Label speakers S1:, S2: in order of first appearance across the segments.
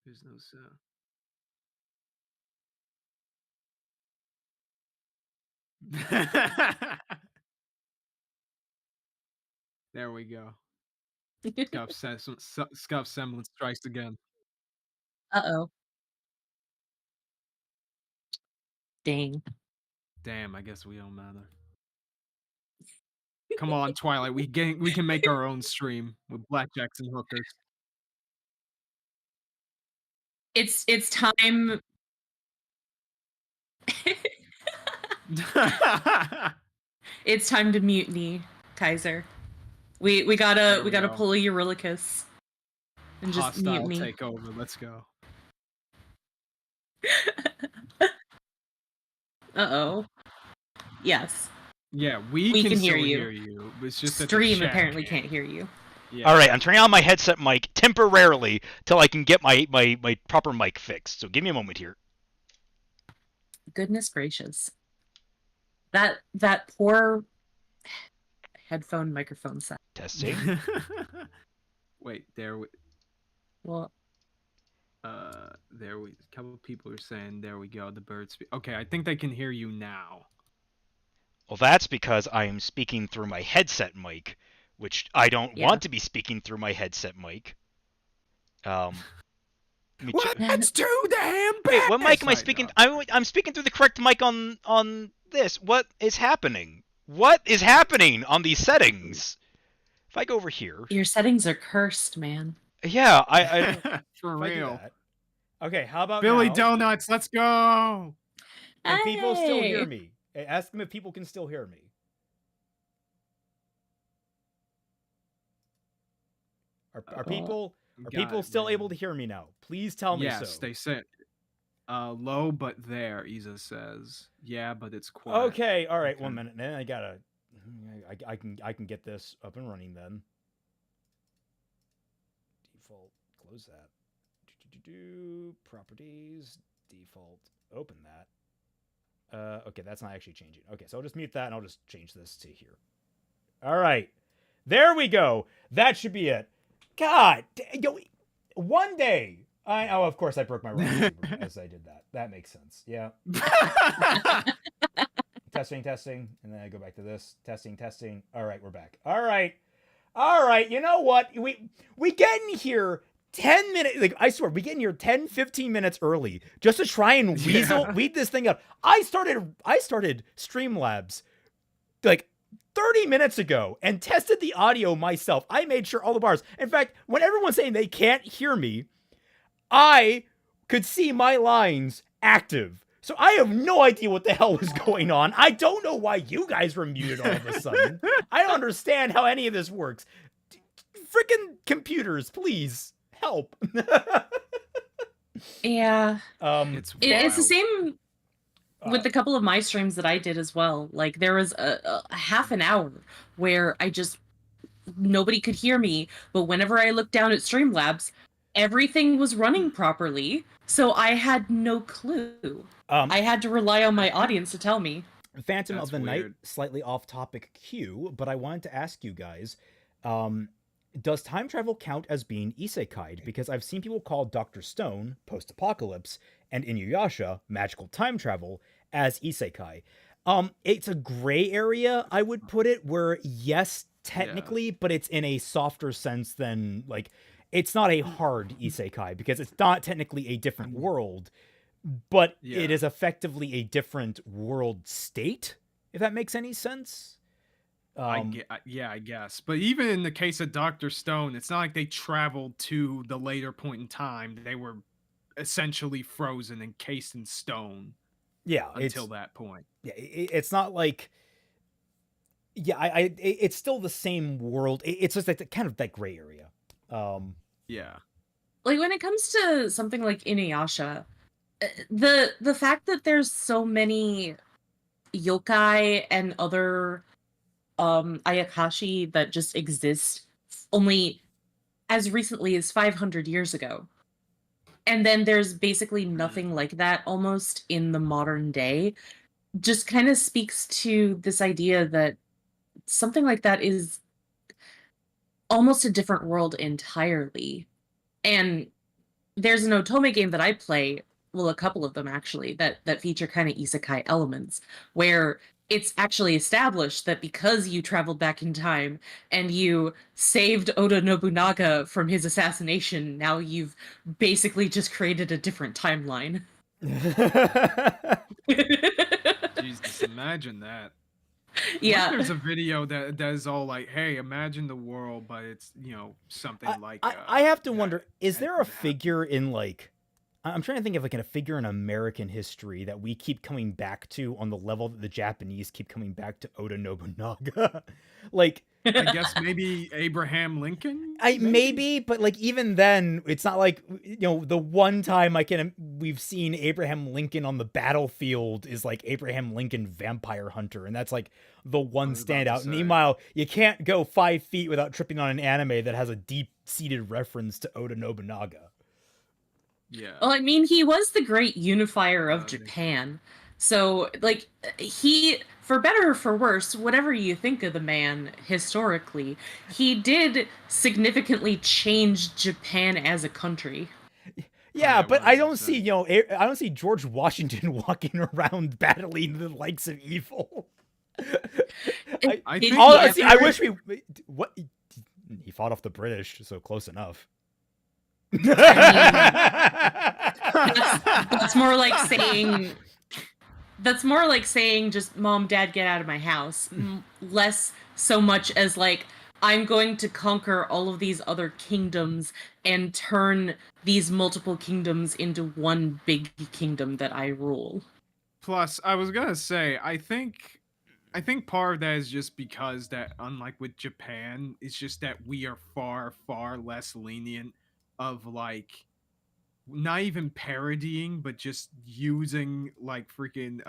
S1: There's no sound. There we go. Scuff semblance strikes again.
S2: Uh-oh. Dang.
S1: Damn, I guess we don't matter. Come on, Twilight, we can make our own stream with blackjacks and hookers.
S2: It's time. It's time to mutiny, Kaiser. We gotta
S1: go.
S2: pull a Eurylochus and just
S1: Hostile
S2: mutiny.
S1: takeover. Let's go.
S2: Uh-oh. Yes.
S1: Yeah, we can
S2: can
S1: still
S2: hear you.
S1: you. It's just that
S2: Stream
S1: the chat
S2: apparently can't hear you.
S1: Yeah.
S3: All right, I'm turning on my headset mic temporarily till I can get my proper mic fixed. So give me a moment here.
S2: Goodness gracious. That poor headphone microphone set.
S3: Testing.
S1: Wait, there we.
S2: Well,
S1: there we. A couple of people are saying, "There we go." The birds. Okay, I think they can hear you now.
S3: Well, that's because I am speaking through my headset mic, which I don't want to be speaking through my headset mic.
S1: Let's do damn bad.
S3: Wait, what mic am I speaking? I'm speaking through the correct mic on this. What is happening? What is happening on these settings? If I go over here,
S2: your settings are cursed, man.
S3: Yeah, I
S1: for real.
S4: Okay, how about
S1: Billy
S4: now?
S1: Donuts? Let's go.
S4: Can people still hear me? Ask them if people can still hear me. Are people still able to hear me now? Please tell me so.
S1: Yes, they said low but there, Isa says. Yeah, but it's quiet.
S4: Okay, all right, 1 minute. Then I can get this up and running then. Default, close that. Properties, default, open that. Okay, that's not actually changing. Okay, so I'll just mute that and I'll just change this to here. All right. There we go. That should be it. God, one day. Oh, of course I broke my rule as I did that. That makes sense. Yeah. testing, and then I go back to this. Testing. All right, we're back. All right. You know what? We get in here 10 minutes. Like, I swear, we get in here 10, 15 minutes early just to try and weed this thing up. I started Streamlabs like 30 minutes ago and tested the audio myself. I made sure all the bars. In fact, when everyone's saying they can't hear me, I could see my lines active. So I have no idea what the hell was going on. I don't know why you guys were muted all of a sudden. I don't understand how any of this works. Freaking computers, please help.
S2: Yeah.
S1: It's
S2: the same with a couple of my streams that I did as well. Like, there was a half an hour where nobody could hear me, but whenever I looked down at Streamlabs, everything was running properly, so I had no clue. I had to rely on my audience to tell me.
S4: Phantom of the Night, slightly off-topic cue, but I wanted to ask you guys, does time travel count as being Isekai? Because I've seen people call Dr. Stone, Post-Apocalypse, and Inuyasha, Magical Time Travel, as Isekai. It's a gray area, I would put it, where yes, technically, but it's in a softer sense than, like, it's not a hard Isekai, because it's not technically a different world, but it is effectively a different world state, if that makes any sense.
S1: I guess. But even in the case of Dr. Stone, it's not like they traveled to the later point in time. They were essentially frozen, encased in stone.
S4: Yeah,
S1: until that point.
S4: Yeah, it's not like. Yeah, it's still the same world. It's just like kind of that gray area.
S1: Yeah.
S2: Like, when it comes to something like Inuyasha, the fact that there's so many yokai and other ayakashi that just exist only as recently as 500 years ago. And then there's basically nothing like that almost in the modern day, just kind of speaks to this idea that something like that is almost a different world entirely. And there's an otome game that I play, well, a couple of them actually, that feature kind of isekai elements, where it's actually established that because you traveled back in time and you saved Oda Nobunaga from his assassination, now you've basically just created a different timeline.
S1: Jesus, imagine that.
S2: Yeah.
S1: There's a video that is all like, hey, imagine the world, but it's, something like
S4: I have to wonder, is
S1: that
S4: there a
S1: could happen.
S4: figure in like, I'm trying to think of like a figure in American history that we keep coming back to on the level that the Japanese keep coming back to Oda Nobunaga? Like,
S1: I guess maybe Abraham Lincoln?
S4: maybe, but like even then, it's not like, the one time we've seen Abraham Lincoln on the battlefield is like Abraham Lincoln Vampire Hunter, and that's like the one standout. Meanwhile, you can't go 5 feet without tripping on an anime that has a deep-seated reference to Oda Nobunaga.
S1: Yeah.
S2: Well, I mean, he was the great unifier of Japan. So, like, he, for better or for worse, whatever you think of the man historically, he did significantly change Japan as a country.
S4: Yeah, but I don't see, I don't see George Washington walking around battling the likes of evil. I wish what he fought off the British, so close enough.
S2: That's more like saying. That's more like saying just, Mom, Dad, get out of my house. Less so much as like, I'm going to conquer all of these other kingdoms and turn these multiple kingdoms into one big kingdom that I rule.
S1: Plus, I was gonna say, I think part of that is just because that, unlike with Japan, it's just that we are far, far less lenient of like, not even parodying, but just using like freaking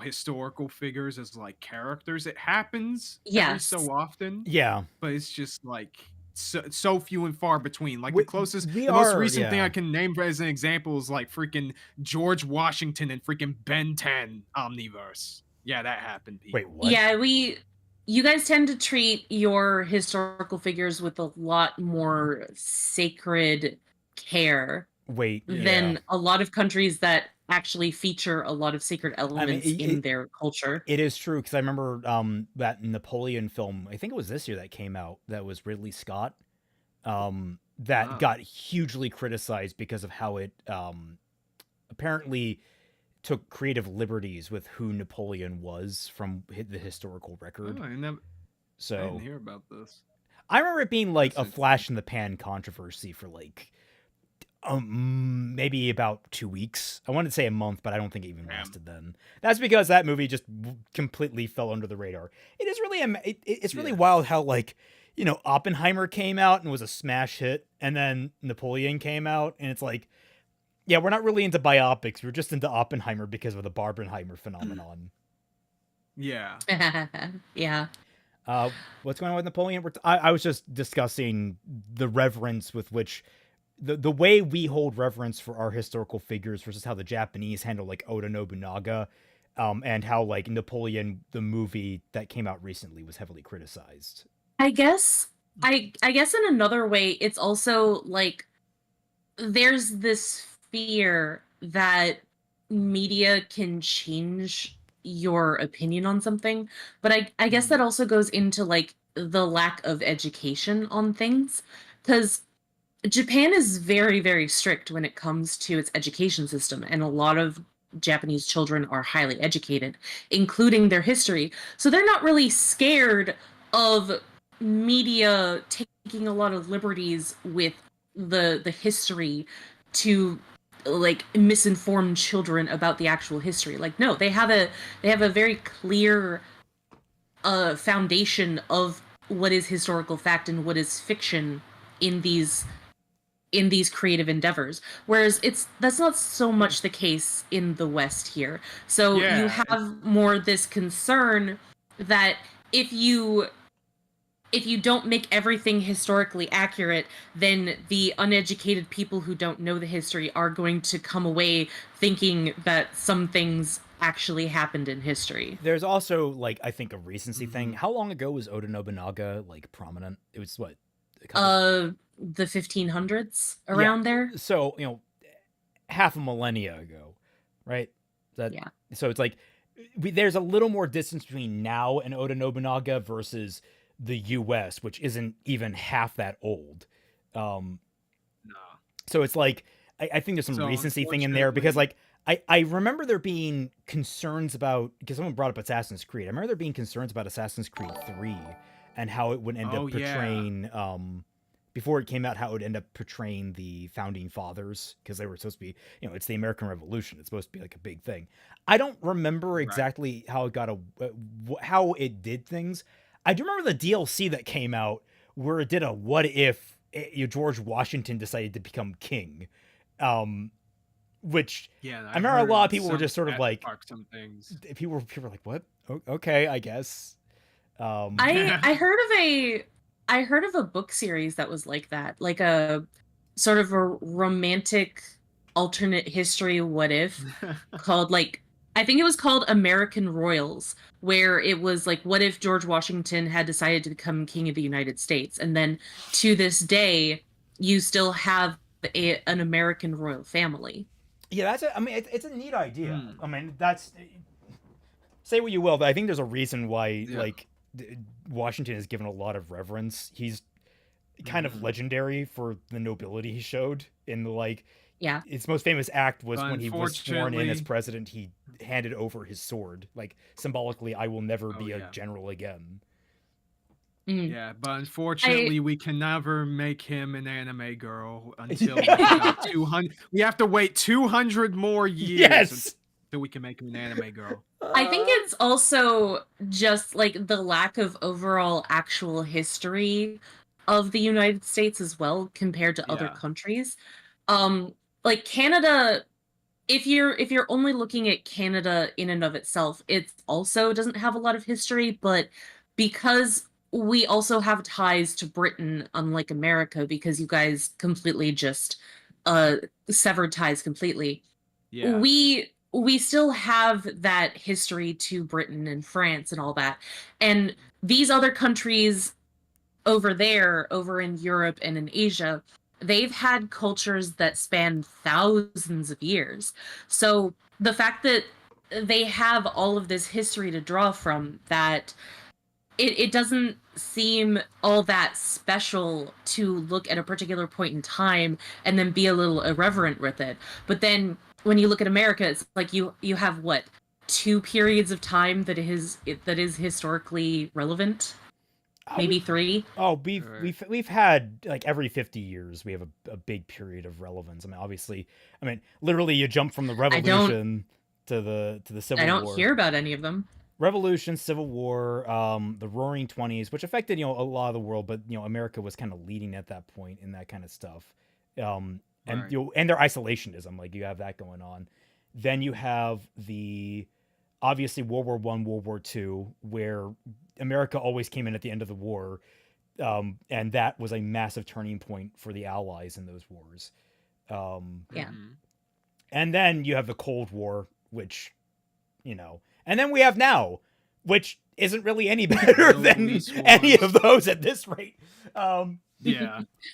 S1: historical figures as like characters. It happens every so often.
S4: Yeah.
S1: But it's just like so few and far between. Like the most recent thing I can name as an example is like freaking George Washington and freaking Ben 10 Omniverse. Yeah, that happened. People.
S4: Wait, what?
S2: Yeah, you guys tend to treat your historical figures with a lot more sacred care than a lot of countries that actually feature a lot of sacred elements in their culture.
S4: It is true, because I remember that Napoleon film, I think it was this year that came out, that was Ridley Scott, that got hugely criticized because of how it apparently took creative liberties with who Napoleon was from the historical record.
S1: I didn't hear about this.
S4: I remember it being like a flash in the pan controversy for like maybe about 2 weeks. I wanted to say a month, but I don't think it even lasted then. That's because that movie just completely fell under the radar. It is really it's really wild how like, Oppenheimer came out and was a smash hit, and then Napoleon came out and it's like, yeah, we're not really into biopics. We're just into Oppenheimer because of the Barbenheimer phenomenon.
S1: Yeah.
S2: Yeah.
S4: What's going on with Napoleon? I was just discussing the reverence with which the way we hold reverence for our historical figures versus how the Japanese handle like Oda Nobunaga, and how like Napoleon, the movie that came out recently, was heavily criticized.
S2: I guess in another way, it's also like there's this fear that media can change your opinion on something, but I guess that also goes into like the lack of education on things, because Japan is very, very strict when it comes to its education system, and a lot of Japanese children are highly educated, including their history. So they're not really scared of media taking a lot of liberties with the history to like misinform children about the actual history. Like, no, they have a very clear foundation of what is historical fact and what is fiction in these creative endeavors, whereas that's not so much the case in the West here. So you have more this concern that if you don't make everything historically accurate, then the uneducated people who don't know the history are going to come away thinking that some things actually happened in history.
S4: There's also like, I think, a recency thing. How long ago was Oda Nobunaga like prominent? It was what,
S2: The 1500s, around there.
S4: So, half a millennia ago, right?
S2: Yeah.
S4: So it's like there's a little more distance between now and Oda Nobunaga versus the U.S., which isn't even half that old.
S1: No.
S4: So it's like I think there's some recency thing in there because like I remember there being concerns about, because someone brought up Assassin's Creed. I remember there being concerns about Assassin's Creed 3 and how it would end up portraying before it came out, how it would end up portraying the founding fathers, because they were supposed to be, it's the American Revolution. It's supposed to be like a big thing. I don't remember exactly how it got how it did things. I do remember the DLC that came out where it did a what if George Washington decided to become king, which I remember a lot of people were just sort of like,
S1: some things.
S4: People were like, what? Okay, I guess.
S2: I heard of a book series that was like that, like a sort of a romantic alternate history what if called, like, I think it was called American Royals, where it was like, what if George Washington had decided to become king of the United States? And then to this day, you still have an American royal family.
S4: Yeah, it's a neat idea. I mean, say what you will, but I think there's a reason why, like, Washington is given a lot of reverence. He's kind of legendary for the nobility he showed in the, like, his most famous act was when he was sworn in as president. He handed over his sword, like, symbolically, I will never be a general again.
S1: Yeah, but unfortunately, we can never make him an anime girl until about 200. We have to wait 200 more years until we can make him an anime girl.
S2: I think it's also just like the lack of overall actual history of the United States as well compared to other countries. Like Canada, if you're only looking at Canada in and of itself, it also doesn't have a lot of history, but because we also have ties to Britain, unlike America, because you guys completely just severed ties completely.
S1: Yeah.
S2: We still have that history to Britain and France and all that. And these other countries over there, over in Europe and in Asia, they've had cultures that span thousands of years. So the fact that they have all of this history to draw from, that it doesn't seem all that special to look at a particular point in time and then be a little irreverent with it. But then when you look at America, it's like you have what, 2 periods of time that is historically relevant, maybe 3.
S4: Oh, we've had, like, every 50 years we have a big period of relevance. I mean, obviously, literally you jump from the Revolution to the Civil War.
S2: I don't hear about any of them.
S4: Revolution, Civil War, the Roaring '20s, which affected a lot of the world, but America was kind of leading at that point in that kind of stuff. And their isolationism, like, you have that going on. Then you have obviously World War I, World War II, where America always came in at the end of the war, and that was a massive turning point for the Allies in those wars. And then you have the Cold War, which, and then we have now, which isn't really any better than any of those at this rate.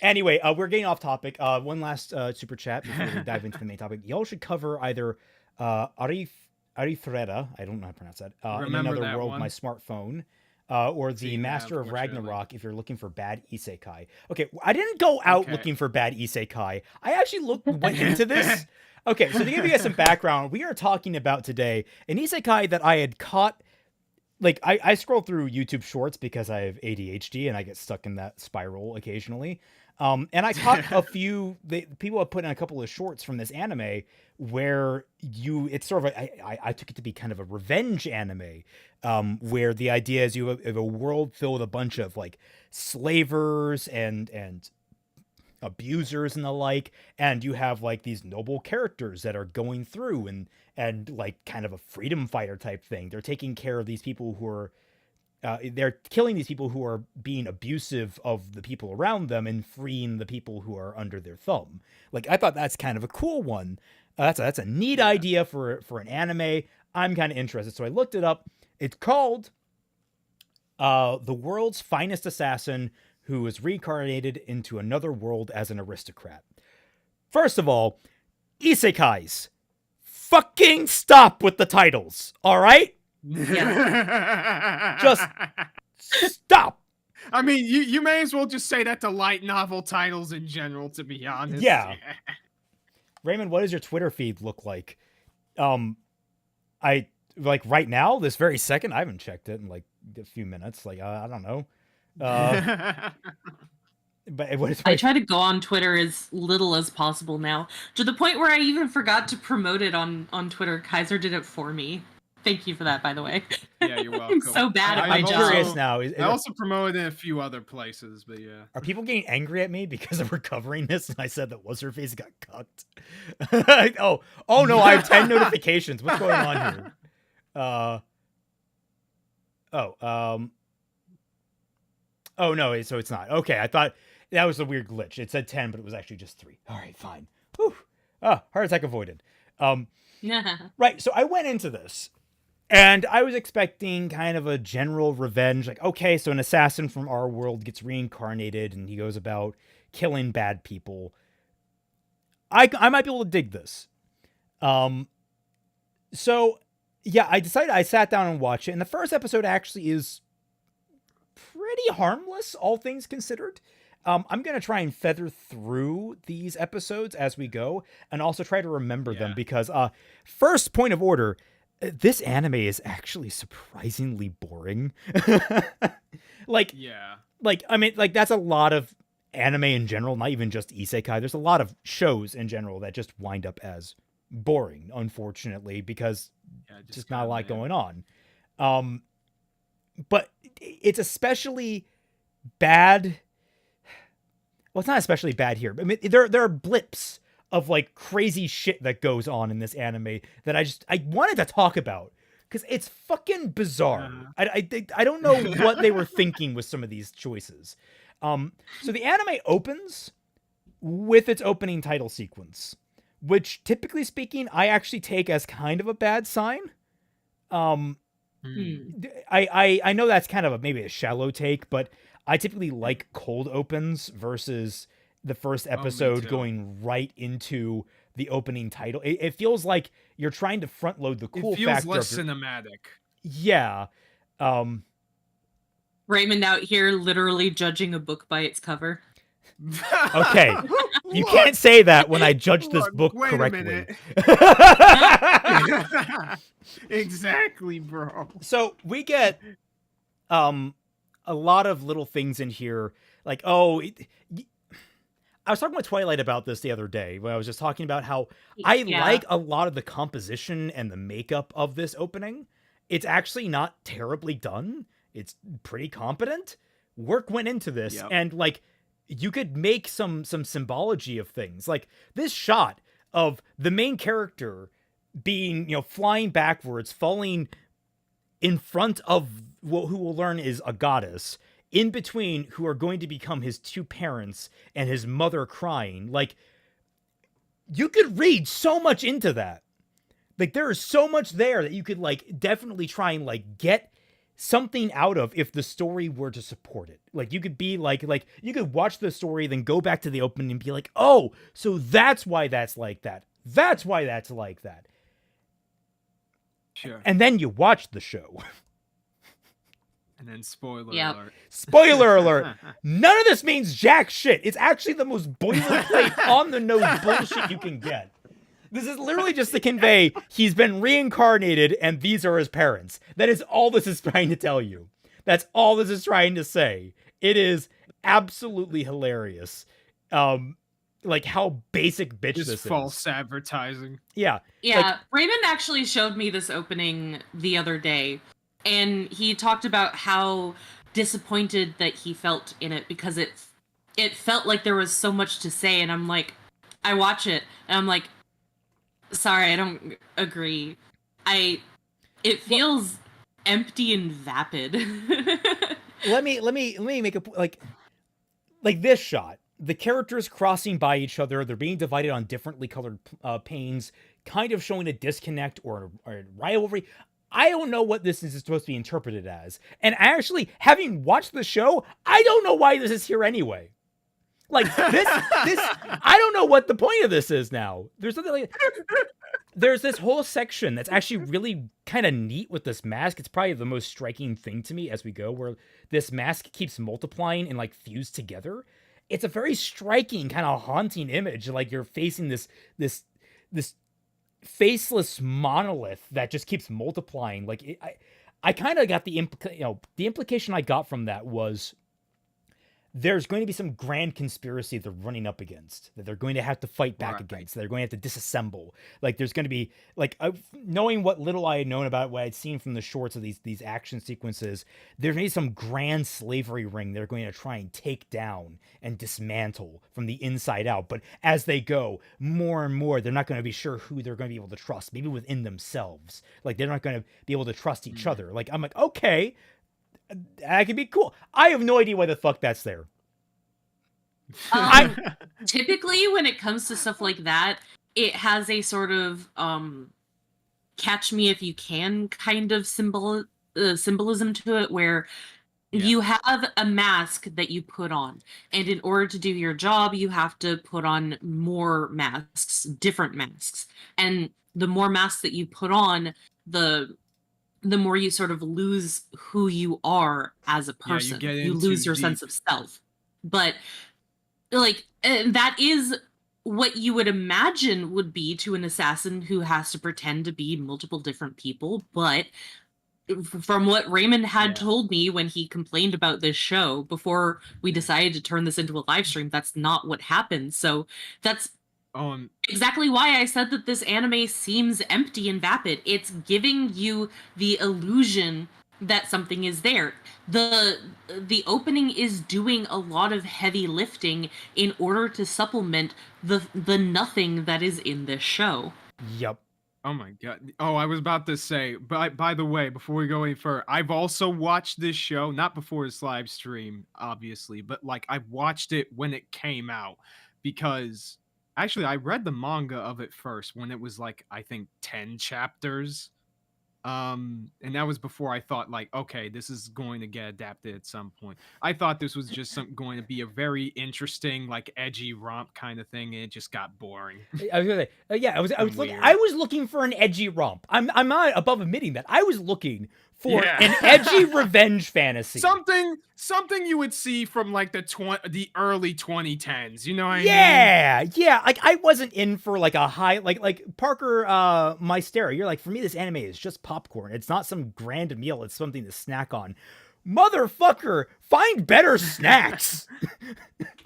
S4: Anyway, we're getting off topic. One last super chat before we dive into the main topic. Y'all should cover either Arifreda, I don't know how to pronounce that, In Another World, My Smartphone, or The Master of Ragnarok if you're looking for bad isekai. Okay, I didn't go out looking for bad isekai. I actually went into this. Okay, so to give you guys some background, we are talking about today an isekai that I had caught. Like, I scroll through YouTube Shorts because I have ADHD and I get stuck in that spiral occasionally. And I caught a few, people have put in a couple of shorts from this anime where it's sort of, I took it to be kind of a revenge anime, where the idea is you have a world filled with a bunch of, like, slavers and abusers and the like, and you have, like, these noble characters that are going through and like kind of a freedom fighter type thing. They're taking care of these people who are they're killing these people who are being abusive of the people around them and freeing the people who are under their thumb. Like, I thought that's kind of a cool one. That's a neat idea for an anime. I'm kind of interested, so I looked it up. It's called The World's Finest Assassin who is reincarnated into another world as an aristocrat. First of all, Isekais. Fucking stop with the titles, all right? Just stop.
S1: I mean, you may as well just say that to light novel titles in general, to be honest.
S4: Yeah. Raymond, what does your Twitter feed look like? I like right now, this very second, I haven't checked it in like a few minutes. Like, I don't know. But
S2: I try to go on Twitter as little as possible now, to the point where I even forgot to promote it on Twitter. Kaiser did it for me. Thank you for that, by the way.
S1: Yeah, you're welcome.
S2: I'm so bad at my
S4: I'm
S2: job.
S4: curious now.
S1: I also promoted in a few other places, but yeah.
S4: Are people getting angry at me because we're covering this and I said that what's her face got cucked? oh no, I have 10 notifications. What's going on here? Oh no, so it's not. Okay, I thought that was a weird glitch. It said 10, but it was actually just 3. All right, fine. Whew. Heart attack avoided. Right, so I went into this and I was expecting kind of a general revenge. Like, okay, so an assassin from our world gets reincarnated and he goes about killing bad people. I might be able to dig this. So yeah, I sat down and watched it, and the first episode actually is pretty harmless, all things considered. I'm going to try and feather through these episodes as we go and also try to remember them because, first point of order, this anime is actually surprisingly boring. I mean, that's a lot of anime in general, not even just isekai. There's a lot of shows in general that just wind up as boring, unfortunately, because just not a lot going on. But it's especially bad. Well, it's not especially bad here. I mean, there are blips of like crazy shit that goes on in this anime that I wanted to talk about because it's fucking bizarre. I don't know what they were thinking with some of these choices. So the anime opens with its opening title sequence, which typically speaking, I actually take as kind of a bad sign. I know that's kind of maybe a shallow take, but I typically like cold opens versus the first episode going right into the opening title. It feels like you're trying to front load the cool factor. It feels
S1: less cinematic.
S4: Yeah.
S2: Raymond out here literally judging a book by its cover.
S4: Okay. You can't say that when I judge this book correctly.
S1: Exactly, bro.
S4: So we get a lot of little things in here, like, I was talking with Twilight about this the other day when I was just talking about how I like a lot of the composition and the makeup of this opening. It's actually not terribly done. It's pretty competent. Work went into this, and like you could make some symbology of things. Like this shot of the main character being, flying backwards, falling in front of who we'll learn is a goddess, in between who are going to become his two parents and his mother crying. Like, you could read so much into that. Like, there is so much there that you could, like, definitely try and, like, get something out of if the story were to support it. Like, you could be, like, you could watch the story, then go back to the opening and be like, oh, so that's why that's like that. That's why that's like that.
S1: Sure.
S4: And then you watch the show.
S1: And then spoiler alert.
S4: Spoiler alert. None of this means jack shit. It's actually the most boilerplate on the nose bullshit you can get. This is literally just to convey he's been reincarnated and these are his parents. That is all this is trying to tell you. That's all this is trying to say. It is absolutely hilarious. Like how basic bitch
S1: just
S4: this is.
S1: False advertising.
S4: Yeah.
S2: Yeah.
S4: Like,
S2: Raymond actually showed me this opening the other day. And he talked about how disappointed that he felt in it because it felt like there was so much to say. And I'm like, I watch it and I'm like, sorry, I don't agree. It feels empty and vapid.
S4: let me make a like this shot. The characters crossing by each other, they're being divided on differently colored panes, kind of showing a disconnect or a rivalry. I don't know what this is supposed to be interpreted as. And actually, having watched the show, I don't know why this is here anyway. Like this, I don't know what the point of this is now. There's something like, there's this whole section that's actually really kind of neat with this mask. It's probably the most striking thing to me as we go, where this mask keeps multiplying and like fused together. It's a very striking, kind of haunting image. Like you're facing this faceless monolith that just keeps multiplying. Like I kind of got the implication I got from that was there's going to be some grand conspiracy they're running up against, that they're going to have to fight back against, that they're going to have to disassemble. Like there's going to be like knowing what little I had known about what I'd seen from the shorts of these action sequences, there's going to be some grand slavery ring they're going to try and take down and dismantle from the inside out. But as they go more and more, they're not going to be sure who they're going to be able to trust, maybe within themselves. Like they're not going to be able to trust each other. Like I'm like, okay, that could be cool. I have no idea why the fuck that's there.
S2: Typically, when it comes to stuff like that, it has a sort of catch me if you can kind of symbolism to it, where you have a mask that you put on, and in order to do your job, you have to put on more masks, different masks, and the more masks that you put on, the more you sort of lose who you are as a person. You lose your sense of self. But like that is what you would imagine would be to an assassin who has to pretend to be multiple different people. But from what Raymond had told me when he complained about this show before we decided to turn this into a live stream, that's not what happened. So that's exactly why I said that this anime seems empty and vapid. It's giving you the illusion that something is there. The opening is doing a lot of heavy lifting in order to supplement the nothing that is in this show.
S4: Yep.
S1: Oh my god. Oh, I was about to say, by the way, before we go any further, I've also watched this show, not before this live stream, obviously, but like I watched it when it came out, because actually I read the manga of it first when it was like, I think 10 chapters. And that was before I thought like, okay, this is going to get adapted at some point. I thought this was just going to be a very interesting, like edgy romp kind of thing, and it just got boring.
S4: I was gonna say, I was looking for an edgy romp. I'm not above admitting that. I was looking for an edgy revenge fantasy.
S1: Something you would see from like the early 2010s, you know what I mean?
S4: Yeah. Like I wasn't in for like a high like Parker Mystera. You're like, for me this anime is just popcorn. It's not some grand meal, it's something to snack on. Motherfucker, find better snacks.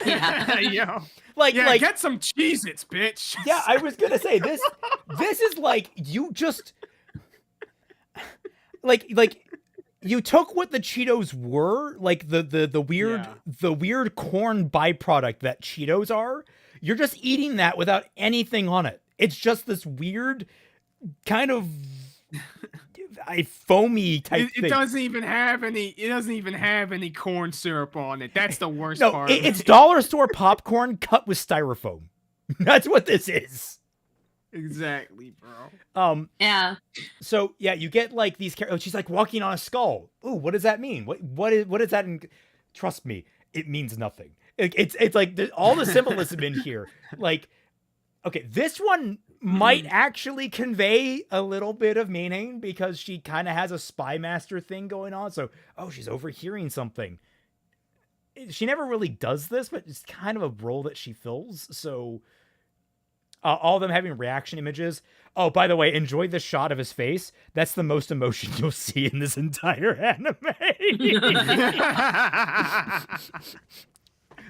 S1: Yo. Like get some Cheez-Its, bitch.
S4: Yeah, I was gonna say this is like you just like you took what the Cheetos were, like the weird corn byproduct that Cheetos are. You're just eating that without anything on it. It's just this weird kind of foamy type thing.
S1: It doesn't even have any corn syrup on it. That's the worst part.
S4: It's dollar store popcorn cut with styrofoam. That's what this is.
S1: Exactly, bro.
S2: Yeah.
S4: So yeah, you get like these characters. She's like walking on a skull. Ooh, what does that mean? What is that? Trust me, it means nothing. It's like all the symbolism in here. Like, okay, this one might actually convey a little bit of meaning because she kind of has a spy master thing going on. So, she's overhearing something. She never really does this, but it's kind of a role that she fills. So. All of them having reaction images. Oh, by the way, enjoy the shot of his face. That's the most emotion you'll see in this entire anime.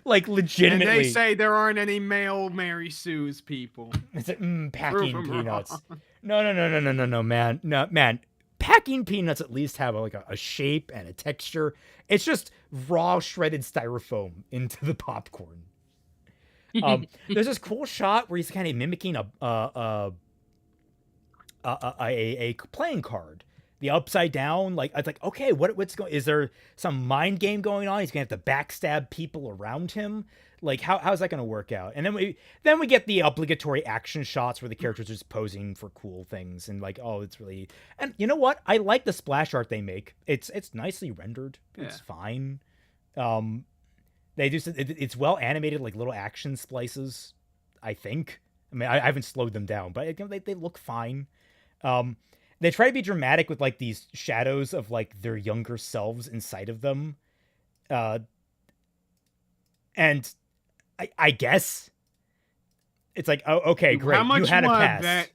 S4: Like, legitimately.
S1: And they say there aren't any male Mary Sue's people.
S4: It's like, packing peanuts. No, man. No, man. Packing peanuts at least have a shape and a texture. It's just raw shredded styrofoam into the popcorn. There's this cool shot where he's kind of mimicking a playing card the Upside Down. Like, I was like, okay, what's going? Is there some mind game going on? He's gonna have to backstab people around him. Like, how's that gonna work out? And then we get the obligatory action shots where the characters are just posing for cool things and like, oh, it's really. And you know what? I like the splash art they make. It's nicely rendered. It's fine. They do. It's well animated, like little action splices. I think. I mean, I haven't slowed them down, but they look fine. They try to be dramatic with like these shadows of like their younger selves inside of them. And I guess it's like, oh, okay, great.
S1: How much
S4: you had a pass.
S1: Bet,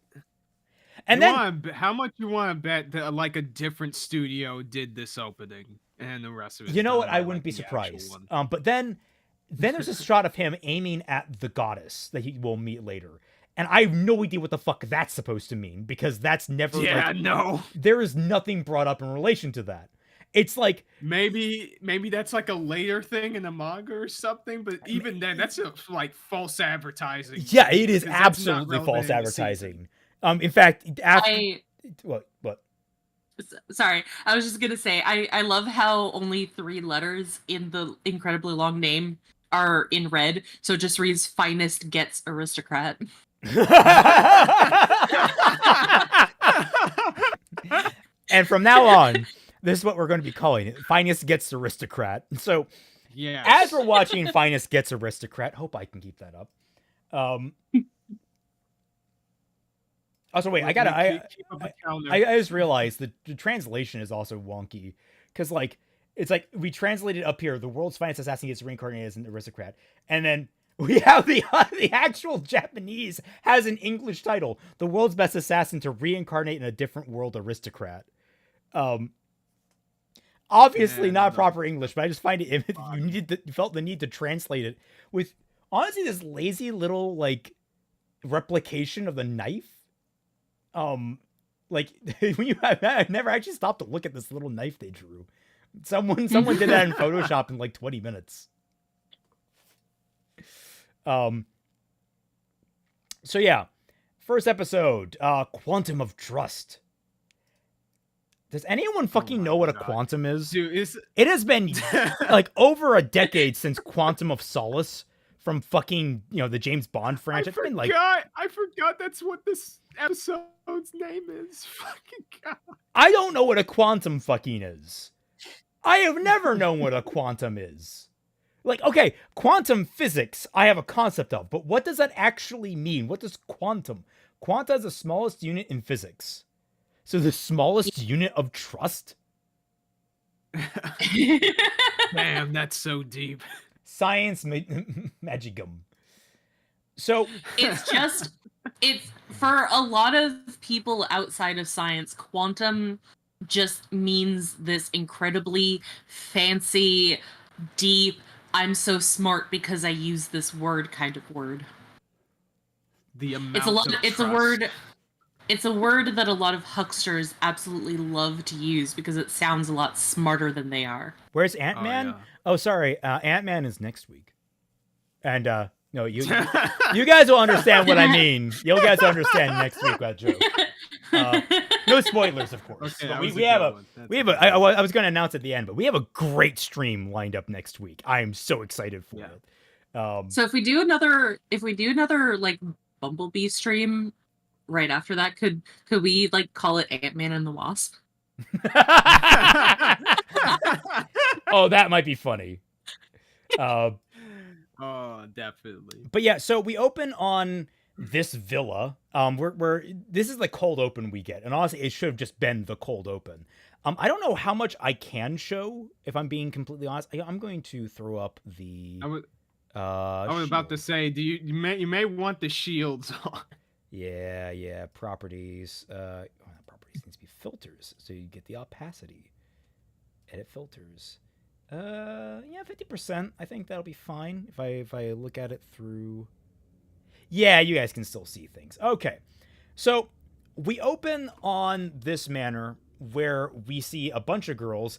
S4: and then
S1: how much you want to bet that like a different studio did this opening and the rest of it?
S4: You know what? I wouldn't be surprised. But then there's a shot of him aiming at the goddess that he will meet later. And I have no idea what the fuck that's supposed to mean, because that's never.
S1: Yeah, no.
S4: There is nothing brought up in relation to that. It's like
S1: maybe that's like a later thing in a manga or something, but even then, that's like false advertising.
S4: Yeah, it is absolutely false advertising. In fact, after what?
S2: Sorry, I was just gonna say I love how only 3 letters in the incredibly long name are in red, so it just reads "Finest Gets Aristocrat."
S4: And from now on, this is what we're going to be calling it: Finest Gets Aristocrat. So,
S1: yeah,
S4: as we're watching Finest Gets Aristocrat, hope I can keep that up. Also, wait, I just realized that the translation is also wonky, because like it's like we translated up here: the world's finest assassin gets reincarnated as an aristocrat, and then we have the actual Japanese has an English title: the world's best assassin to reincarnate in a different world aristocrat. Obviously not proper English, but I just find it you felt the need to translate it with honestly this lazy little like replication of the knife. Like when I never actually stopped to look at this little knife they drew. Someone did that in Photoshop in like 20 minutes. So yeah, first episode, Quantum of Trust. Does anyone fucking know what a quantum is?
S1: Dude,
S4: it has been like over a decade since Quantum of Solace from fucking, the James Bond franchise.
S1: I forgot that's what this episode's name is. Fucking God.
S4: I don't know what a quantum fucking is. I have never known what a quantum is. Like, okay, quantum physics, I have a concept of, but what does that actually mean? What does quantum? Quanta is the smallest unit in physics. So the smallest unit of trust?
S1: Damn, that's so deep.
S4: Science magicum. So
S2: it's for a lot of people outside of science, quantum just means this incredibly fancy, deep, I'm so smart because I use this word kind of word. It's a word that a lot of hucksters absolutely love to use because it sounds a lot smarter than they are.
S4: Where's Ant-Man? Oh, sorry. Ant-Man is next week. And, no, you guys will understand what I mean. You guys will understand next week that joke. No spoilers, of course.
S1: Okay,
S4: but I was going to announce at the end, but we have a great stream lined up next week. I am so excited for it.
S2: So if we do another like Bumblebee stream right after that, could we like call it Ant-Man and the Wasp?
S4: Oh, that might be funny.
S1: Oh, definitely.
S4: But yeah, so we open on this villa. This is the cold open we get, and honestly, it should have just been the cold open. I don't know how much I can show, if I'm being completely honest. I'm going to throw up the.
S1: I was about to say, you may want the shields on.
S4: Yeah. Properties. Properties needs to be filters, so you get the opacity. Edit filters. 50%. I think that'll be fine if I look at it through. Yeah, you guys can still see things. Okay, so we open on this manor where we see a bunch of girls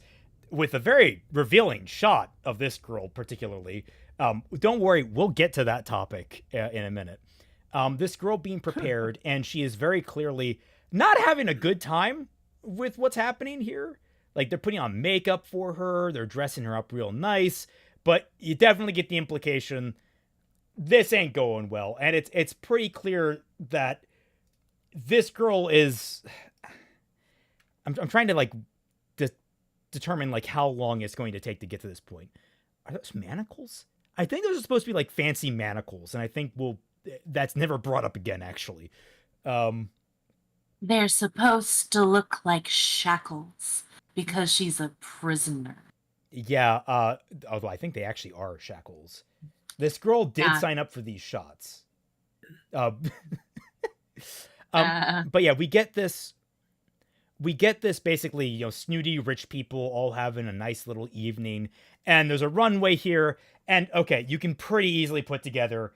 S4: with a very revealing shot of this girl particularly. Don't worry, we'll get to that topic in a minute. This girl being prepared, and she is very clearly not having a good time. with what's happening here. Like, they're putting on makeup for her, they're dressing her up real nice, but you definitely get the implication this ain't going well. And it's pretty clear that this girl is... I'm trying to, like, determine, like, how long it's going to take to get to this point. Are those manacles? I think those are supposed to be, like, fancy manacles, and I think that's never brought up again, actually.
S2: They're supposed to look like shackles because she's a prisoner.
S4: Yeah, although I think they actually are shackles. This girl did sign up for these shots. But yeah, we get this basically, you know, snooty rich people all having a nice little evening, and there's a runway here, and okay, you can pretty easily put together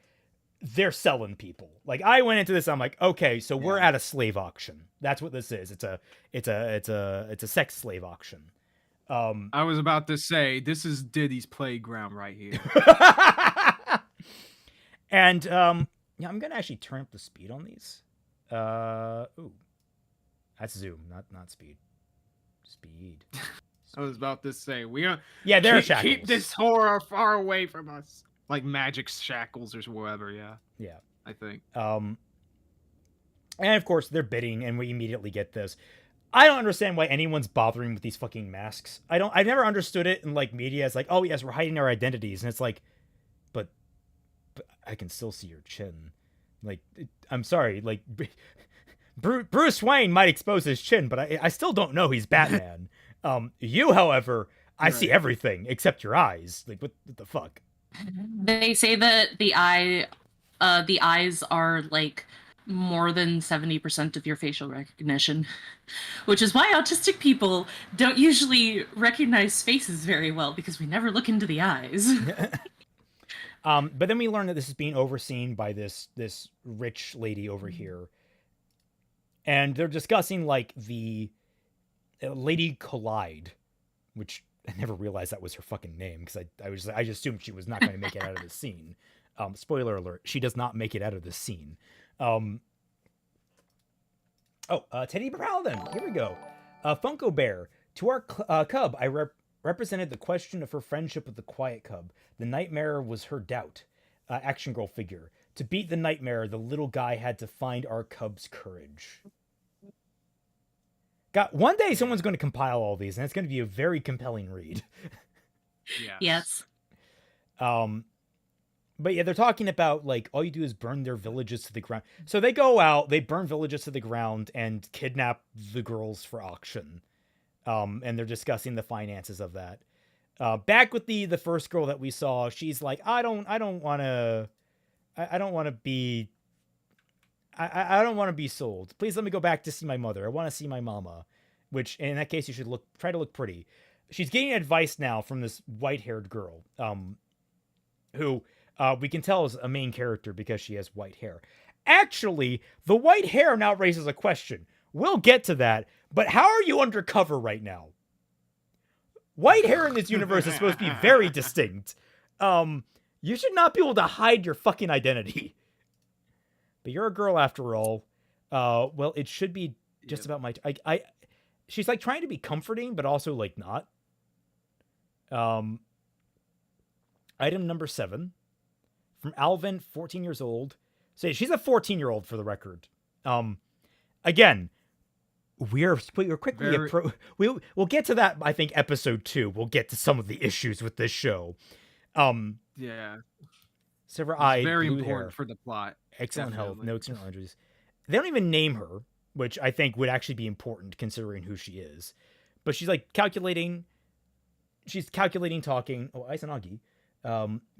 S4: they're selling people. Like, I went into this, I'm like, okay, so we're at a slave auction. That's what this is. It's a sex slave auction.
S1: I was about to say, this is Diddy's playground right here.
S4: And yeah, I'm gonna actually turn up the speed on these. Ooh. That's zoom, not speed. Speed.
S1: I was about to say,
S4: they're shackles.
S1: Keep this horror far away from us. Like magic shackles or whatever, yeah.
S4: Yeah.
S1: I think.
S4: And of course, they're bidding, and we immediately get this. I don't understand why anyone's bothering with these fucking masks. I've never understood it in, like, media as like, oh yes, we're hiding our identities, and it's like, but I can still see your chin. Like, I'm sorry, like, Bruce Wayne might expose his chin, but I still don't know he's Batman. You, however, I see everything except your eyes. Like, what the fuck?
S2: They say that the eyes are like more than 70% of your facial recognition, which is why autistic people don't usually recognize faces very well, because we never look into the eyes.
S4: But then we learn that this is being overseen by this rich lady over here, and they're discussing, like, the Lady Collide, which I never realized that was her fucking name, because I just assumed she was not going to make it out of the scene. Spoiler alert, she does not make it out of the scene. Teddy Paladin, here we go. Funko Bear, to our cub, I represented the question of her friendship with the quiet cub. The nightmare was her doubt. Action girl figure. To beat the nightmare, the little guy had to find our cub's courage. God, one day someone's going to compile all these, and it's going to be a very compelling read.
S2: Yes.
S4: But yeah, they're talking about, like, all you do is burn their villages to the ground. So they go out, they burn villages to the ground, and kidnap the girls for auction. And they're discussing the finances of that. Back with the first girl that we saw, she's like, I don't want to be sold. Please let me go back to see my mother. I want to see my mama. Which, in that case, you should try to look pretty. She's getting advice now from this white-haired girl, who we can tell is a main character because she has white hair. Actually, the white hair now raises a question. We'll get to that, but how are you undercover right now? White hair in this universe is supposed to be very distinct. You should not be able to hide your fucking identity. But you're a girl after all. Well, it should be just about my... She's, like, trying to be comforting, but also, like, not. Item number 7. From Alvin, 14 years old. So she's a 14-year-old, for the record. Again, we're quickly... We'll get to that, I think, episode 2. We'll get to some of the issues with this show.
S1: Yeah.
S4: Silver eye,
S1: very
S4: blue
S1: important
S4: hair,
S1: for the plot.
S4: excellent
S1: Definitely.
S4: health, no external injuries. They don't even name her, which I think would actually be important considering who she is. But she's, like, calculating, talking. Oh, Isanagi.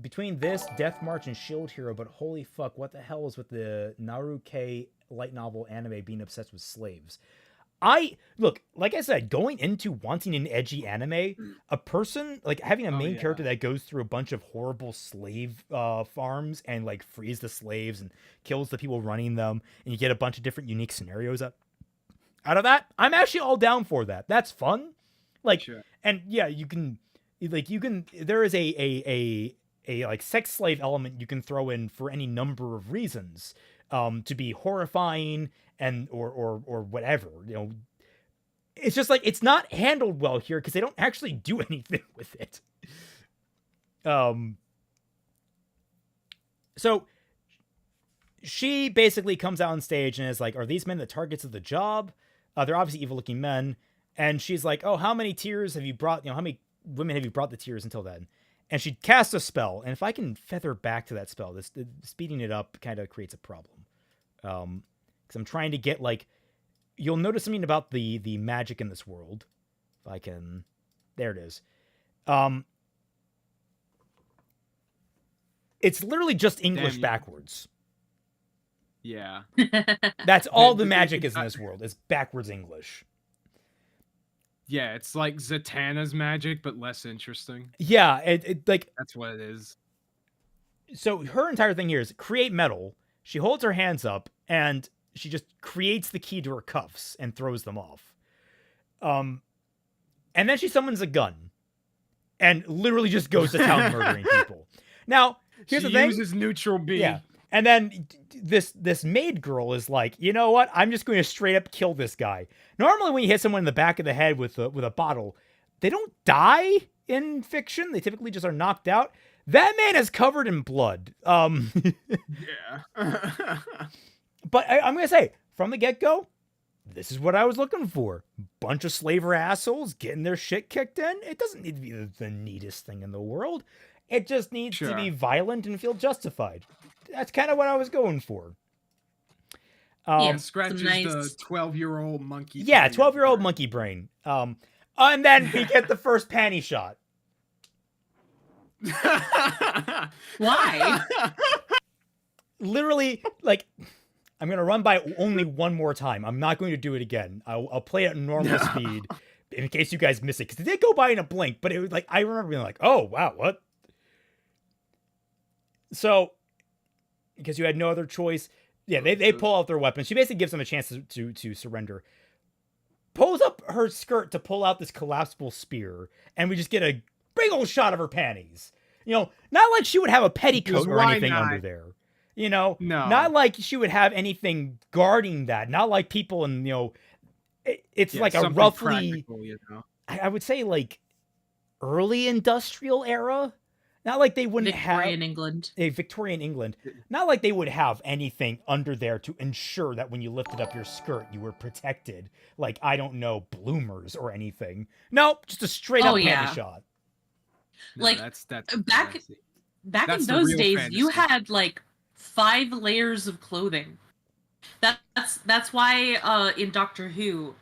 S4: Between this, Death March, and Shield Hero, but holy fuck, what the hell is with the Naruke light novel anime being obsessed with slaves? Look, like I said, going into wanting an edgy anime, a person, like, having a main character that goes through a bunch of horrible slave farms and, like, frees the slaves and kills the people running them, and you get a bunch of different unique scenarios out of that, I'm actually all down for that. That's fun. Like, sure. And yeah, there is a like sex slave element you can throw in for any number of reasons, to be horrifying and or whatever, you know. it's just like it's not handled well here because they don't actually do anything with it. So she basically comes out on stage and is like, "Are these men the targets of the job? They're obviously evil-looking men." And she's like, "Oh, how many tears have you brought? How many women have you brought the tears until then?" And she casts a spell. And if I can feather back to that spell, speeding it up kind of creates a problem. Because I'm trying to get like, you'll notice something about the magic in this world. If I can, there it is. It's literally just English backwards.
S1: Yeah.
S4: That's all the magic is in this world. Is backwards English.
S1: Yeah, it's like Zatanna's magic, but less interesting.
S4: Yeah, it like
S1: that's what it is.
S4: So her entire thing here is create metal. She holds her hands up and she just creates the key to her cuffs and throws them off. And then she summons a gun and literally just goes to town murdering people. Now, here's the thing.
S1: She uses neutral B.
S4: Yeah. And then this maid girl is like, you know what? I'm just going to straight up kill this guy. Normally, when you hit someone in the back of the head with a bottle, they don't die in fiction. They typically just are knocked out. That man is covered in blood.
S1: Yeah.
S4: But I'm going to say, from the get-go, this is what I was looking for. Bunch of slaver assholes getting their shit kicked in. It doesn't need to be the neatest thing in the world. It just needs to be violent and feel justified. That's kind of what I was going for.
S1: Scratches the 12-year-old monkey.
S4: Yeah, 12-year-old monkey brain. And then we get the first panty shot.
S2: Why?
S4: Literally, like, I'm going to run by only one more time. I'm not going to do it again. I'll play it at normal speed in case you guys miss it. Because it did go by in a blink, but it was like, I remember being like, oh, wow, what? So, because you had no other choice. Yeah, they pull out their weapons. She basically gives them a chance to surrender. Pulls up her skirt to pull out this collapsible spear, and we just get a big old shot of her panties. You know, not like she would have a petticoat or anything under there. You know,
S1: no.
S4: Not like she would have anything guarding that. Not like people in, you know, it's like a roughly,
S1: you know?
S4: I would say like early industrial era. Not like they wouldn't
S2: Victorian England.
S4: Victorian England. Not like they would have anything under there to ensure that when you lifted up your skirt, you were protected. Like, I don't know, bloomers or anything. Nope, just a straight up panty shot.
S1: No,
S2: like,
S1: that's
S2: back in those days, fantasy. You had like 5 layers of clothing. That's why in Doctor Who,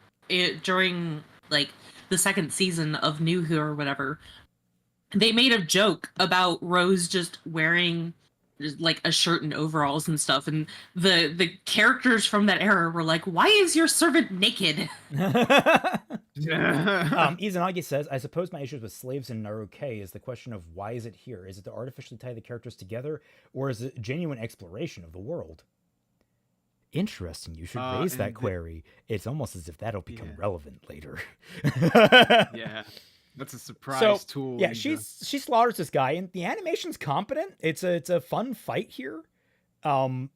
S2: during like the 2nd season of New Who or whatever, they made a joke about Rose just wearing like a shirt and overalls and stuff, and the characters from that era were like, "Why is your servant naked?"
S4: Izanagi says, "I suppose my issues with slaves in Naruke is the question of why is it here? Is it to artificially tie the characters together, or is it genuine exploration of the world?" Interesting. You should raise that query. It's almost as if that'll become relevant later.
S1: Yeah. That's a surprise tool.
S4: Yeah, she slaughters this guy, and the animation's competent. It's a fun fight here. I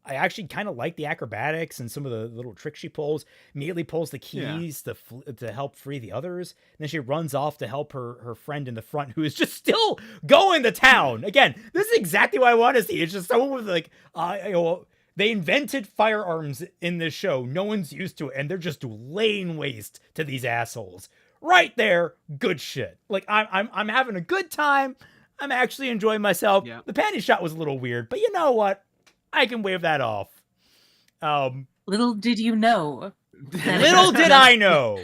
S4: actually kind of like the acrobatics and some of the little tricks she pulls. Immediately pulls the keys to help free the others. And then she runs off to help her friend in the front, who is just still going to town. Again, this is exactly what I want to see. It's just someone with like, they invented firearms in this show. No one's used to it, and they're just laying waste to these assholes. Right there, good shit. Like, I'm having a good time. I'm actually enjoying myself.
S1: Yeah.
S4: The panty shot was a little weird, but you know what? I can wave that off.
S2: Little did you know.
S4: Little did I know.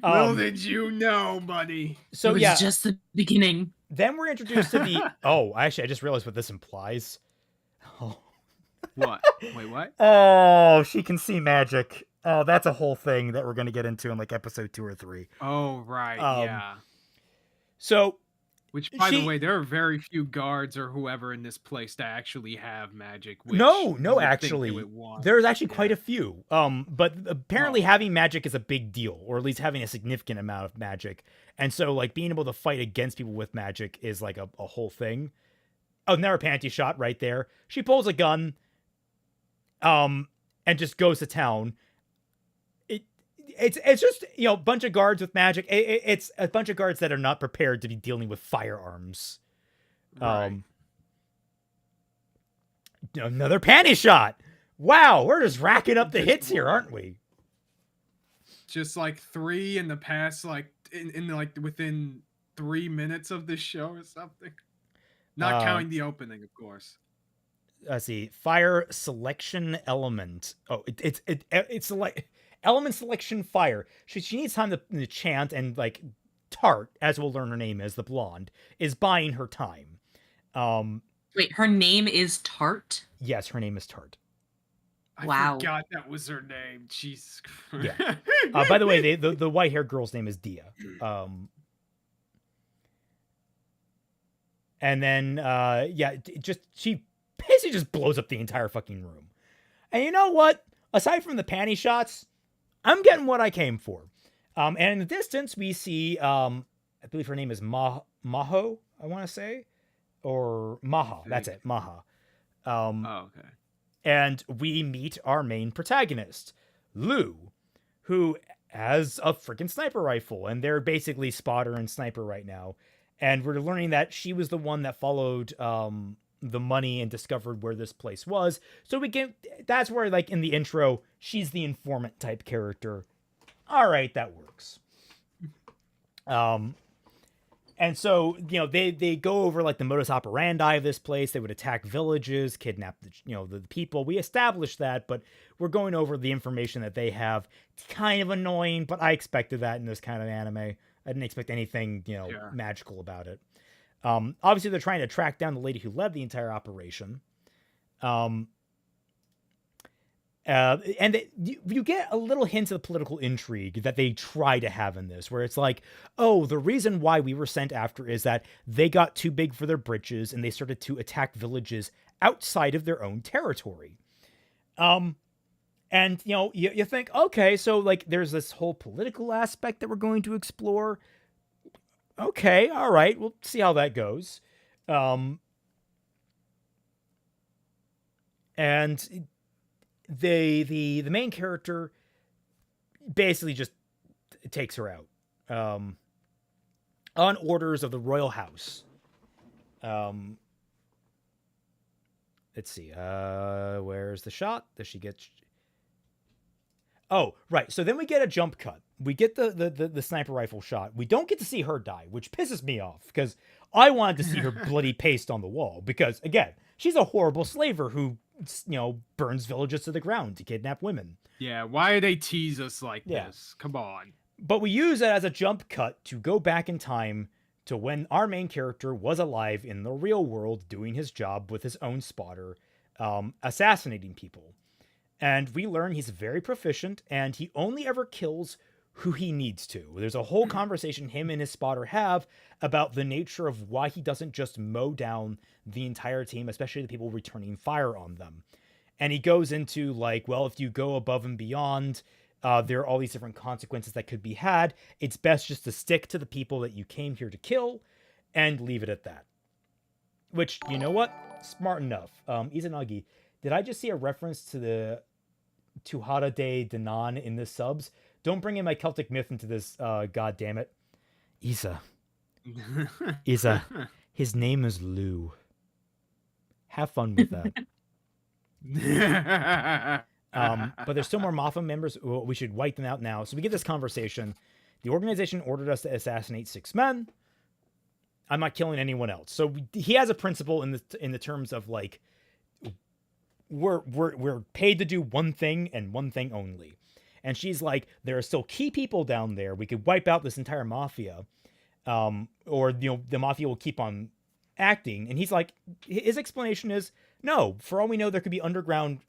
S1: Little did you know, buddy.
S4: So
S2: it was just the beginning.
S4: Then we're introduced to the... Oh, actually, I just realized what this implies. Oh.
S1: What? Wait, what?
S4: Oh, she can see magic. Oh, that's a whole thing that we're going to get into in like episode 2 or 3.
S1: Oh, right. Yeah.
S4: So,
S1: which, by the way, there are very few guards or whoever in this place that actually have magic. Which
S4: no, actually, there's actually quite a few. But apparently having magic is a big deal, or at least having a significant amount of magic. And so, like, being able to fight against people with magic is like a whole thing. Oh, another panty shot right there. She pulls a gun, and just goes to town. it's just, you know, a bunch of guards with magic. It's a bunch of guards that are not prepared to be dealing with firearms.
S1: Right.
S4: Another panty shot. Wow, we're just racking up the hits here, aren't we?
S1: Just like 3 in the past, like in like within 3 minutes of the show or something. Not counting the opening, of course.
S4: Let's see. Fire selection element. Oh, it's like element selection fire. She needs time to chant, and like Tart, as we'll learn her name is, the blonde, is buying her time.
S2: Wait, her name is Tart?
S4: Yes, her name is Tart.
S1: I forgot that was her name. Jesus Christ.
S4: Yeah. By the way, the white-haired girl's name is Dia. And then, she basically just blows up the entire fucking room. And you know what? Aside from the panty shots, I'm getting what I came for. And in the distance, we see, I believe her name is Maho, I want to say. Or Maha. That's it, Maha.
S1: Okay.
S4: And we meet our main protagonist, Lou, who has a freaking sniper rifle. And they're basically spotter and sniper right now. And we're learning that she was the one that followed the money and discovered where this place was. So that's where, like, in the intro, she's the informant type character. All right, that works. And so, you know, they go over, like, the modus operandi of this place. They would attack villages, kidnap the people. We established that, but we're going over the information that they have. It's kind of annoying, but I expected that in this kind of anime. I didn't expect anything, magical about it. Obviously, they're trying to track down the lady who led the entire operation. And you get a little hint of the political intrigue that they try to have in this, where it's like, oh, the reason why we were sent after is that they got too big for their britches and they started to attack villages outside of their own territory. And, you think, okay, so, like, there's this whole political aspect that we're going to explore. Okay, all right, we'll see how that goes. And the main character basically just takes her out. On orders of the royal house. Let's see, where's the shot? Does she get... Oh, right. So then we get a jump cut. We get the sniper rifle shot. We don't get to see her die, which pisses me off because I wanted to see her bloody paste on the wall because, again, she's a horrible slaver who, burns villages to the ground to kidnap women.
S1: Yeah, why do they tease us like this? Come on.
S4: But we use it as a jump cut to go back in time to when our main character was alive in the real world doing his job with his own spotter, assassinating people. And we learn he's very proficient, and he only ever kills who he needs to. There's a whole conversation him and his spotter have about the nature of why he doesn't just mow down the entire team, especially the people returning fire on them. And he goes into, like, well, if you go above and beyond, there are all these different consequences that could be had. It's best just to stick to the people that you came here to kill and leave it at that. Which, you know what? Smart enough. Izanagi, did I just see a reference to the Tuhara de Danan in the subs? Don't bring in my Celtic myth into this, god damn it. Isa, his name is Lou. Have fun with that. But there's still more Mafia members. We should wipe them out now. So we get this conversation. The organization ordered us to assassinate 6 men. I'm not killing anyone else. So he has a principle in the terms of, like, we're paid to do one thing and one thing only. And she's like, there are still key people down there. We could wipe out this entire mafia, or the mafia will keep on acting. And he's like, his explanation is, no. For all we know, there could be underground.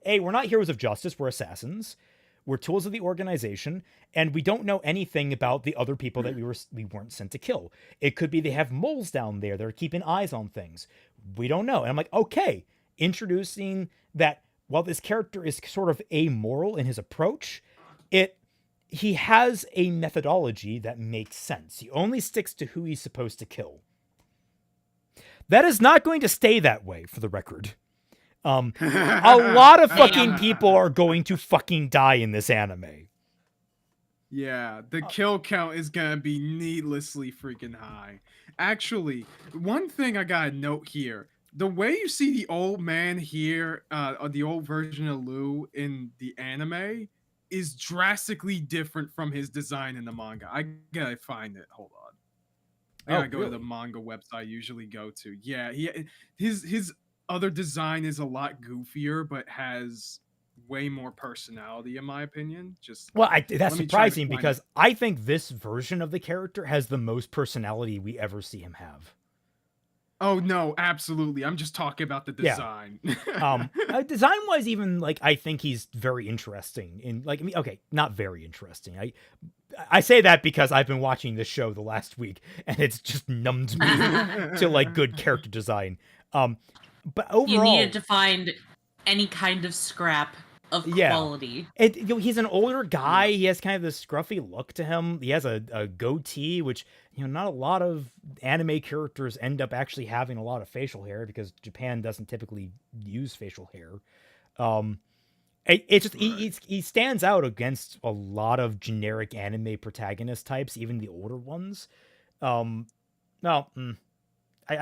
S4: We're not heroes of justice. We're assassins. We're tools of the organization, and we don't know anything about the other people that we weren't sent to kill. It could be they have moles down there that are keeping eyes on things. We don't know. And I'm like, okay. Introducing that while this character is sort of amoral in his approach, he has a methodology that makes sense. He only sticks to who he's supposed to kill. That is not going to stay that way, for the record. A lot of fucking people are going to fucking die in this anime.
S1: Yeah, the kill count is gonna be needlessly freaking high. Actually, one thing I gotta note here: the way you see the old man here, or the old version of Lou in the anime, is drastically different from his design in the manga. I gotta find it. Hold on. I gotta go to the manga website I usually go to. Yeah, his other design is a lot goofier, but has way more personality in my opinion. Just
S4: Well, that's
S1: let me try to
S4: surprising
S1: find
S4: because
S1: it.
S4: I think this version of the character has the most personality we ever see him have.
S1: Oh no, absolutely. I'm just talking about the
S4: Yeah.
S1: design.
S4: Design wise, even like I think he's very interesting. In like, I mean, okay, not very interesting. I say that because I've been watching this show the last week, and it's just numbed me to like good character design. But overall,
S2: You needed to find any kind of scrap of quality.
S4: He's an older guy. He has kind of this scruffy look to him. He has a goatee, which, you know, not a lot of anime characters end up actually having a lot of facial hair because Japan doesn't typically use facial hair. It's just he stands out against a lot of generic anime protagonist types, even the older ones. I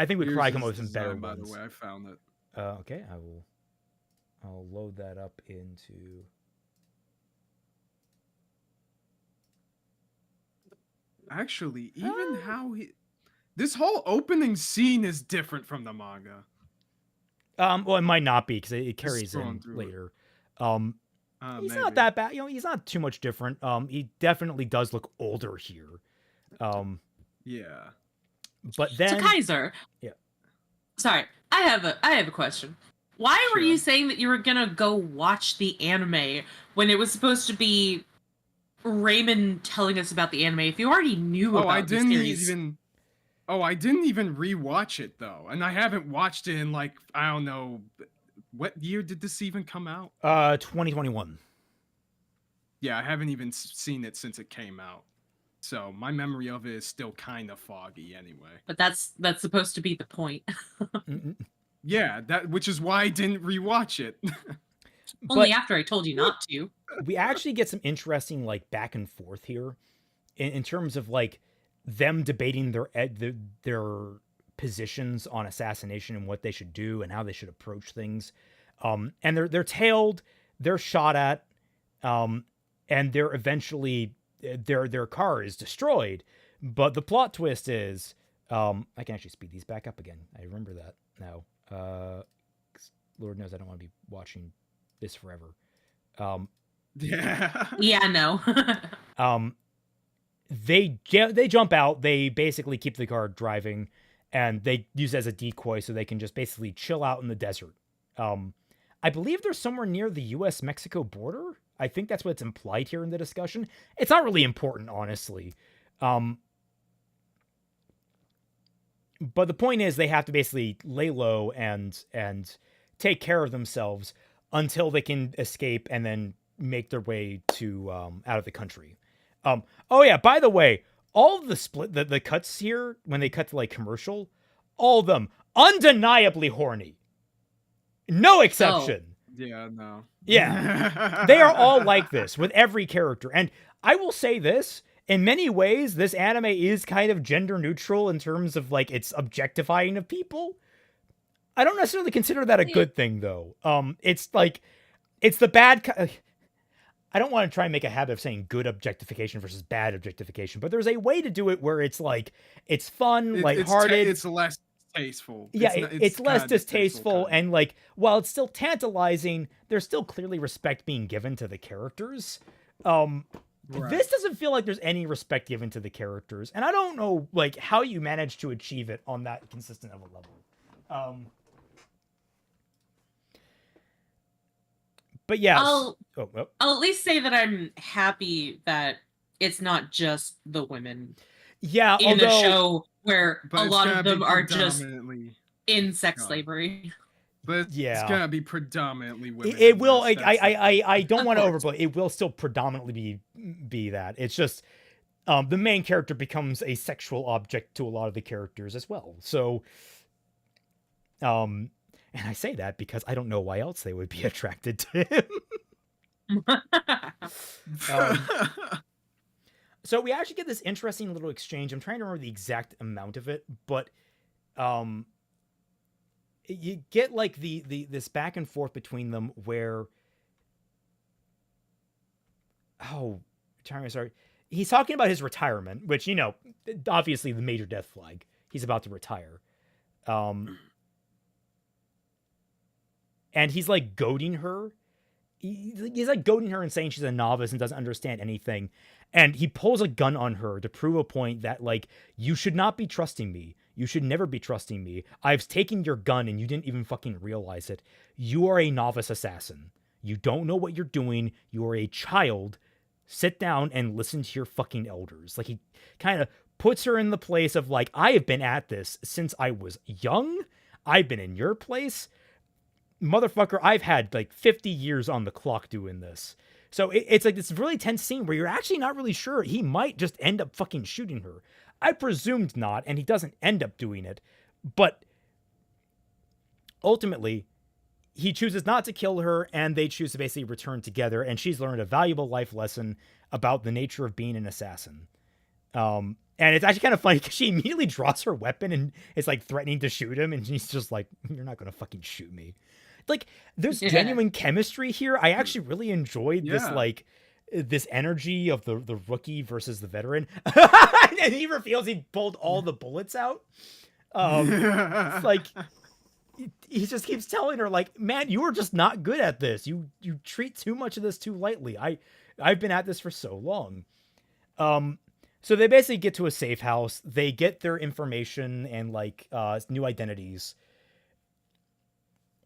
S4: think we could probably come up with some better
S1: by
S4: ones.
S1: the way, I found it.
S4: Okay, I'll load that up into.
S1: Actually, even how this whole opening scene is different from the manga.
S4: Well, it might not be because it carries in later. He's
S1: Maybe.
S4: not that bad. You know, he's not too much different. He definitely does look older here.
S1: Yeah.
S4: But then
S2: So Kaiser.
S4: Yeah.
S2: Sorry, I have a question. Why were you saying that you were gonna go watch the anime when it was supposed to be Raymond telling us about the anime? If you already knew about the series.
S1: I didn't even rewatch it though, and I haven't watched it in like I don't know what year did this even come out?
S4: 2021.
S1: Yeah, I haven't even seen it since it came out. So my memory of it is still kind of foggy anyway.
S2: But that's supposed to be the point.
S1: Yeah, which is why I didn't rewatch it.
S2: Only after I told you not to.
S4: We actually get some interesting like back and forth here in terms of like them debating their positions on assassination and what they should do and how they should approach things. And they're tailed, they're shot at, and they're eventually their car is destroyed. But the plot twist is, I can actually speed these back up again. I remember that now. Lord knows I don't want to be watching this forever.
S2: Yeah, no.
S4: They jump out. They basically keep the car driving, and they use it as a decoy so they can just basically chill out in the desert. I believe they're somewhere near the U.S.-Mexico border. I think that's what's implied here in the discussion. It's not really important, honestly. But the point is they have to basically lay low and take care of themselves until they can escape and then make their way to out of the country. Oh yeah, by the way, all of the cuts here when they cut to like commercial, all of them undeniably horny. No exception.
S1: Oh. Yeah, no.
S4: Yeah. They are all like this with every character. And I will say this, in many ways, this anime is kind of gender neutral in terms of like its objectifying of people. I don't necessarily consider that a good thing though. It's like, it's the bad I don't want to try and make a habit of saying good objectification versus bad objectification, but there's a way to do it where it's like, it's fun, lighthearted.
S1: It's less tasteful.
S4: Yeah, it's less distasteful, and like, while it's still tantalizing, there's still clearly respect being given to the characters. Right. This doesn't feel like there's any respect given to the characters, and I don't know like how you manage to achieve it on that consistent of a level. But yeah,
S2: I'll at least say that I'm happy that it's not just the women.
S4: Yeah,
S2: in a show where a lot of them are just in sex
S1: God.
S2: slavery.
S1: But it's gonna be predominantly women.
S4: It will. I don't want to overplay. It will still predominantly be that. It's just the main character becomes a sexual object to a lot of the characters as well. So, and I say that because I don't know why else they would be attracted to him. So we actually get this interesting little exchange. I'm trying to remember the exact amount of it, but you get like this back and forth between them where sorry. He's talking about his retirement, which, you know, obviously the major death flag. He's about to retire. And he's like goading her. He's like goading her and saying she's a novice and doesn't understand anything. And he pulls a gun on her to prove a point that, like, you should not be trusting me. You should never be trusting me. I've taken your gun and you didn't even fucking realize it. You are a novice assassin. You don't know what you're doing. You are a child. Sit down and listen to your fucking elders. Like, he kind of puts her in the place of, like, I have been at this since I was young. I've been in your place. Motherfucker, I've had like 50 years on the clock doing this. So it's like this really tense scene where you're actually not really sure. He might just end up fucking shooting her. I presumed not, and he doesn't end up doing it. But ultimately, he chooses not to kill her, and they choose to basically return together, and she's learned a valuable life lesson about the nature of being an assassin. And it's actually kind of funny because she immediately draws her weapon and is like threatening to shoot him, and he's just like, you're not going to fucking shoot me. Like, there's genuine chemistry here. I actually really enjoyed this, like, this energy of the rookie versus the veteran. And he reveals he pulled all the bullets out. It's like, he just keeps telling her, like, man, you are just not good at this. You treat too much of this too lightly. I've been at this for so long. So they basically get to a safe house. They get their information and, like, new identities.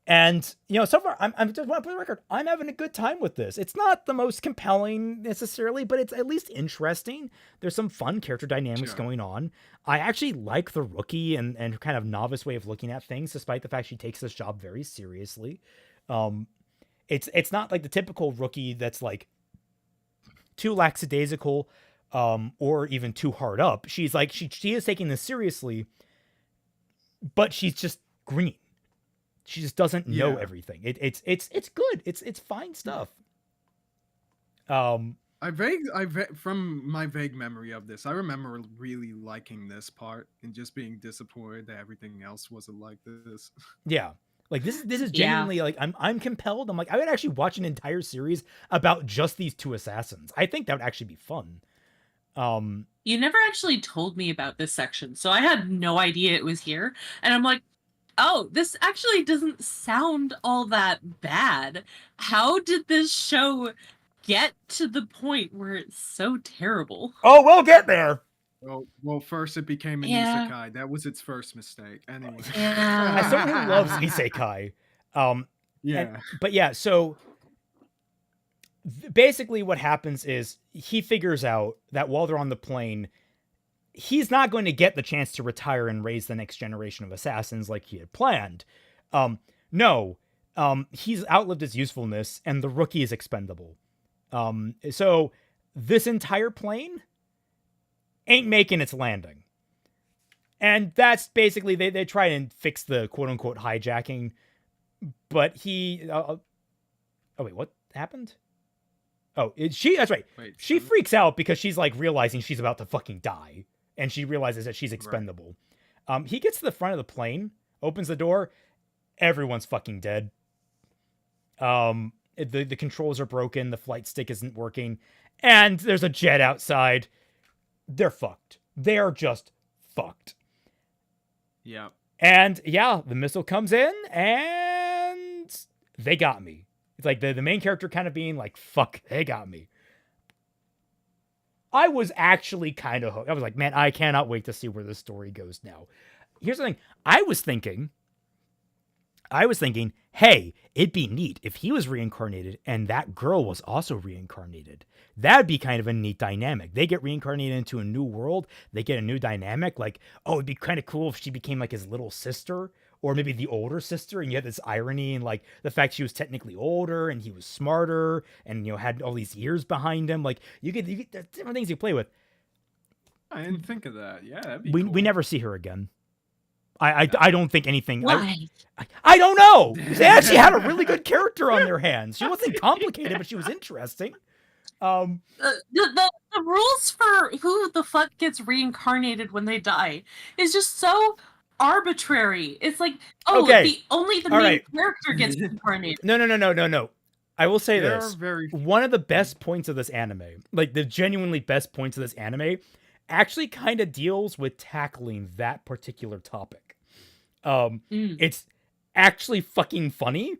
S4: And, you know, so far, I'm just want to put the record, I'm having a good time with this. It's not the most compelling necessarily, but it's at least interesting. There's some fun character dynamics going on. I actually like the rookie and her kind of novice way of looking at things, despite the fact she takes this job very seriously. It's not like the typical rookie that's like too lackadaisical, or even too hard up. She's like, she is taking this seriously, but she's just green. She just doesn't know everything. It's good. It's fine stuff. From
S1: my vague memory of this, I remember really liking this part and just being disappointed that everything else wasn't like this.
S4: Yeah. Like this is genuinely like I'm compelled. I'm like, I would actually watch an entire series about just these two assassins. I think that would actually be fun.
S2: You never actually told me about this section, so I had no idea it was here. And I'm like, oh, this actually doesn't sound all that bad. How did this show get to the point where it's so terrible?
S4: Oh, we'll get there.
S1: Well, first it became an Isekai. That was its first mistake. Anyway.
S4: As someone who loves Isekai, so basically what happens is he figures out that while they're on the plane, he's not going to get the chance to retire and raise the next generation of assassins like he had planned. He's outlived his usefulness, and the rookie is expendable. So this entire plane ain't making its landing. And that's basically, they try and fix the quote-unquote hijacking, but he... wait, what happened? That's right.
S1: Wait,
S4: she freaks out because she's, like, realizing she's about to fucking die. And she realizes that she's expendable. Right. He gets to the front of the plane, opens the door, everyone's fucking dead. The controls are broken, the flight stick isn't working, and there's a jet outside. They're fucked. They are just fucked.
S1: Yeah.
S4: And the missile comes in, and they got me. It's like the main character kind of being like, fuck, they got me. I was actually kind of hooked. I was like, man, I cannot wait to see where this story goes now. Here's the thing. I was thinking, hey, it'd be neat if he was reincarnated and that girl was also reincarnated. That'd be kind of a neat dynamic. They get reincarnated into a new world. They get a new dynamic. Like, oh, it'd be kind of cool if she became like his little sister, or maybe the older sister, and you had this irony and like the fact she was technically older and he was smarter and, you know, had all these years behind him. Like you get different things you play with.
S1: I didn't think of that. Yeah, that'd be
S4: cool. We never see her again. I don't think anything.
S2: Why?
S4: I don't know. They actually had a really good character on their hands. She wasn't complicated, but she was interesting.
S2: The rules for who the fuck gets reincarnated when they die is just so arbitrary. It's like,
S4: Okay.
S2: only the
S4: All
S2: main
S4: right.
S2: character gets reincarnated.
S4: No. I will say
S1: There are
S4: this.
S1: very few.
S4: One of the best points of this anime, like the genuinely best points of this anime, actually kind of deals with tackling that particular topic. It's actually fucking funny.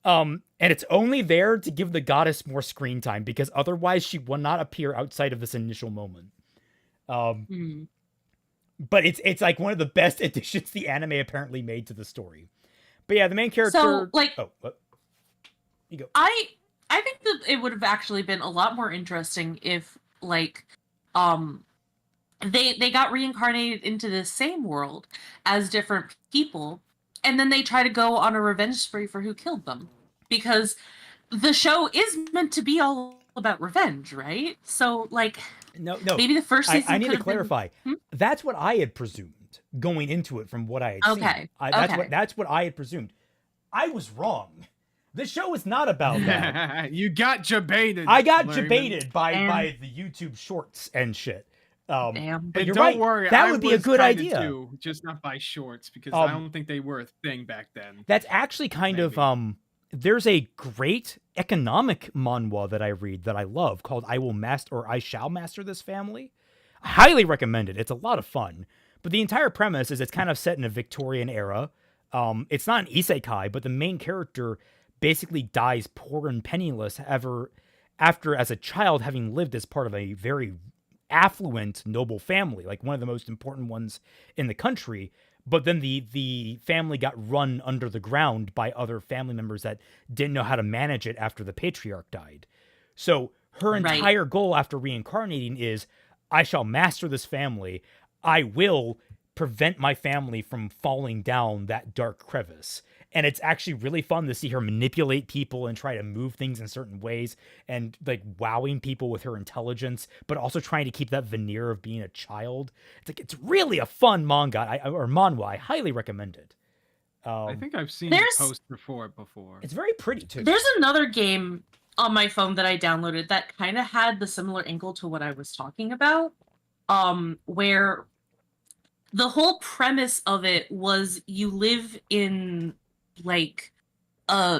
S4: And it's only there to give the goddess more screen time because otherwise she will not appear outside of this initial moment. But it's like one of the best additions the anime apparently made to the story. But yeah, the main character.
S2: So, like,
S4: what? You go.
S2: I think that it would have actually been a lot more interesting if, like, they got reincarnated into the same world as different people, and then they try to go on a revenge spree for who killed them. Because the show is meant to be all about revenge, right? So, like,
S4: no.
S2: Maybe the first season.
S4: I need to clarify. That's what I had presumed going into it from what I had seen. That's what I had presumed. I was wrong. The show is not about that.
S1: You got jebaited.
S4: I got jebaited by the YouTube shorts and shit.
S2: Damn.
S4: But you're
S1: don't
S4: right.
S1: worry,
S4: That would be a good idea.
S1: Too, just not by shorts, because I don't think they were a thing back then.
S4: That's actually kind of there's a great economic manhwa that I read that I love called I Shall Master This Family. I highly recommend it. It's a lot of fun. But the entire premise is it's kind of set in a Victorian era. It's not an isekai, but the main character basically dies poor and penniless after as a child having lived as part of a very affluent noble family, like one of the most important ones in the country. But then the family got run under the ground by other family members that didn't know how to manage it after the patriarch died. So her entire goal after reincarnating is, I shall master this family. I will prevent my family from falling down that dark crevice. And it's actually really fun to see her manipulate people and try to move things in certain ways and like wowing people with her intelligence, but also trying to keep that veneer of being a child. It's like, it's really a fun manga or manhwa. I highly recommend it.
S1: I think I've seen the poster for it before.
S4: It's very pretty too.
S2: There's another game on my phone that I downloaded that kind of had the similar angle to what I was talking about, where the whole premise of it was you live in like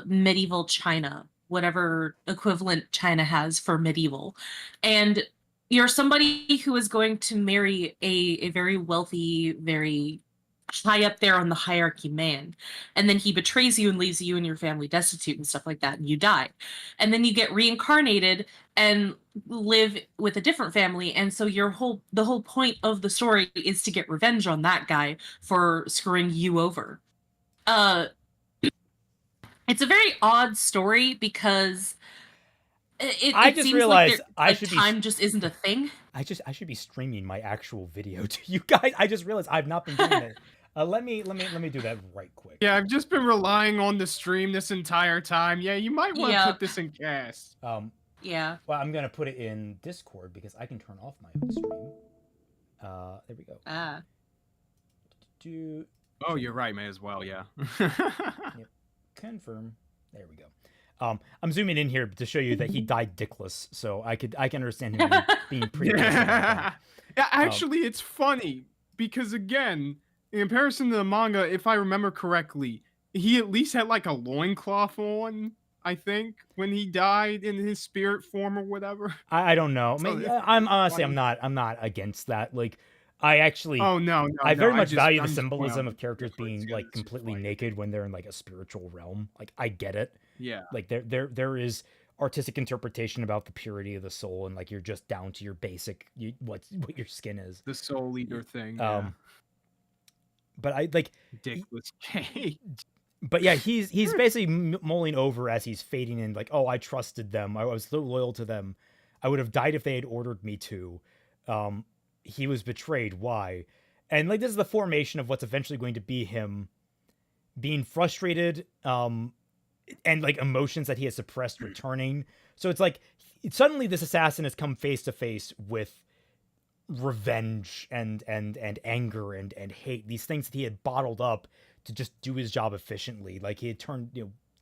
S2: medieval China, whatever equivalent China has for medieval, and you're somebody who is going to marry a very wealthy, very high up there on the hierarchy man, and then he betrays you and leaves you and your family destitute and stuff like that, and you die, and then you get reincarnated and live with a different family, and so the whole point of the story is to get revenge on that guy for screwing you over. It's a very odd story because it
S4: just
S2: seems
S4: realized
S2: like time just isn't a thing.
S4: I should be streaming my actual video to you guys. I just realized I've not been doing it. Let me do that right quick.
S1: Yeah, I've just been relying on the stream this entire time. Yeah, you might want to put this in cast.
S2: Yeah.
S4: Well, I'm gonna put it in Discord because I can turn off my own stream. There we go.
S1: Oh, you're right, may as well. Yeah.
S4: Yep. Confirm. There we go. I'm zooming in here to show you that he died dickless, so I can understand him being pretty.
S1: Yeah, actually, it's funny because again, in comparison to the manga, if I remember correctly, he at least had like a loincloth on. I think when he died in his spirit form or whatever.
S4: I don't know. I mean, I'm honestly I'm not against that. Like, I actually.
S1: Oh no!
S4: I very much value the symbolism of characters being like completely naked when they're in like a spiritual realm. Like, I get it.
S1: Yeah.
S4: Like there is artistic interpretation about the purity of the soul, and like you're just down to your basic what your skin is.
S1: The soul eater thing. Yeah.
S4: But I like
S1: dickless cake.
S4: But yeah, he's basically mulling over as he's fading in. Like, oh, I trusted them. I was so loyal to them. I would have died if they had ordered me to. He was betrayed. Why? And like this is the formation of what's eventually going to be him being frustrated. And like emotions that he has suppressed returning. So it's like suddenly this assassin has come face to face with revenge and anger and hate, these things that he had bottled up to just do his job efficiently. Like he had turned,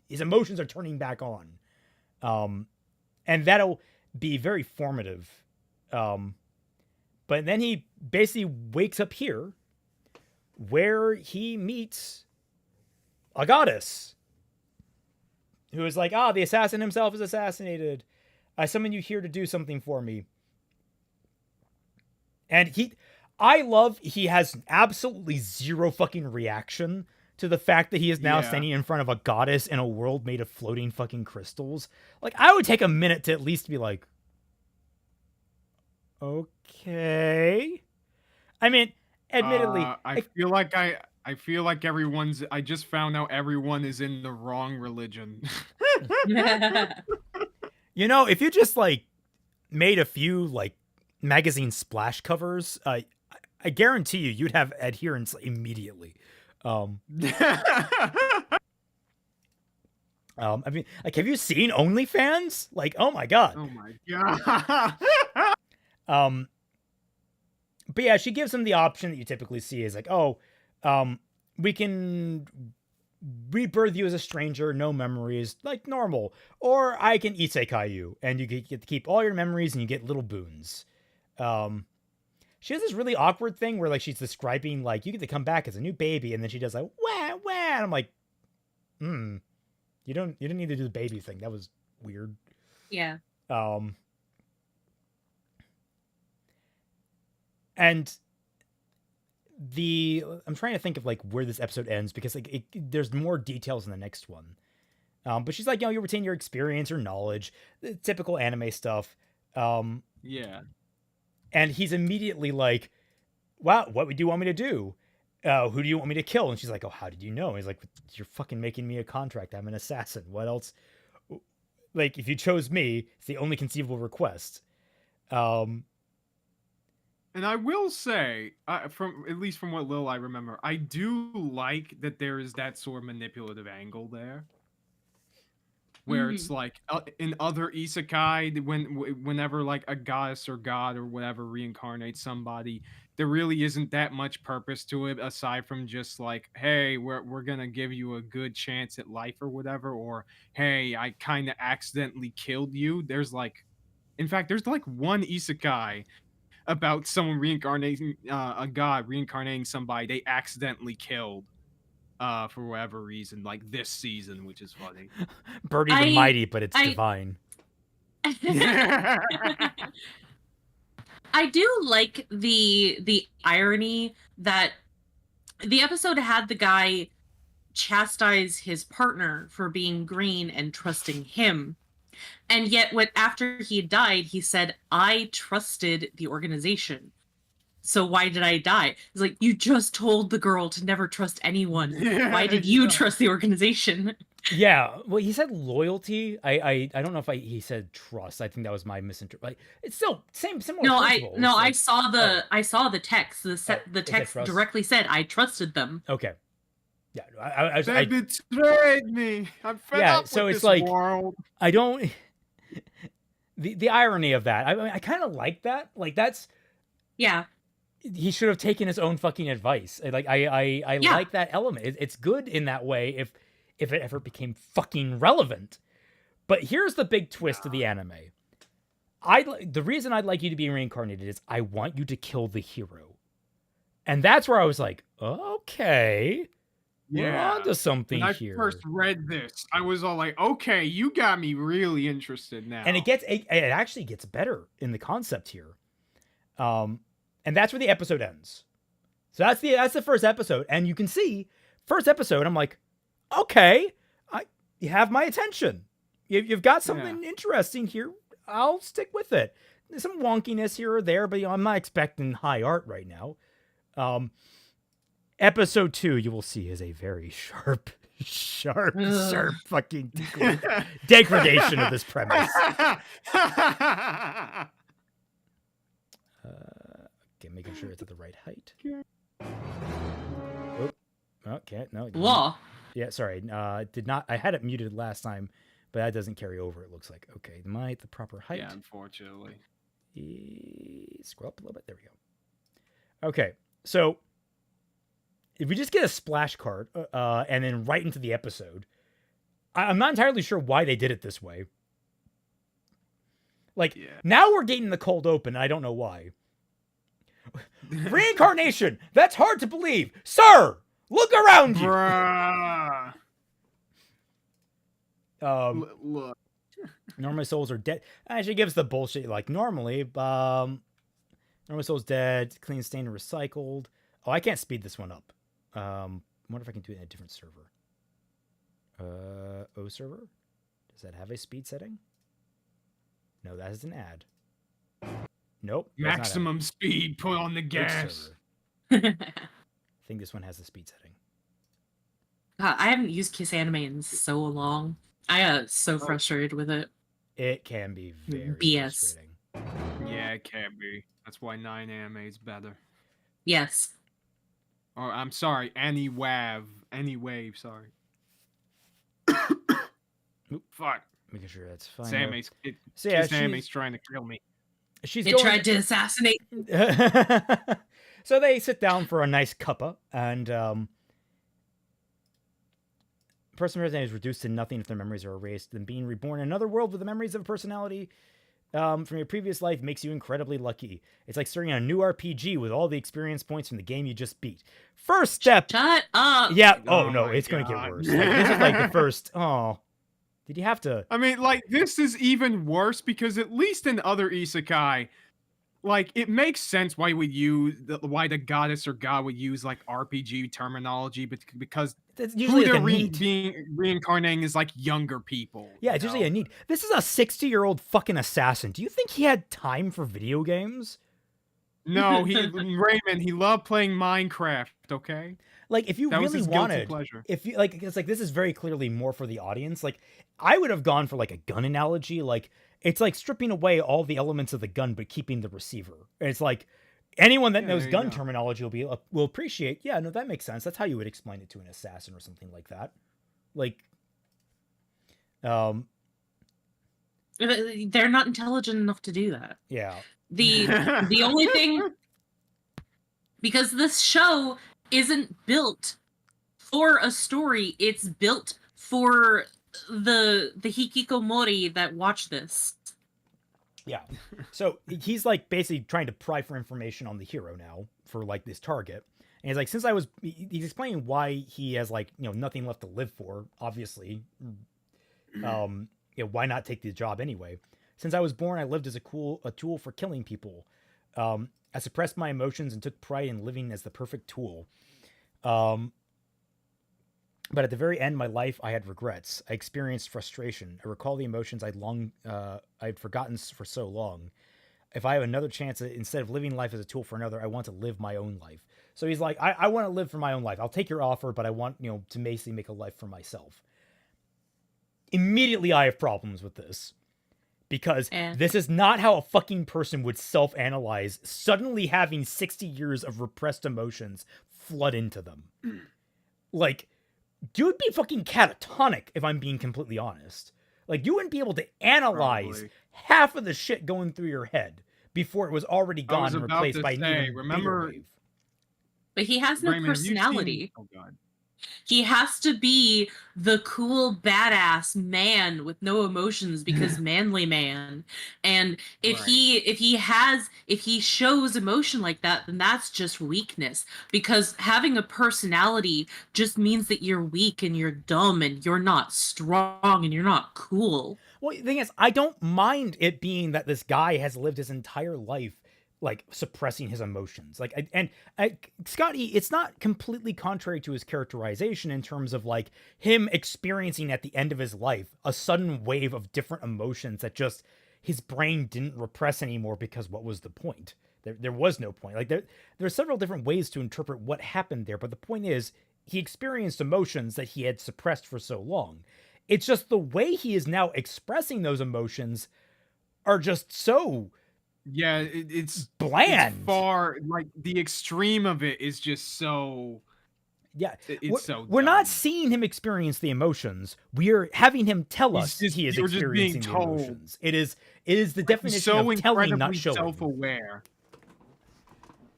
S4: his emotions are turning back on. And be very formative. But then he basically wakes up here where he meets a goddess who is like, the assassin himself is assassinated. I summon you here to do something for me. And he has absolutely zero fucking reaction to the fact that he is now standing in front of a goddess in a world made of floating fucking crystals. Like, I would take a minute to at least be like, okay. I mean, admittedly,
S1: I feel like I just found out everyone is in the wrong religion.
S4: You know, if you just like made a few like magazine splash covers, I guarantee you'd have adherents immediately. I mean, like, have you seen OnlyFans? Like, oh my god.
S1: Oh my god.
S4: But yeah, she gives him the option that you typically see is like, we can rebirth you as a stranger, no memories, like normal, or I can isekai you, and you get to keep all your memories, and you get little boons. She has this really awkward thing where like she's describing like you get to come back as a new baby, and then she does like wah wah, and I'm like, you didn't need to do the baby thing. That was weird.
S2: Yeah.
S4: And I'm trying to think of like where this episode ends because like there's more details in the next one. But she's like, you retain your experience or knowledge, the typical anime stuff.
S1: Yeah.
S4: And he's immediately like, wow, what do you want me to do? Who do you want me to kill? And she's like, oh, how did you know? And he's like, you're fucking making me a contract. I'm an assassin. What else? Like, if you chose me, it's the only conceivable request.
S1: And I will say, from at least from what little I remember, I do like that there is that sort of manipulative angle there, where it's like in other isekai, whenever like a goddess or god or whatever reincarnates somebody, there really isn't that much purpose to it aside from just like, hey, we're gonna give you a good chance at life or whatever, or hey, I kind of accidentally killed you. There's like one isekai about someone reincarnating a god reincarnating somebody they accidentally killed for whatever reason, like this season, which is funny.
S4: Birdie the Mighty, but it's divine.
S2: I do like the irony that the episode had the guy chastise his partner for being green and trusting him. And yet, after he died, he said, I trusted the organization. So why did I die? It's like, you just told the girl to never trust anyone. Why did you trust the organization?
S4: Yeah, well, he said loyalty. I don't know if he said trust. I think that was my misinterpretation. Like, it's still similar.
S2: No,
S4: principles.
S2: I saw the text. The text directly said, I trusted them.
S4: Okay. Yeah,
S1: they betrayed me. I'm fed up
S4: so
S1: with
S4: it's
S1: this
S4: like
S1: world.
S4: I don't. The irony of that. I mean, I kind of like that. Like that's.
S2: Yeah.
S4: He should have taken his own fucking advice. Like I like that element. It's good in that way if it ever became fucking relevant. But here's the big twist of the anime. The reason I'd like you to be reincarnated is I want you to kill the hero, and that's where I was like, okay. We're onto something here.
S1: When I first read this, I was all like, okay, you got me really interested now.
S4: And it actually gets better in the concept here. And that's where the episode ends. So that's the first episode. And you can see, first episode, I'm like, okay, you have my attention. You've got something interesting here. I'll stick with it. There's some wonkiness here or there, but I'm not expecting high art right now. Episode 2, you will see, is a very sharp fucking degradation of this premise. Okay, making sure it's at the right height. Oh, okay, no.
S2: Law.
S4: Yeah, sorry. Did not. I had it muted last time, but that doesn't carry over. It looks like okay. The proper height.
S1: Yeah, unfortunately.
S4: Scroll up a little bit. There we go. Okay, so. If we just get a splash card and then right into the episode, I'm not entirely sure why they did it this way. Like,
S1: Yeah.
S4: now we're getting the cold open, and I don't know why. Reincarnation! That's hard to believe! Sir! Look around you!
S1: Bruh. Look.
S4: Normal souls are dead. She gives the bullshit, like, normally, normal souls dead, clean, stained, and recycled. Oh, I can't speed this one up. I wonder if I can do it in a different server. O server? Does that have a speed setting? No, that is an ad. Nope.
S1: Maximum speed, put on the
S4: Which
S1: gas.
S4: server? I think this one has the speed setting.
S2: I haven't used Kiss Anime in so long. I got so frustrated with it.
S4: It can be very
S2: BS.
S4: frustrating.
S1: Yeah, it can be. That's why 9 anime is better.
S2: Yes.
S1: Or I'm sorry, any wave, sorry.
S4: Oop.
S1: Fuck.
S4: Making sure that's fine.
S1: Sammy's
S4: So yeah,
S1: Sammy's trying to kill me.
S4: she's
S2: It
S4: going...
S2: tried to assassinate.
S4: So they sit down for a nice cuppa, and person is reduced to nothing if their memories are erased. Then being reborn in another world with the memories of a personality from your previous life makes you incredibly lucky. It's like starting a new RPG with all the experience points from the game you just beat. First step.
S2: Shut up.
S4: Yeah.
S1: Oh
S4: Oh no,
S1: my
S4: it's gonna get
S1: God.
S4: worse. Like, this is like the first. Oh, did you have to?
S1: I mean, like, this is even worse because at least in other isekai, like, it makes sense why why the goddess or god would use like RPG terminology, but because
S4: It's
S1: who
S4: usually like
S1: they're
S4: a need.
S1: being reincarnating is like younger people.
S4: Yeah,
S1: you
S4: it's usually a
S1: know?
S4: need. This is a 60-year-old fucking assassin. Do you think he had time for video games?
S1: No, Raymond, he loved playing Minecraft. Okay,
S4: Like, if you
S1: that was
S4: really
S1: his guilty
S4: wanted,
S1: pleasure.
S4: if you like, it's like this is very clearly more for the audience. Like, I would have gone for like a gun analogy. Like, it's like stripping away all the elements of the gun but keeping the receiver. And it's like anyone that
S1: Yeah,
S4: knows
S1: there you
S4: gun
S1: go.
S4: terminology will appreciate. Yeah, no, that makes sense. That's how you would explain it to an assassin or something like that. Like,
S2: They're not intelligent enough to do that.
S4: yeah.
S2: The only thing, because this show isn't built for a story, it's built for the hikikomori that watch this.
S4: Yeah. So he's like basically trying to pry for information on the hero now for like this target. And he's like, he's explaining why he has like, nothing left to live for, obviously. Why not take the job anyway? Since I was born, I lived as a tool for killing people. I suppressed my emotions and took pride in living as the perfect tool. But at the very end of my life, I had regrets. I experienced frustration. I recall the emotions I'd forgotten for so long. If I have another chance, instead of living life as a tool for another, I want to live my own life. So he's like, I want to live for my own life. I'll take your offer, but I want, to basically make a life for myself. Immediately, I have problems with this. Because this is not how a fucking person would self-analyze, suddenly having 60 years of repressed emotions flood into them. Like, dude be fucking catatonic, if I'm being completely honest. Like, you wouldn't be able to analyze
S1: Probably.
S4: half of the shit going through your head before it was already
S1: I was
S4: gone and
S1: about
S4: replaced
S1: to
S4: by an
S1: say,
S4: even
S1: remember-
S4: bigger wave.
S2: But he has no
S1: Raymond, have you seen-
S2: personality.
S1: Oh god.
S2: He has to be the cool badass man with no emotions because manly man. And if
S1: Right.
S2: he shows emotion like that, then that's just weakness. Because having a personality just means that you're weak and you're dumb and you're not strong and you're not cool.
S4: Well, the thing is, I don't mind it being that this guy has lived his entire life like suppressing his emotions. Like, Scotty, it's not completely contrary to his characterization in terms of like him experiencing at the end of his life a sudden wave of different emotions that just his brain didn't repress anymore, because what was the point? There was no point. Like, there are several different ways to interpret what happened there, but the point is he experienced emotions that he had suppressed for so long. It's just the way he is now expressing those emotions are just so
S1: Yeah, it's
S4: bland.
S1: It's far, like, the extreme of it is just so.
S4: Yeah,
S1: It's so.
S4: We're
S1: dumb.
S4: not seeing him experience the emotions. We're having him tell
S1: He's
S4: us
S1: just-
S4: he is
S1: you're just being
S4: experiencing the
S1: told.
S4: emotions. It is the
S1: He's
S4: definition
S1: so
S4: of telling, not
S1: incredibly
S4: showing.
S1: self-aware.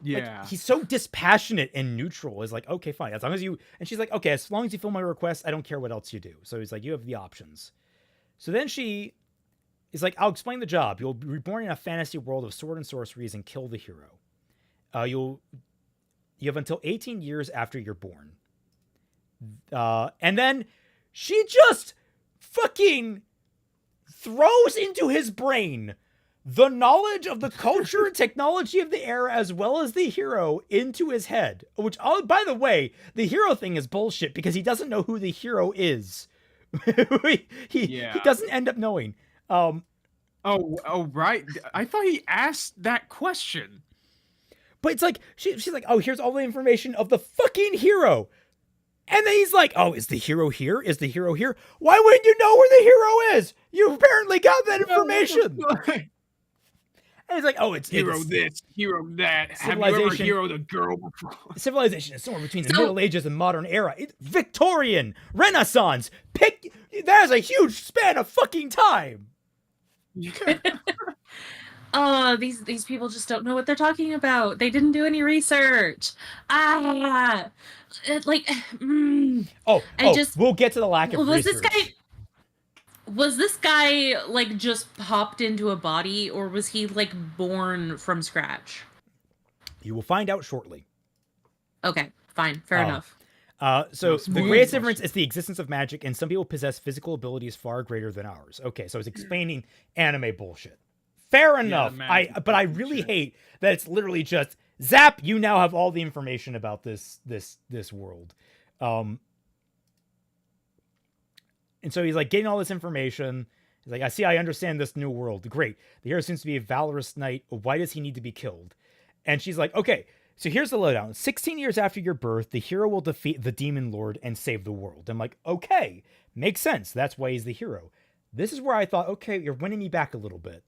S1: Yeah.
S4: Like, he's so dispassionate and neutral. Is like, okay, fine, as long as you. And she's like, okay, as long as you fill my request, I don't care what else you do. So he's like, you have the options. So then she He's like, I'll explain the job. You'll be reborn in a fantasy world of sword and sorceries and kill the hero. You have until 18 years after you're born. And then she just fucking throws into his brain the knowledge of the culture and technology of the era as well as the hero into his head. Which, by the way, the hero thing is bullshit because he doesn't know who the hero is. he doesn't end up knowing.
S1: Right. I thought he asked that question.
S4: But it's like, she's like, oh, here's all the information of the fucking hero. And then he's like, oh, is the hero here? Is the hero here? Why wouldn't you know where the hero is? You apparently got that information. And he's like, oh, it's
S1: hero this, hero that. Have you ever heroed a girl before?
S4: Civilization is somewhere between the Middle Ages and modern era. It's Victorian, Renaissance. There's a huge span of fucking time.
S2: These people just don't know what they're talking about. They didn't do any research. We'll
S4: get to the lack of research.
S2: Was this guy like just popped into a body, or was he like born from scratch?
S4: You will find out shortly.
S2: Okay, fine, fair enough.
S4: So the greatest difference is the existence of magic, and some people possess physical abilities far greater than ours. Okay, so it's explaining anime bullshit. Fair enough. But I really hate that it's literally just zap. You now have all the information about this world. And so he's like getting all this information. He's like, I understand this new world. Great. The hero seems to be a valorous knight. Why does he need to be killed? And she's like, okay, so here's the lowdown. 16 years after your birth, the hero will defeat the demon lord and save the world. I'm like, okay, makes sense. That's why he's the hero. This is where I thought, okay, you're winning me back a little bit.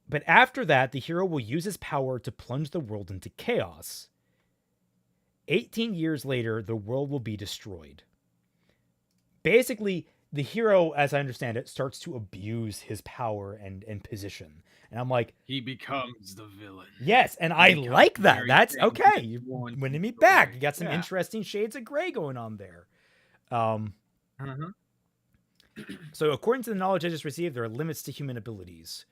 S4: But after that, the hero will use his power to plunge the world into chaos. 18 years later, the world will be destroyed. Basically, the hero, as I understand it, starts to abuse his power and position. And I'm like,
S1: he becomes the villain.
S4: Yes, and I like that. That's okay. You're winning me back. You got some interesting shades of gray going on there. So according to the knowledge I just received, there are limits to human abilities.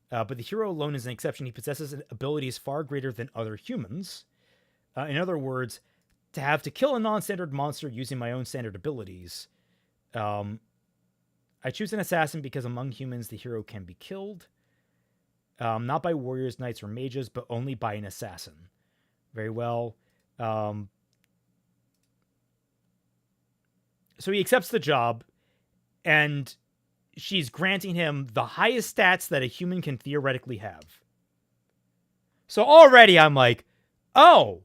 S4: But the hero alone is an exception. He possesses abilities far greater than other humans. In other words, to have to kill a non-standard monster using my own standard abilities. I choose an assassin because among humans, the hero can be killed. Not by warriors, knights, or mages, but only by an assassin. Very well. So he accepts the job, and she's granting him the highest stats that a human can theoretically have. So already I'm like, oh,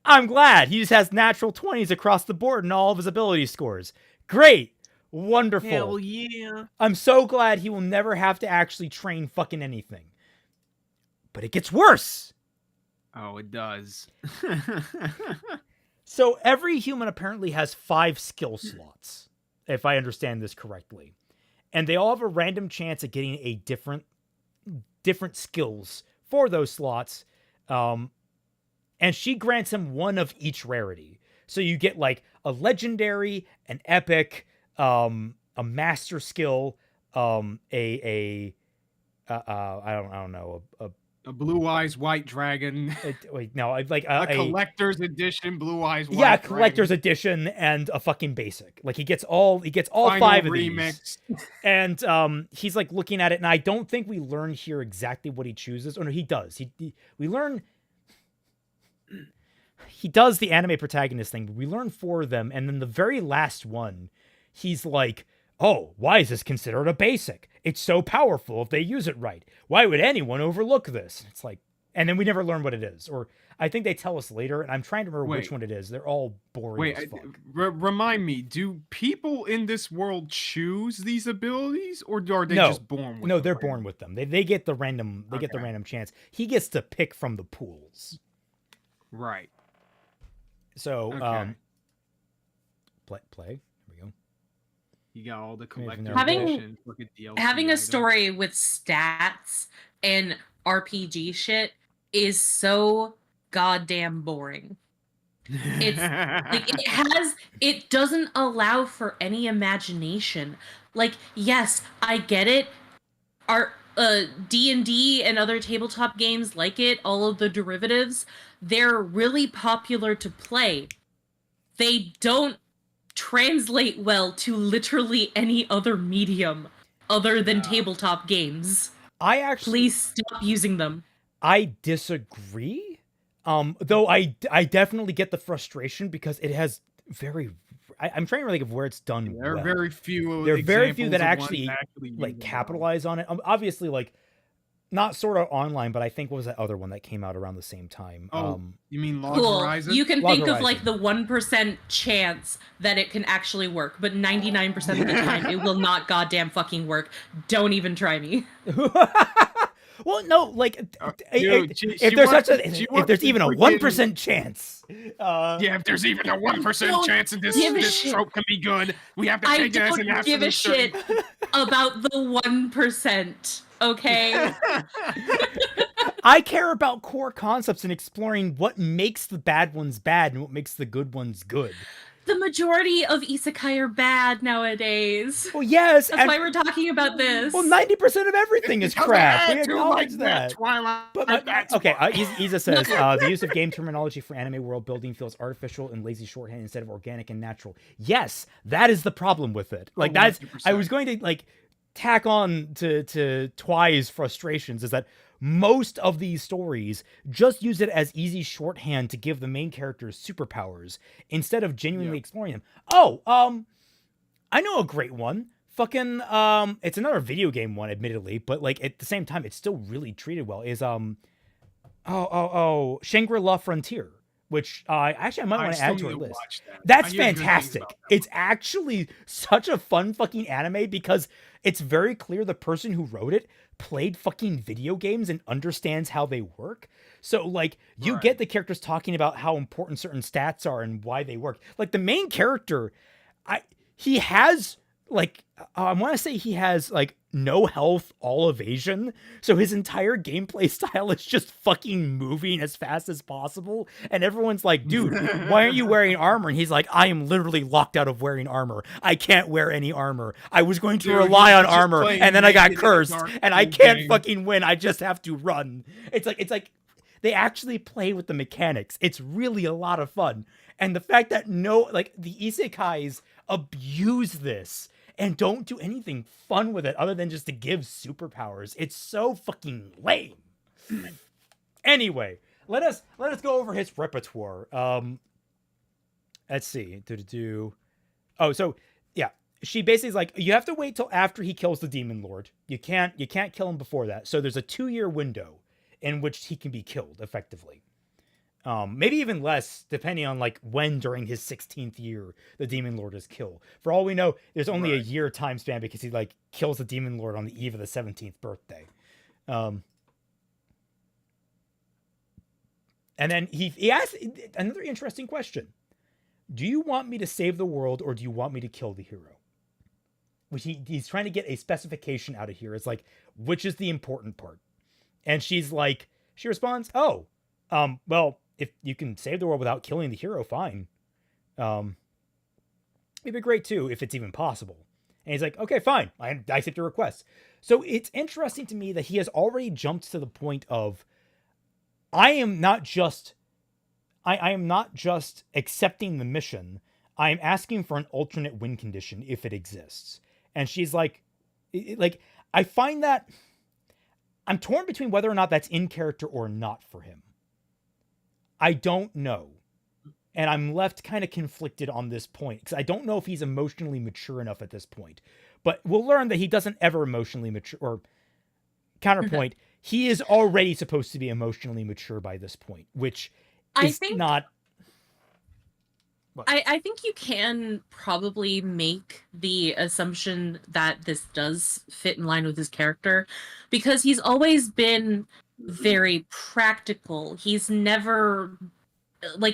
S4: I'm glad. He just has natural 20s across the board in all of his ability scores. Great. Wonderful.
S1: Hell yeah.
S4: I'm so glad he will never have to actually train fucking anything. But it gets worse.
S1: Oh, it does.
S4: So every human apparently has 5 skill slots, if I understand this correctly. And they all have a random chance at getting a different skills for those slots. And she grants him one of each rarity. So you get like a legendary, an epic, a master skill, I don't know,
S1: a Blue Eyes White Dragon.
S4: A
S1: collector's edition Blue Eyes White.
S4: Yeah, collector's edition and a fucking basic. Like he gets all
S1: Final
S4: 5 of
S1: remix.
S4: these. And he's like looking at it, and I don't think we learn here exactly what he chooses. Oh no, he does. We learn. He does the anime protagonist thing. We learn 4 of them, and then the very last one, he's like, oh, why is this considered a basic? It's so powerful if they use it right. Why would anyone overlook this? It's like, and then we never learn what it is. Or I think they tell us later, and I'm trying to remember which one it is. They're all boring as fuck.
S1: Remind me, do people in this world choose these abilities, or are they just born with them?
S4: No, they're born with them. They get the random get the random chance. He gets to pick from the pools.
S1: Right.
S4: So, play. Here we go.
S1: You got all the collector
S2: having a story with stats and RPG shit is so goddamn boring. It's like it doesn't allow for any imagination. Like, yes, I get it. Our D&D and other tabletop games like it, all of the derivatives, they're really popular to play. They don't translate well to literally any other medium other than tabletop games. Please stop using them.
S4: I disagree. Though I definitely get the frustration because it has very. I'm trying to think of where it's done.
S1: There are
S4: well.
S1: very few.
S4: There are very few that
S1: examples of
S4: actually
S1: ones that use
S4: like
S1: them
S4: capitalize on it. Obviously, like not sort of online, but I think what was that other one that came out around the same time?
S1: well. Oh, you mean Log
S2: Cool.
S1: Horizon?
S2: You can
S4: Log
S2: think of
S4: Horizon.
S2: like the 1% chance that it can actually work, but 99% of the time it will not goddamn fucking work. Don't even try me.
S4: Well, no, like
S1: Dude,
S4: if there's such a if there's even a 1% chance.
S1: Yeah, if there's even a 1%
S2: don't
S1: chance that
S2: give a
S1: this
S2: shit.
S1: trope can be good, we have to
S2: I
S1: take it as an
S2: don't give
S1: absolute
S2: a shit about the 1%, okay?
S4: I care about core concepts and exploring what makes the bad ones bad and what makes the good ones good.
S2: The majority of isekai are bad nowadays.
S4: Well, yes,
S2: That's why we're talking about this.
S4: well, 90% of everything is crap. We
S1: to
S4: acknowledge
S1: like
S4: that.
S1: Twilight.
S4: But
S1: That's
S4: okay,
S1: why.
S4: Isa says the use of game terminology for anime world building feels artificial and lazy shorthand instead of organic and natural. Yes, that is the problem with it. Like that's
S1: 100%.
S4: I was going to like tack on to Twi's frustrations is that most of these stories just use it as easy shorthand to give the main characters superpowers instead of genuinely exploring them. Oh, I know a great one. Fucking it's another video game one, admittedly, but like at the same time, it's still really treated well. Is Shangri-La Frontier, which actually I might want to add to our list. That's fantastic. It's actually such a fun fucking anime because it's very clear the person who wrote it played fucking video games and understands how they work. So like you get the characters talking about how important certain stats are and why they work. Like the main character, he has like I want to say he has like no health, all evasion. So his entire gameplay style is just fucking moving as fast as possible. And everyone's like, dude, why aren't you wearing armor? And he's like, I am literally locked out of wearing armor. I can't wear any armor. I was going to rely on armor and then I got cursed and I can't fucking win. I just have to run. It's like they actually play with the mechanics. It's really a lot of fun. And the fact that the isekais abuse this and don't do anything fun with it other than just to give superpowers. It's so fucking lame. Anyway, let us go over his repertoire. Let's see. Oh, so yeah, she basically is like, you have to wait till after he kills the demon lord. You can't kill him before that. So there's a 2-year window in which he can be killed effectively. Maybe even less, depending on like when during his 16th year the demon lord is killed. For all we know, there's only a year time span because he like kills the demon lord on the eve of the 17th birthday. And then he asked another interesting question: do you want me to save the world or do you want me to kill the hero? Which he's trying to get a specification out of here. It's like, which is the important part? And she responds, oh, well, if you can save the world without killing the hero, fine. It'd be great too, if it's even possible. And he's like, okay, fine. I accept your request. So it's interesting to me that he has already jumped to the point of, I am not just accepting the mission. I am asking for an alternate win condition if it exists. And she's like, I find that I'm torn between whether or not that's in character or not for him. I don't know. And I'm left kind of conflicted on this point because I don't know if he's emotionally mature enough at this point. But we'll learn that he doesn't ever emotionally mature. Or counterpoint, he is already supposed to be emotionally mature by this point, which is not.
S2: I think you can probably make the assumption that this does fit in line with his character because he's always been very practical. He's never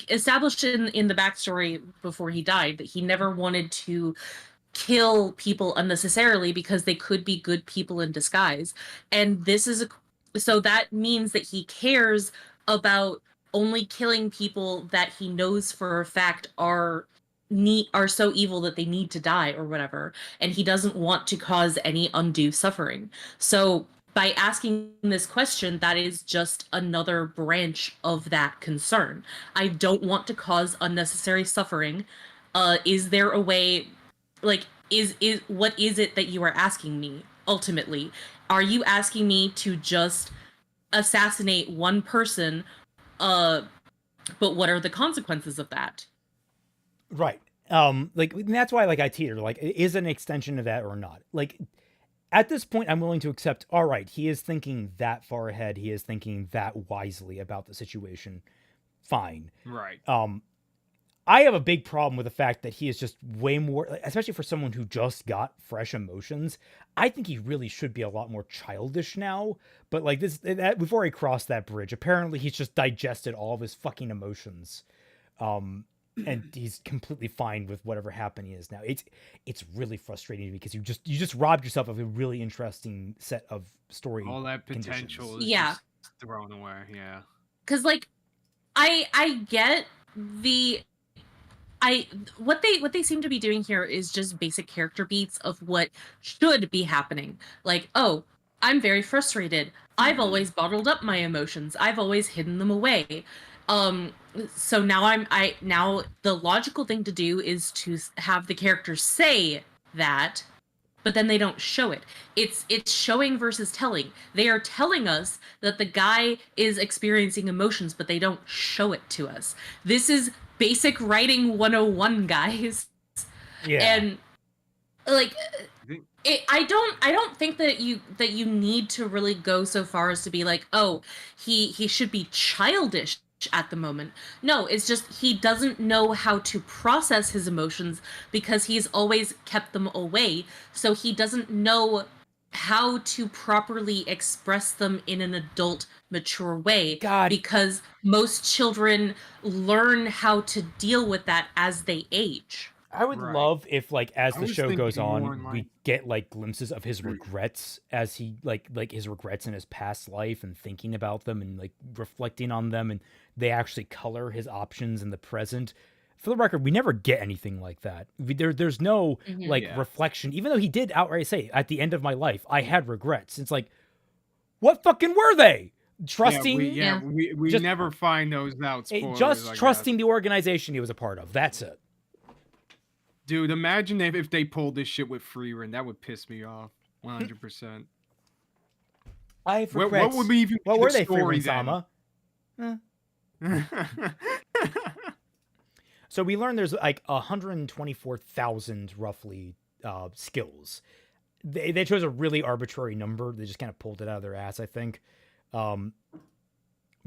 S2: established in the backstory before he died that he never wanted to kill people unnecessarily because they could be good people in disguise. And so that means that he cares about only killing people that he knows for a fact are are so evil that they need to die or whatever, and he doesn't want to cause any undue suffering. So by asking this question, that is just another branch of that concern. I don't want to cause unnecessary suffering. Is there a way, like, is what is it that you are asking me ultimately? Are you asking me to just assassinate one person, but what are the consequences of that?
S4: Right. Like, and that's why, like, I teeter, like, is an extension of that or not? Like, at this point, I'm willing to accept, all right, he is thinking that far ahead. He is thinking that wisely about the situation. Fine.
S1: Right.
S4: I have a big problem with the fact that he is just way more, especially for someone who just got fresh emotions. I think he really should be a lot more childish now. But like we've already crossed that bridge. Apparently, he's just digested all of his fucking emotions, and he's completely fine with whatever happening is now. It's really frustrating because you just robbed yourself of a really interesting set of story.
S1: All that potential is just thrown away. Yeah.
S2: Because like, I get the. What they seem to be doing here is just basic character beats of what should be happening. Like, oh, I'm very frustrated. I've always bottled up my emotions. I've always hidden them away. So now now the logical thing to do is to have the character say that, but then they don't show it. It's showing versus telling. They are telling us that the guy is experiencing emotions, but they don't show it to us. This is basic writing 101, guys.
S4: Yeah.
S2: And like, I don't think that you need to really go so far as to be like, oh, he should be childish at the moment. No, it's just he doesn't know how to process his emotions because he's always kept them away. So he doesn't know how to properly express them in an adult, mature way.
S4: God.
S2: Because most children learn how to deal with that as they age.
S4: I would love if, like, as the show goes on,
S1: like...
S4: we get like glimpses of his regrets as he like his regrets in his past life and thinking about them and like reflecting on them, and they actually color his options in the present. For the record, we never get anything like that. There's no reflection, even though he did outright say, "At the end of my life, I had regrets." It's like, what fucking were they? Trusting?
S1: We just, never find those out. Spoilers,
S4: just trusting the organization he was a part of. That's it.
S1: Dude, imagine if they pulled this shit with Freeran. That would piss me off 100%.
S4: I have regrets. What would be even what were they, Freeran-sama? So we learned there's like 124,000 roughly skills. They chose a really arbitrary number. They just kind of pulled it out of their ass, I think. But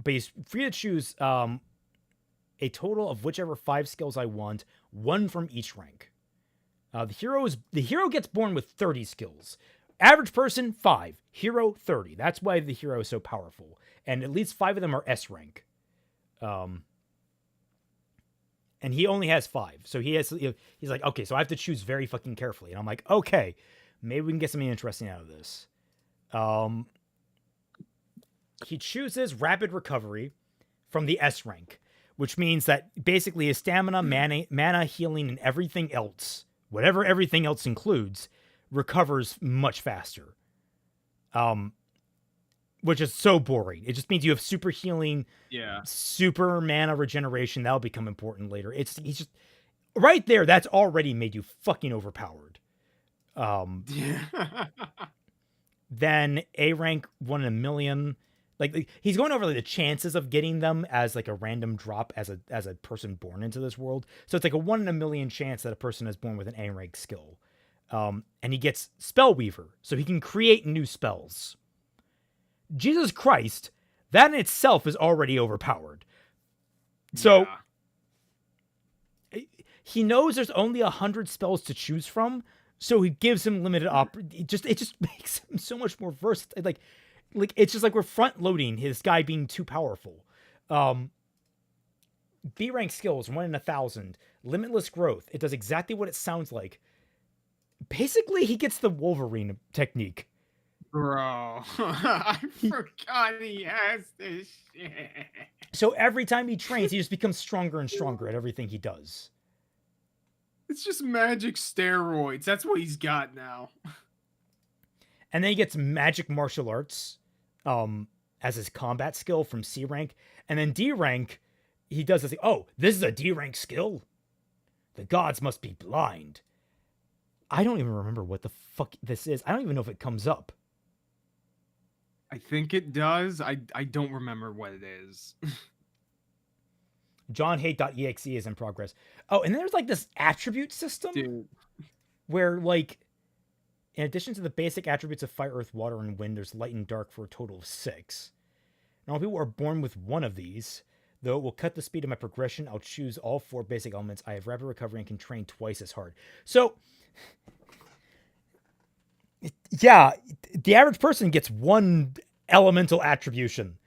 S4: he's free to choose a total of whichever 5 skills I want, 1 from each rank. The hero gets born with 30 skills. Average person, 5. Hero, 30. That's why the hero is so powerful. And at least 5 of them are S rank. And he only has 5. So he's like, okay, so I have to choose very fucking carefully. And I'm like, okay, maybe we can get something interesting out of this. He chooses rapid recovery from the S rank, which means that basically his stamina, mana healing, and everything else, whatever everything else includes, recovers much faster. Which is so boring. It just means you have super healing, super mana regeneration. That'll become important later. He's just right there. That's already made you fucking overpowered. Then A rank 1 in a million. Like he's going over like the chances of getting them as like a random drop as a person born into this world. So it's like a 1 in a million chance that a person is born with an A rank skill. And he gets Spellweaver, so he can create new spells. Jesus Christ, that in itself is already overpowered. So he knows there's only 100 spells to choose from, so he gives him limited it just makes him so much more versatile. Like it's just like we're front loading his guy being too powerful. B rank skills 1 in 1,000. Limitless growth. It does exactly what it sounds like. Basically, he gets the Wolverine technique.
S1: Bro, I forgot he has this shit.
S4: So every time he trains, he just becomes stronger and stronger at everything he does.
S1: It's just magic steroids. That's what he's got now.
S4: And then he gets magic martial arts as his combat skill from C rank. And then D rank, he does this. Oh, this is a D rank skill? The gods must be blind. I don't even remember what the fuck this is. I don't even know if it comes up.
S1: I think it does. I don't remember what it is.
S4: JohnHate.exe is in progress. Oh, and then there's like this attribute system
S1: Dude.
S4: where like, in addition to the basic attributes of fire, earth, water, and wind, there's light and dark for a total of 6. Now, people are born with one of these. Though it will cut the speed of my progression, I'll choose all 4 basic elements. I have rapid recovery and can train twice as hard. So, yeah, the average person gets 1 elemental attribution.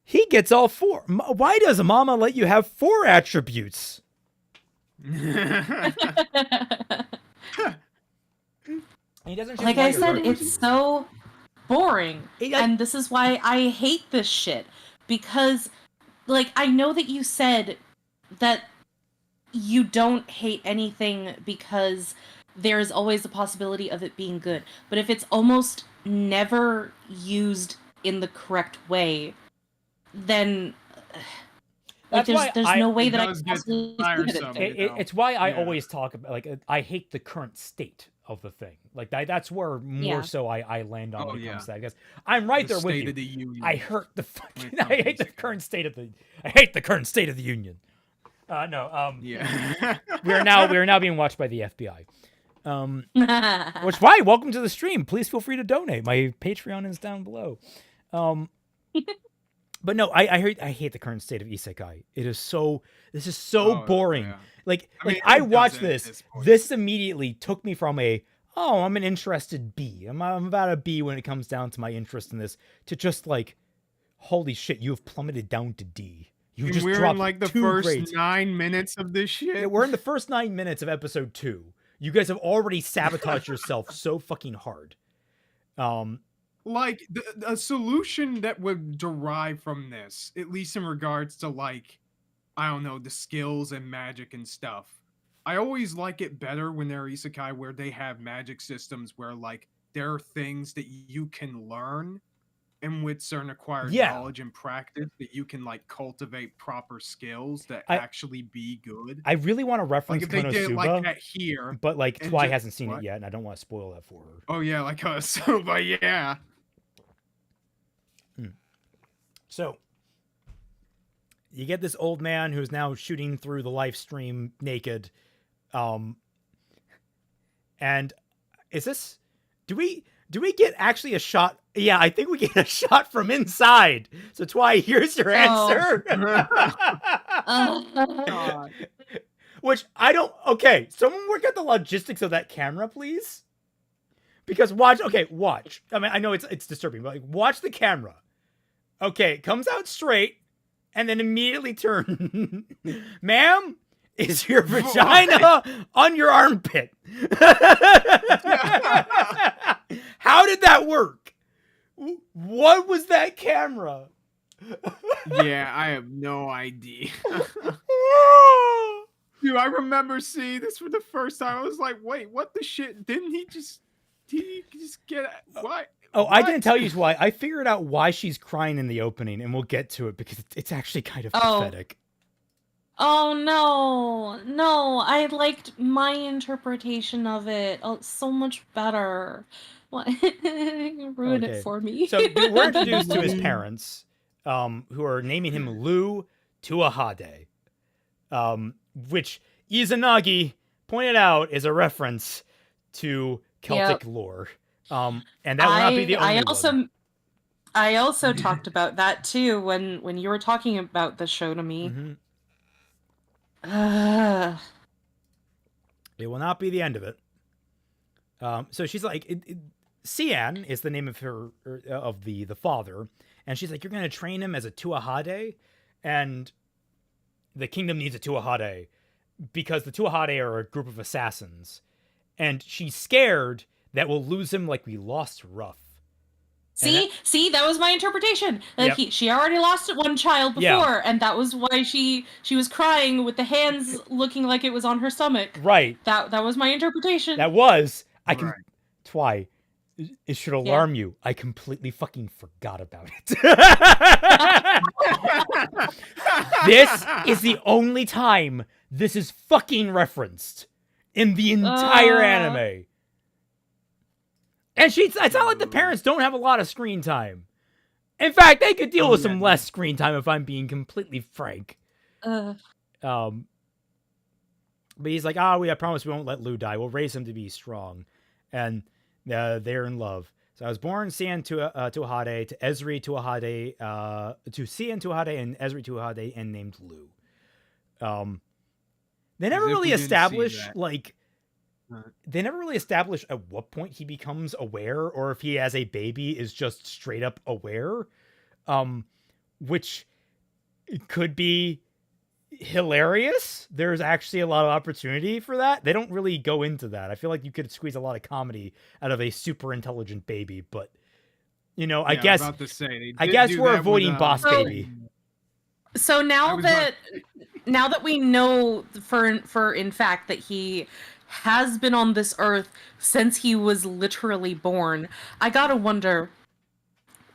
S4: He gets all 4. Why does Mama let you have 4 attributes? He doesn't
S2: Like I said, it's so boring. And this is why I hate this shit. Because, like, I know that you said that you don't hate anything because there's always a possibility of it being good. But if it's almost never used in the correct way, then like, there's no way that I can possibly
S4: it's why I always talk about, like, I hate the current state of the thing. Like, that's where more so I land on when it comes to that. Because I'm right there with you. I hurt the fucking. I hate the current state of the. I hate the current state of the union.
S1: Yeah.
S4: we are now being watched by the FBI. Which why? Welcome to the stream. Please feel free to donate. My Patreon is down below. But no, I hate the current state of Isekai. This is so boring.
S1: Yeah.
S4: Like I watched this. This immediately took me from I'm an interested B. I'm about a B when it comes down to my interest in this, to just like, holy shit, you have plummeted down to D. You just
S1: we're
S4: dropped
S1: in like the
S4: 2
S1: first
S4: grades.
S1: 9 minutes of this shit.
S4: Yeah, we're in the first 9 minutes of episode 2. You guys have already sabotaged yourself so fucking hard.
S1: Like a solution that would derive from this, at least in regards to, like, I don't know, the skills and magic and stuff. I always like it better when they're isekai where they have magic systems where, like, there are things that you can learn and with certain acquired knowledge and practice that you can, like, cultivate proper skills that actually be good.
S4: I really want to reference
S1: like if they did
S4: Konosuba,
S1: like that here,
S4: but like Twi hasn't seen it yet, and I don't want to spoil that for her.
S1: Oh yeah, like Konosuba, yeah.
S4: So you get this old man who's now shooting through the live stream naked. And is this, do we get actually a shot? Yeah, I think we get a shot from inside. So Twi, here's your answer.
S1: God.
S4: Which I don't, okay, someone work out the logistics of that camera, please. Because watch. I mean, I know it's disturbing, but like, watch the camera. Okay, it comes out straight, and then immediately turn. Ma'am, is your vagina on your armpit? How did that work? What was that camera?
S1: Yeah, I have no idea. Dude, I remember seeing this for the first time. I was like, wait, what the shit? Did he just get what?
S4: Oh, what? I didn't tell you why. I figured out why she's crying in the opening, and we'll get to it because it's actually kind of pathetic.
S2: Oh, no, I liked my interpretation of it. Oh, it's so much better. What? You ruined it for me.
S4: So we're introduced to his parents, who are naming him Lu Tuahade, which Izanagi pointed out is a reference to Celtic lore. And that will not be the only one.
S2: I also talked about that too when you were talking about the show to me.
S4: Mm-hmm. It will not be the end of it. So she's like, Cian is the name of her of the father, and she's like, you're gonna train him as a Tuahade, and the kingdom needs a Tuahade because the Tuahade are a group of assassins, and she's scared that we'll lose him like we lost Ruff.
S2: See, that was my interpretation. Like she already lost one child before, and that was why she was crying with the hands looking like it was on her stomach.
S4: Right.
S2: That was my interpretation.
S4: That was. Twy, it should alarm you. I completely fucking forgot about it. This is the only time this is fucking referenced in the entire anime. And it's not like the parents don't have a lot of screen time. In fact, they could deal with some less screen time if I'm being completely frank. But he's like, I promise we won't let Lou die. We'll raise him to be strong. And they're in love. So I was born Sian Tuahade, to Ezri Tuahade, to Sian Tuahade and Ezri Tuahade, and named Lou. They never really establish, they never really establish at what point he becomes aware, or if he, as a baby, is just straight up aware, which could be hilarious. There's actually a lot of opportunity for that. They don't really go into that. I feel like you could squeeze a lot of comedy out of a super intelligent baby, but I guess we're avoiding Boss Baby.
S2: So now that we know for in fact that he has been on this earth since he was literally born, I gotta wonder,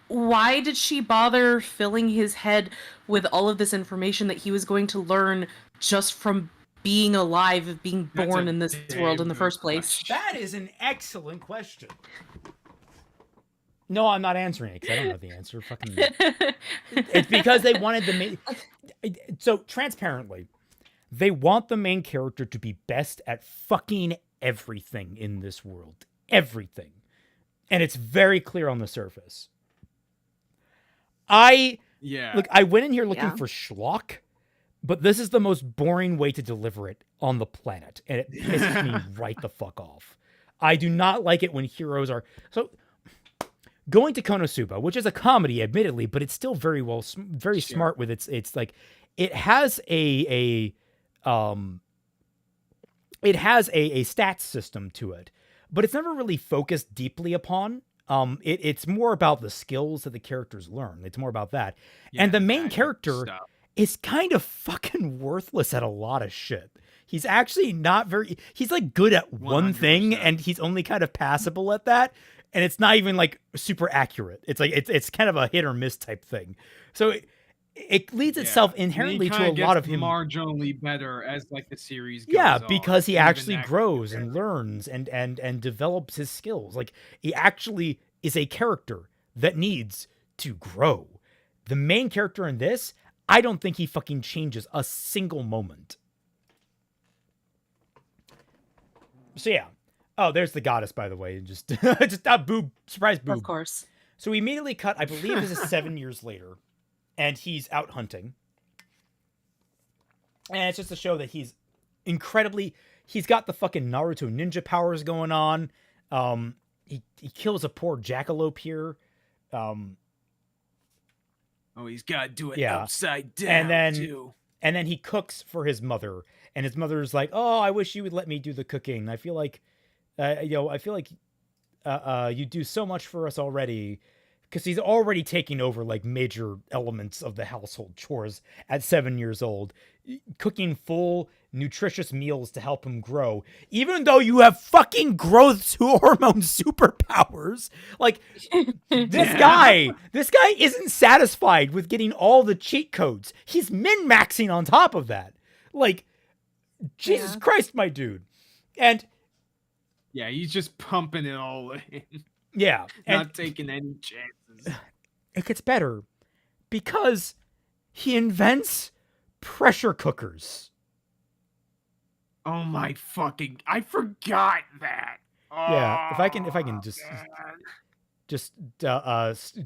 S2: why did she bother filling his head with all of this information that he was going to learn just from being alive, being born in this world in the first place?
S4: That is an excellent question. No, I'm not answering it because I don't know the answer. Fucking. It's because they wanted the main. So transparently, they want the main character to be best at fucking everything in this world. Everything. And it's very clear on the surface. I went in here looking for schlock, but this is the most boring way to deliver it on the planet, and it pisses me right the fuck off. I do not like it when heroes are going to Konosuba, which is a comedy, admittedly, but it's still very smart with its like it has a stats system to it, but it's never really focused deeply upon. It's more about the skills that the characters learn. It's more about that. And the main character is kind of fucking worthless at a lot of shit. He's actually not he's like good at one 100%. Thing, and he's only kind of passable at that. And it's not even like super accurate. It's like, it's kind of a hit or miss type thing. So it leads itself inherently to a lot of him
S1: marginally better as like the series goes on,
S4: because he actually grows and learns and develops his skills. Like he actually is a character that needs to grow. The main character in this, I don't think he fucking changes a single moment. So yeah. Oh, there's the goddess, by the way. Just boob, surprise boob.
S2: Of course.
S4: So we immediately cut, I believe this is 7 years later. And he's out hunting. And it's just to show that he's got the fucking Naruto ninja powers going on. He kills a poor jackalope here.
S1: He's got to do it upside down, too.
S4: And then he cooks for his mother. And his mother's like, oh, I wish you would let me do the cooking. I feel like, you do so much for us already. Because he's already taking over like major elements of the household chores at 7 years old, cooking full, nutritious meals to help him grow, even though you have fucking growth hormone superpowers. Like this guy isn't satisfied with getting all the cheat codes. He's min-maxing on top of that. Like, Jesus Christ, my dude. And
S1: he's just pumping it all in.
S4: Yeah.
S1: Not taking any chances.
S4: It gets better because he invents pressure cookers.
S1: Oh my fucking, I forgot that.
S4: Yeah, if I can just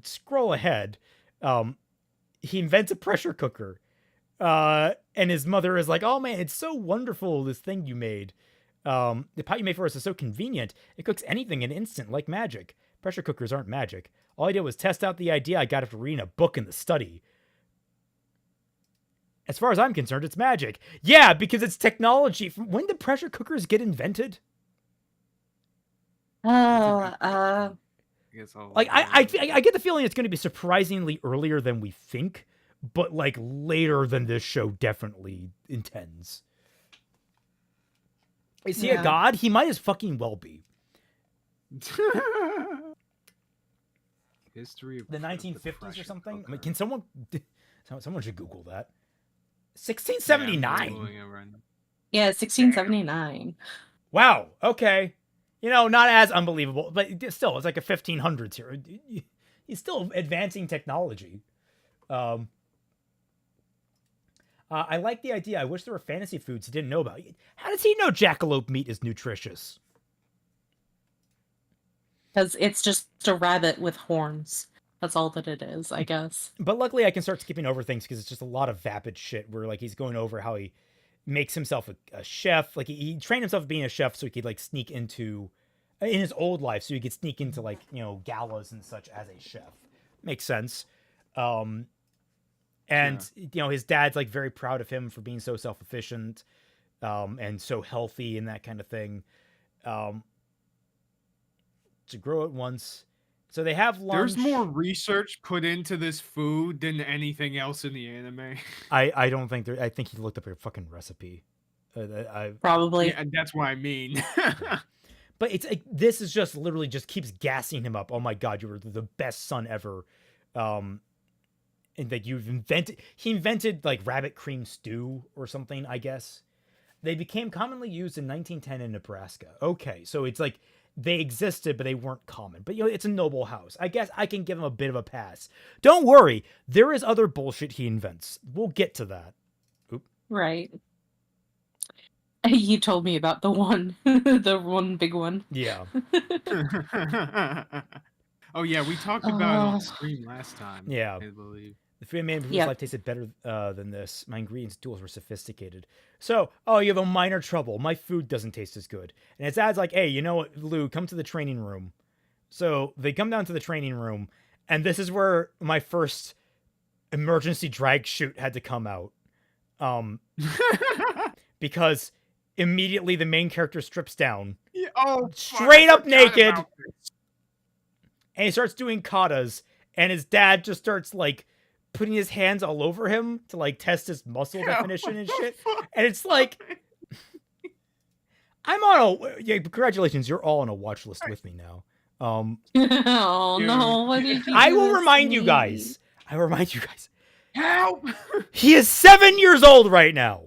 S4: scroll ahead. He invents a pressure cooker. And his mother is like, "Oh man, it's so wonderful, this thing you made. The pot you made for us is so convenient. It cooks anything in an instant, like magic. Pressure cookers aren't magic. All I did was test out the idea I got after reading a book in the study. As far as I'm concerned, it's magic." Yeah, because it's technology. When did pressure cookers get invented?
S1: Good guess I'll
S4: Like I get the feeling it's going to be surprisingly earlier than we think, but like later than this show definitely intends. Is he a god? He might as fucking well be.
S1: History of
S4: The 1950s or
S1: Depression.
S4: something?
S1: Okay.
S4: I mean, can someone should Google that. 1679.
S1: Yeah, I'm Googling it right now.
S2: Yeah, 1679.
S4: Wow. Okay. You know, not as unbelievable, but still, it's like a 1500s here. He's still advancing technology. I like the idea. I wish there were fantasy foods he didn't know about. How does he know jackalope meat is nutritious?
S2: Because it's just a rabbit with horns. That's all that it is, I guess.
S4: But luckily, I can start skipping over things because it's just a lot of vapid shit where like he's going over how he makes himself a chef. Like he trained himself being a chef so he could like sneak into in his old life, so he could sneak into like, you know, galas and such as a chef. Makes sense. And you know, his dad's like very proud of him for being so self-efficient, and so healthy and that kind of thing. To grow at once. So they have lunch.
S1: There's more research put into this food than anything else in the anime.
S4: I don't think there. I think he looked up a fucking recipe.
S2: Probably.
S1: Yeah, and that's what I mean.
S4: But it's like, this is just literally just keeps gassing him up. Oh my god, you were the best son ever. And like he invented like rabbit cream stew or something, I guess. They became commonly used in 1910 in Nebraska. Okay, so it's like they existed, but they weren't common. But, you know, it's a noble house. I guess I can give him a bit of a pass. Don't worry. There is other bullshit he invents. We'll get to that. Oop.
S2: Right. You told me about the one, the one big one.
S4: Yeah.
S1: Oh, yeah, we talked about it on stream last time.
S4: Yeah.
S1: I believe.
S4: The food made in life tasted better than this. My ingredients and tools were sophisticated. So, you have a minor trouble. My food doesn't taste as good. And his dad's like, hey, you know what, Lou, come to the training room. So they come down to the training room, and this is where my first emergency drag chute had to come out. Because immediately the main character strips down.
S1: Yeah,
S4: straight up naked. And he starts doing katas, and his dad just starts like putting his hands all over him to like test his muscle definition and shit. And it's like, I'm on congratulations, you're all on a watch list with me now.
S2: Oh no, what did you
S4: I will remind you guys.
S1: Help!
S4: He is 7 years old right now.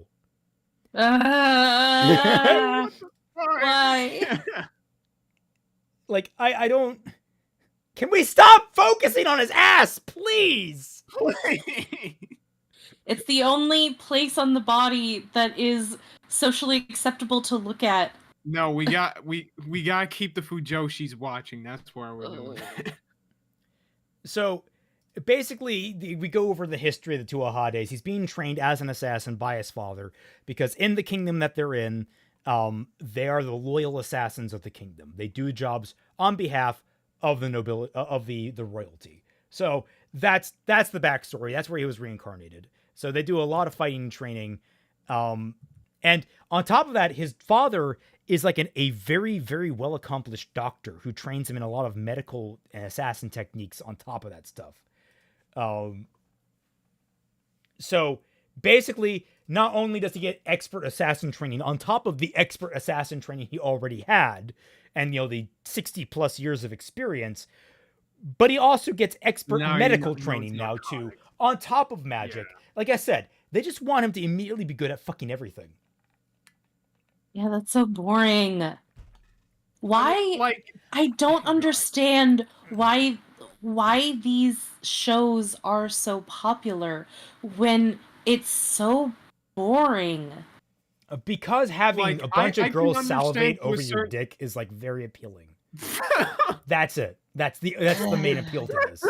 S2: Why?
S4: Like, I don't. Can we stop focusing on his ass, please?
S2: It's the only place on the body that is socially acceptable to look at.
S1: No, we gotta keep the Fujoshi's watching. That's where we're doing.
S4: So, basically, we go over the history of the two Ahades. He's being trained as an assassin by his father because in the kingdom that they're in, they are the loyal assassins of the kingdom. They do jobs on behalf of the nobility, of the royalty. So that's the backstory. That's where he was reincarnated. So they do a lot of fighting and training. And on top of that, his father is like a very, very well accomplished doctor who trains him in a lot of medical and assassin techniques on top of that stuff. So basically, not only does he get expert assassin training on top of the expert assassin training he already had, and, you know, the 60 plus years of experience, but he also gets expert medical training now too, on top of magic. Yeah. Like I said, they just want him to immediately be good at fucking everything.
S2: Yeah, that's so boring. Why? Like, I don't understand why these shows are so popular when it's so boring.
S4: Because having a bunch of girls salivate over your dick is like very appealing. That's it. That's the main appeal to this.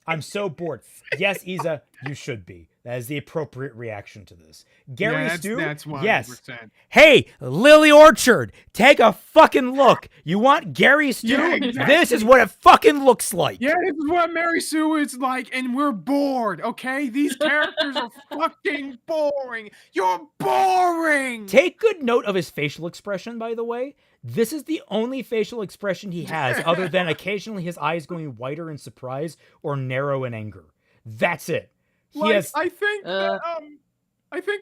S4: I'm so bored. Yes, Isa, You should be. That is the appropriate reaction to this. Gary
S1: yeah,
S4: Stu?
S1: that's 100%.
S4: Yes. Hey, Lily Orchard, take a fucking look. You want Gary Stu?
S1: Yeah, exactly.
S4: This is what it fucking looks like.
S1: Yeah, this is what Mary Sue is like, and we're bored, okay? These characters are fucking boring. You're boring!
S4: Take good note of his facial expression, by the way. This is the only facial expression he has, other than occasionally his eyes going wider in surprise or narrow in anger. That's it.
S1: I think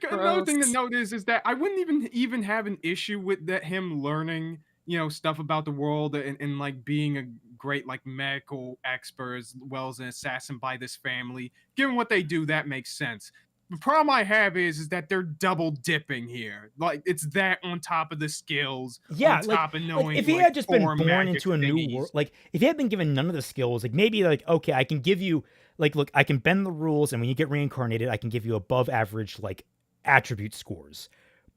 S1: another thing to
S2: gross.
S1: note is that I wouldn't even have an issue with that him learning, stuff about the world and like being a great like medical expert as well as an assassin by this family. Given what they do, that makes sense. The problem I have is that they're double dipping here. Like it's that on top of the skills.
S4: Yeah,
S1: on top of knowing.
S4: if he had just been born into a new world, like if he had been given none of the skills, like maybe like, okay, I can give you like, look, I can bend the rules, and when you get reincarnated, I can give you above average like attribute scores.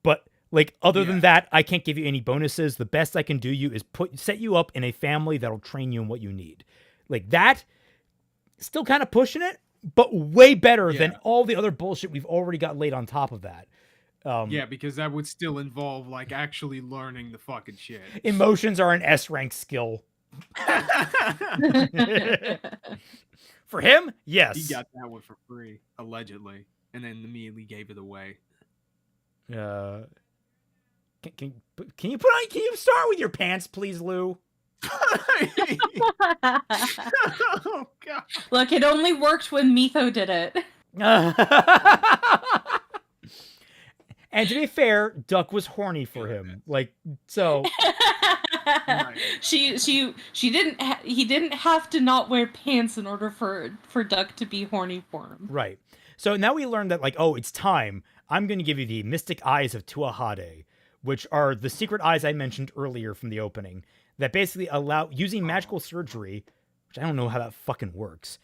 S4: But like other than that, I can't give you any bonuses. The best I can do you is set you up in a family that'll train you in what you need. Like that, still kind of pushing it, but way better than all the other bullshit we've already got laid on top of that.
S1: Yeah, because that would still involve like actually learning the fucking shit.
S4: Emotions are an S rank skill. For him, yes.
S1: He got that one for free, allegedly, and then immediately gave it away.
S4: Can you start with your pants, please, Lou?
S1: Oh god.
S2: Look, it only worked when Mitho did it.
S4: And to be fair, Duck was horny for him. Like, so.
S1: Right.
S2: He didn't have to not wear pants in order for Duck to be horny for him.
S4: Right. So now we learned that, like, oh, it's time. I'm going to give you the mystic eyes of Tuahade, which are the secret eyes I mentioned earlier from the opening, that basically allow, using magical surgery, which I don't know how that fucking works,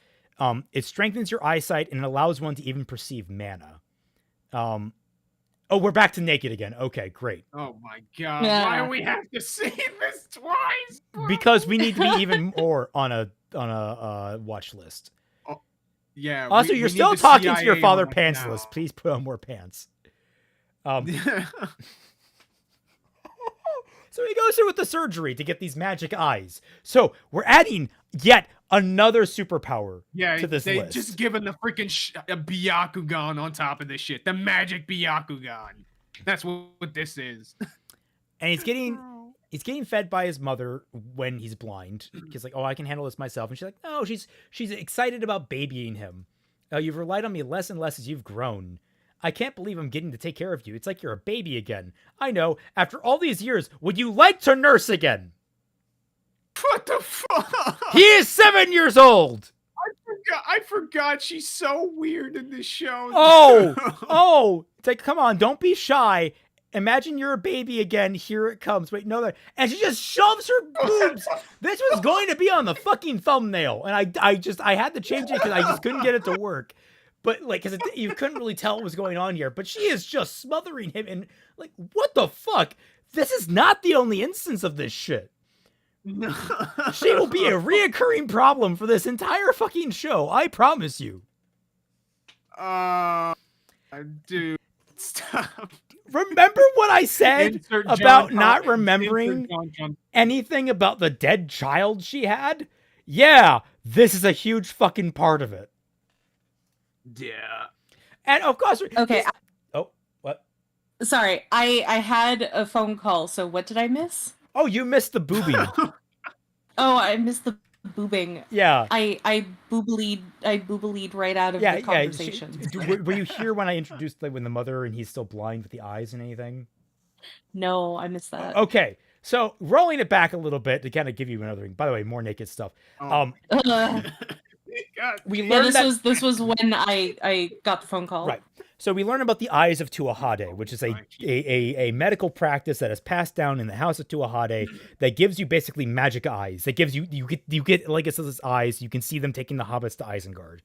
S4: it strengthens your eyesight and it allows one to even perceive mana. Oh, we're back to naked again. Okay, great.
S1: Oh my god.
S2: Yeah.
S1: Why do we have to see this twice? Bro?
S4: Because we need to be even more on a watch list.
S1: Yeah.
S4: Also, you're still talking to your father pantsless. Please put on more pants. So he goes through with the surgery to get these magic eyes. So we're adding yet another superpower to this
S1: they
S4: list.
S1: just given the freaking a Byakugan on top of this shit. The magic Byakugan. That's what this is.
S4: And he's getting fed by his mother when he's blind. He's like, oh, I can handle this myself. And she's like, no, she's excited about babying him. You've relied on me less and less as you've grown. I can't believe I'm getting to take care of you. It's like you're a baby again. I know. After all these years, would you like to nurse again?
S1: What the fuck?
S4: He is 7 years old.
S1: I forgot she's so weird in this show.
S4: Oh. It's like, come on, don't be shy. Imagine you're a baby again. Here it comes. Wait, no, and she just shoves her boobs. This was going to be on the fucking thumbnail, and I had to change it because I just couldn't get it to work. But like, because you couldn't really tell what was going on here. But she is just smothering him, and like, what the fuck? This is not the only instance of this shit.
S1: No.
S4: She will be a reoccurring problem for this entire fucking show. I promise you.
S1: Dude, stop.
S4: Remember what I said about not remembering anything about the dead child she had? Yeah, this is a huge fucking part of it.
S1: Yeah.
S4: And of course...
S2: Okay.
S4: What?
S2: Sorry, I had a phone call, so what did I miss?
S4: Oh, you missed the boobing.
S2: Oh, I missed the boobing.
S4: Yeah.
S2: I boobalied right out of the conversation.
S4: Were you here when I introduced when the mother and he's still blind with the eyes and anything?
S2: No, I missed that.
S4: Okay. So rolling it back a little bit to kind of give you another thing. By the way, more naked stuff. We learned
S2: this was when I got the phone call.
S4: Right. So we learn about the eyes of Tuahade, which is a medical practice that is passed down in the house of Tuahade that gives you basically magic eyes. That gives you get like it says eyes. You can see them taking the hobbits to Isengard.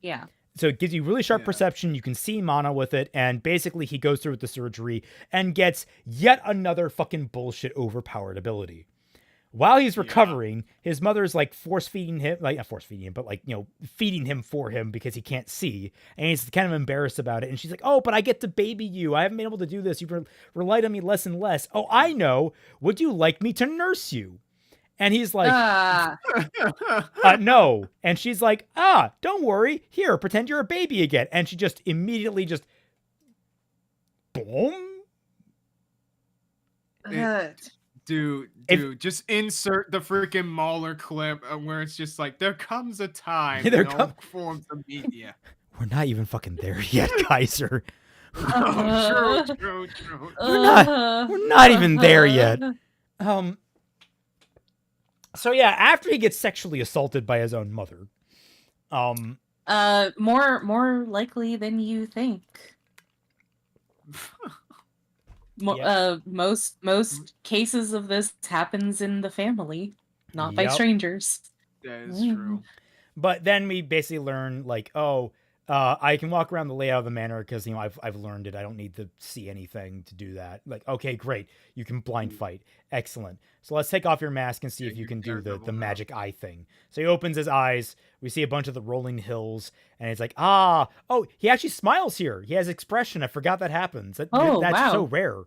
S2: Yeah.
S4: So it gives you really sharp perception. You can see mana with it, and basically he goes through with the surgery and gets yet another fucking bullshit overpowered ability. While he's recovering, his mother's like force feeding him, like not force feeding him, but like, feeding him for him because he can't see. And he's kind of embarrassed about it. And she's like, oh, but I get to baby you. I haven't been able to do this. You've relied on me less and less. Oh, I know. Would you like me to nurse you? And he's like, no. And she's like, don't worry. Here, pretend you're a baby again. And she just immediately just, boom.
S1: Dude, just insert the freaking Mauler clip where it's just like, there comes a time in all forms of media.
S4: We're not even fucking there yet, Kaiser.
S1: True.
S4: We're not even there yet. So yeah, after he gets sexually assaulted by his own mother,
S2: more likely than you think. Most cases of this happens in the family, not by strangers.
S1: That is true.
S4: But then we basically learn like, I can walk around the layout of the manor because I've learned it. I don't need to see anything to do that. Like, okay, great, you can blind fight, excellent. So let's take off your mask and see if you can do the magic eye thing. So he opens his eyes. We see a bunch of the rolling hills, and it's like, he actually smiles here. He has expression. I forgot that happens. That's
S2: wow.
S4: so rare.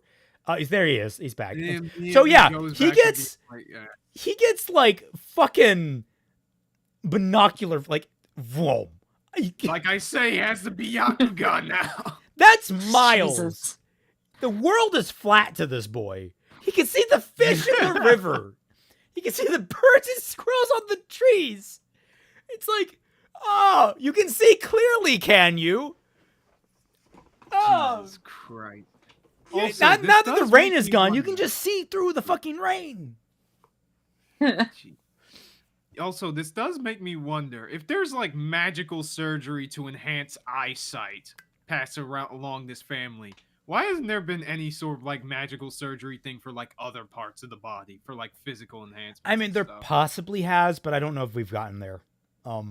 S4: There he is. He's back. He gets like fucking binocular, like, whoa.
S1: Like I say, he has the Byakugan now.
S4: That's Miles. Jesus. The world is flat to this boy. He can see the fish in the river. He can see the birds and squirrels on the trees. It's like, you can see clearly, can you?
S1: Jesus Christ.
S4: Also, now that the rain is gone, you can just see through the fucking rain.
S1: Also, this does make me wonder if there's like magical surgery to enhance eyesight passed along this family. Why hasn't there been any sort of like magical surgery thing for like other parts of the body for like physical enhancement?
S4: I mean, there possibly has, but I don't know if we've gotten there.
S1: Yeah,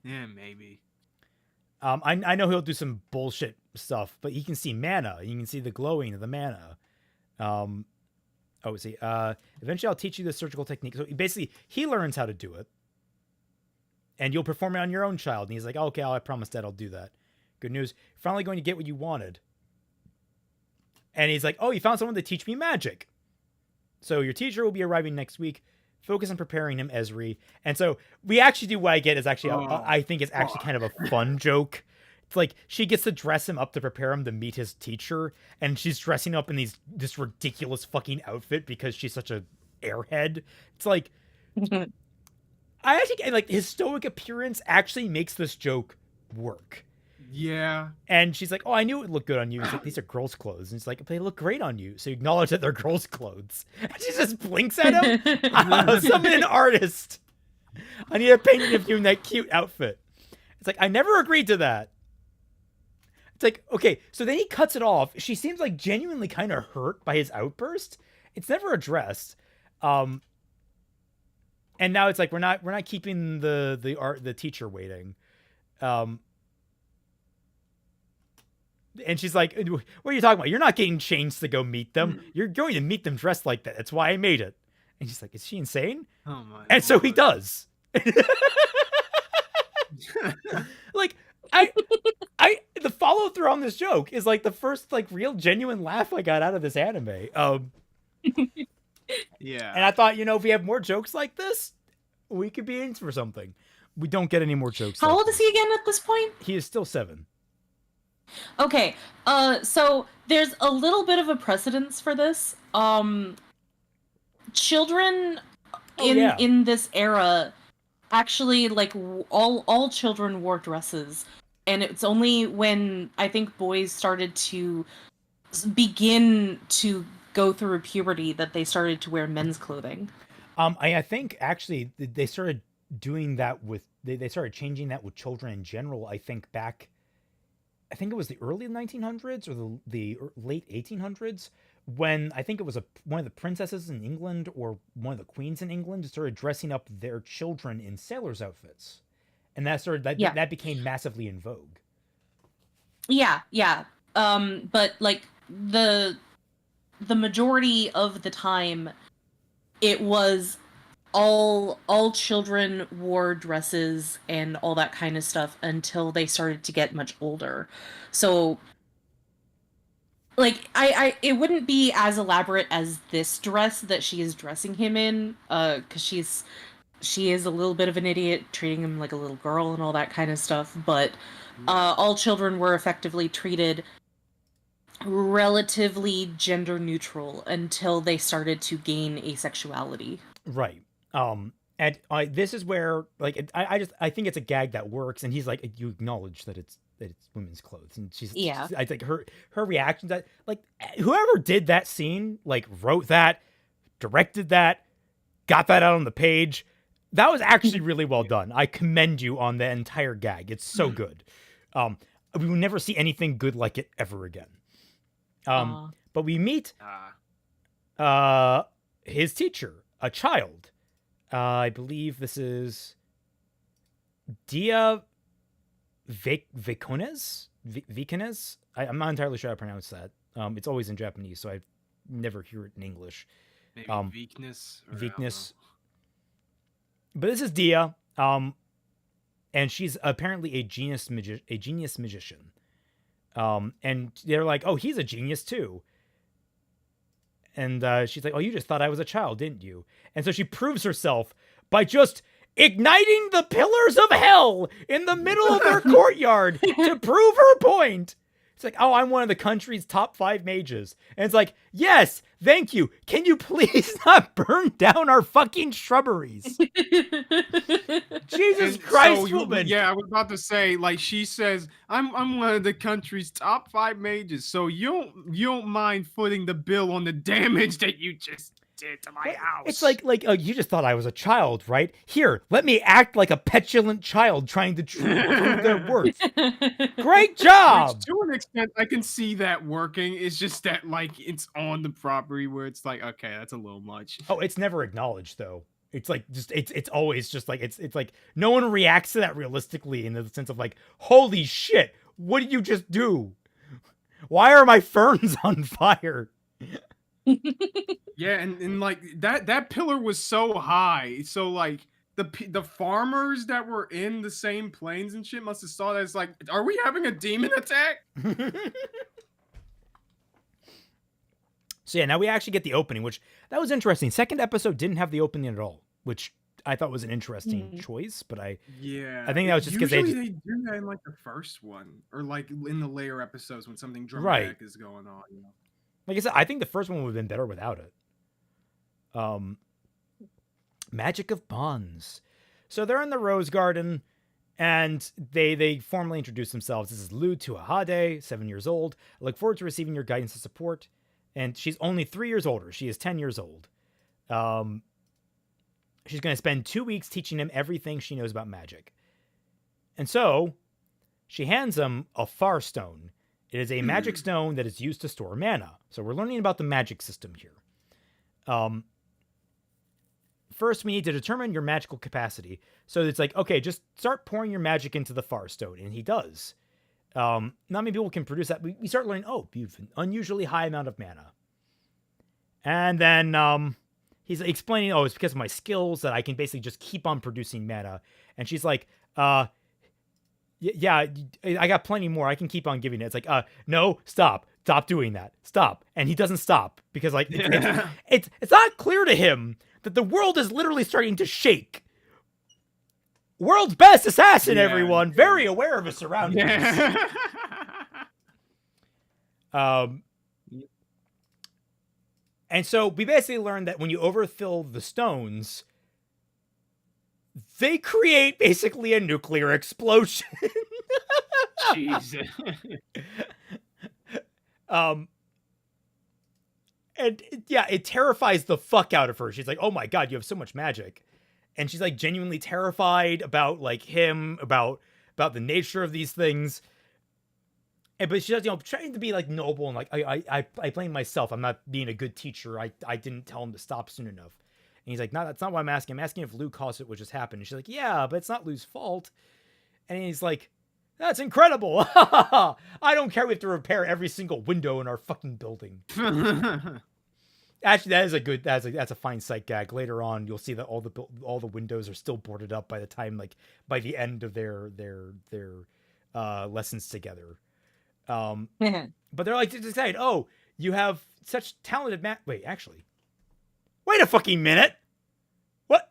S1: maybe.
S4: I know he'll do some bullshit stuff, but he can see mana. You can see the glowing of the mana. Eventually I'll teach you the surgical technique. So basically, he learns how to do it. And you'll perform it on your own child. And he's like, okay, I promise Dad I'll do that. Good news. You're finally going to get what you wanted. And he's like, you found someone to teach me magic. So your teacher will be arriving next week. Focus on preparing him, Esri. And so we actually do what I get is actually, I think it's actually kind of a fun joke. It's like she gets to dress him up to prepare him to meet his teacher. And she's dressing up in this ridiculous fucking outfit because she's such a airhead. It's like, I actually like his stoic appearance actually makes this joke work.
S1: Yeah.
S4: And she's like, I knew it would look good on you. He's like, these are girls' clothes. And he's like, they look great on you. So you acknowledge that they're girls' clothes. And she just blinks at him. Summon an artist. I need a painting of you in that cute outfit. It's like, I never agreed to that. It's like, okay, so then he cuts it off. She seems like genuinely kind of hurt by his outburst. It's never addressed. And now it's like we're not keeping the teacher waiting. And she's like, what are you talking about? You're not getting changed to go meet them. You're going to meet them dressed like that. That's why I made it. And she's like, is she insane?
S1: Oh my
S4: And so he does. Like, the follow through on this joke is like the first like real genuine laugh I got out of this anime.
S1: Yeah.
S4: And I thought, if we have more jokes like this, we could be in for something. We don't get any more jokes.
S2: How old is he again at this point?
S4: He is still 7.
S2: Okay, so there's a little bit of a precedence for this. Children in this era actually like all children wore dresses, and it's only when I think boys started to begin to go through puberty that they started to wear men's clothing.
S4: I think actually they started doing that they started changing that with children in general. I think it was the early 1900s or the late 1800s when I think it was one of the princesses in England or one of the queens in England started dressing up their children in sailors' outfits. And that became massively in vogue.
S2: Yeah. But like the majority of the time, it was all children wore dresses and all that kind of stuff until they started to get much older. So like it wouldn't be as elaborate as this dress that she is dressing him in, because she is a little bit of an idiot, treating him like a little girl and all that kind of stuff, but all children were effectively treated relatively gender neutral until they started to gain asexuality.
S4: Right. And this is where, like, I think it's a gag that works, and he's like, you acknowledge that it's women's clothes, and I think her reaction to that, like, whoever did that scene, like, wrote that, directed that, got that out on the page, that was actually really well done. I commend you on the entire gag. It's so good. We will never see anything good like it ever again. But we meet his teacher, a child. I believe this is Dia Vicones? I'm not entirely sure how to pronounce that. It's always in Japanese, so I never hear it in English.
S1: Maybe Weakness.
S4: Weakness. But this is Dia, and she's apparently a genius magician. And they're like, oh, he's a genius too. And she's like, oh, you just thought I was a child, didn't you? And so she proves herself by just igniting the pillars of hell in the middle of their courtyard to prove her point. It's like, oh, I'm one of the country's top 5 mages. And it's like, yes, thank you. Can you please not burn down our fucking shrubberies? Jesus Christ, woman.
S1: Yeah, I was about to say, like, she says, I'm one of the country's top 5 mages, so you don't mind footing the bill on the damage that you just did to my house.
S4: It's like you just thought I was a child, right? Here, let me act like a petulant child trying to prove their worth. Great job!
S1: Which, to an extent, I can see that working. It's just that, like, it's on the property where it's like, okay, that's a little much.
S4: Oh, it's never acknowledged, though. It's like, just, it's always just like, it's like, no one reacts to that realistically in the sense of like, holy shit, what did you just do? Why are my ferns on fire?
S1: Yeah, and like that pillar was so high, so like the farmers that were in the same plains and shit must have saw that as like, are we having a demon attack?
S4: So yeah, now we actually get the opening, which that was interesting. Second episode didn't have the opening at all, which I thought was an interesting choice, but I think that was just because they
S1: do that in like the first one, or like in the later episodes when something dramatic is going on. You know?
S4: Like I said, I think the first one would have been better without it. Magic of Bonds. So they're in the Rose Garden, and they formally introduce themselves. This is Lu Tuahade, 7 years old. I look forward to receiving your guidance and support. And she's only 3 years older. She is 10 years old. She's going to spend 2 weeks teaching him everything she knows about magic. And so she hands him a Far Stone. It is a magic stone that is used to store mana. So we're learning about the magic system here. First, we need to determine your magical capacity. So it's like, okay, just start pouring your magic into the Far Stone. And he does. Not many people can produce that. We start learning, oh, you have an unusually high amount of mana. And then he's explaining, oh, it's because of my skills that I can basically just keep on producing mana. And she's like, yeah, I got plenty more. I can keep on giving it. It's like, no, stop doing that. Stop. And he doesn't stop because like, it's not clear to him that the world is literally starting to shake. World's best assassin, everyone. Very aware of his surroundings. And so we basically learned that when you overfill the stones, they create basically a nuclear explosion.
S1: Jesus.
S4: And yeah, it terrifies the fuck out of her. She's like, oh my God, you have so much magic. And she's like genuinely terrified about like him, about the nature of these things. And but she's, trying to be like noble and like, I blame myself. I'm not being a good teacher. I didn't tell him to stop soon enough. And he's like, no, that's not what I'm asking. I'm asking if Lou caused it, what just happened. And she's like, yeah, but it's not Lou's fault. And he's like, that's incredible. I don't care. We have to repair every single window in our fucking building. Actually, that is a good. That's a fine sight gag. Later on, you'll see that all the windows are still boarded up by the time, like, by the end of their lessons together. But they're like, to decide, oh, you have such talented Wait, actually, wait a fucking minute. What?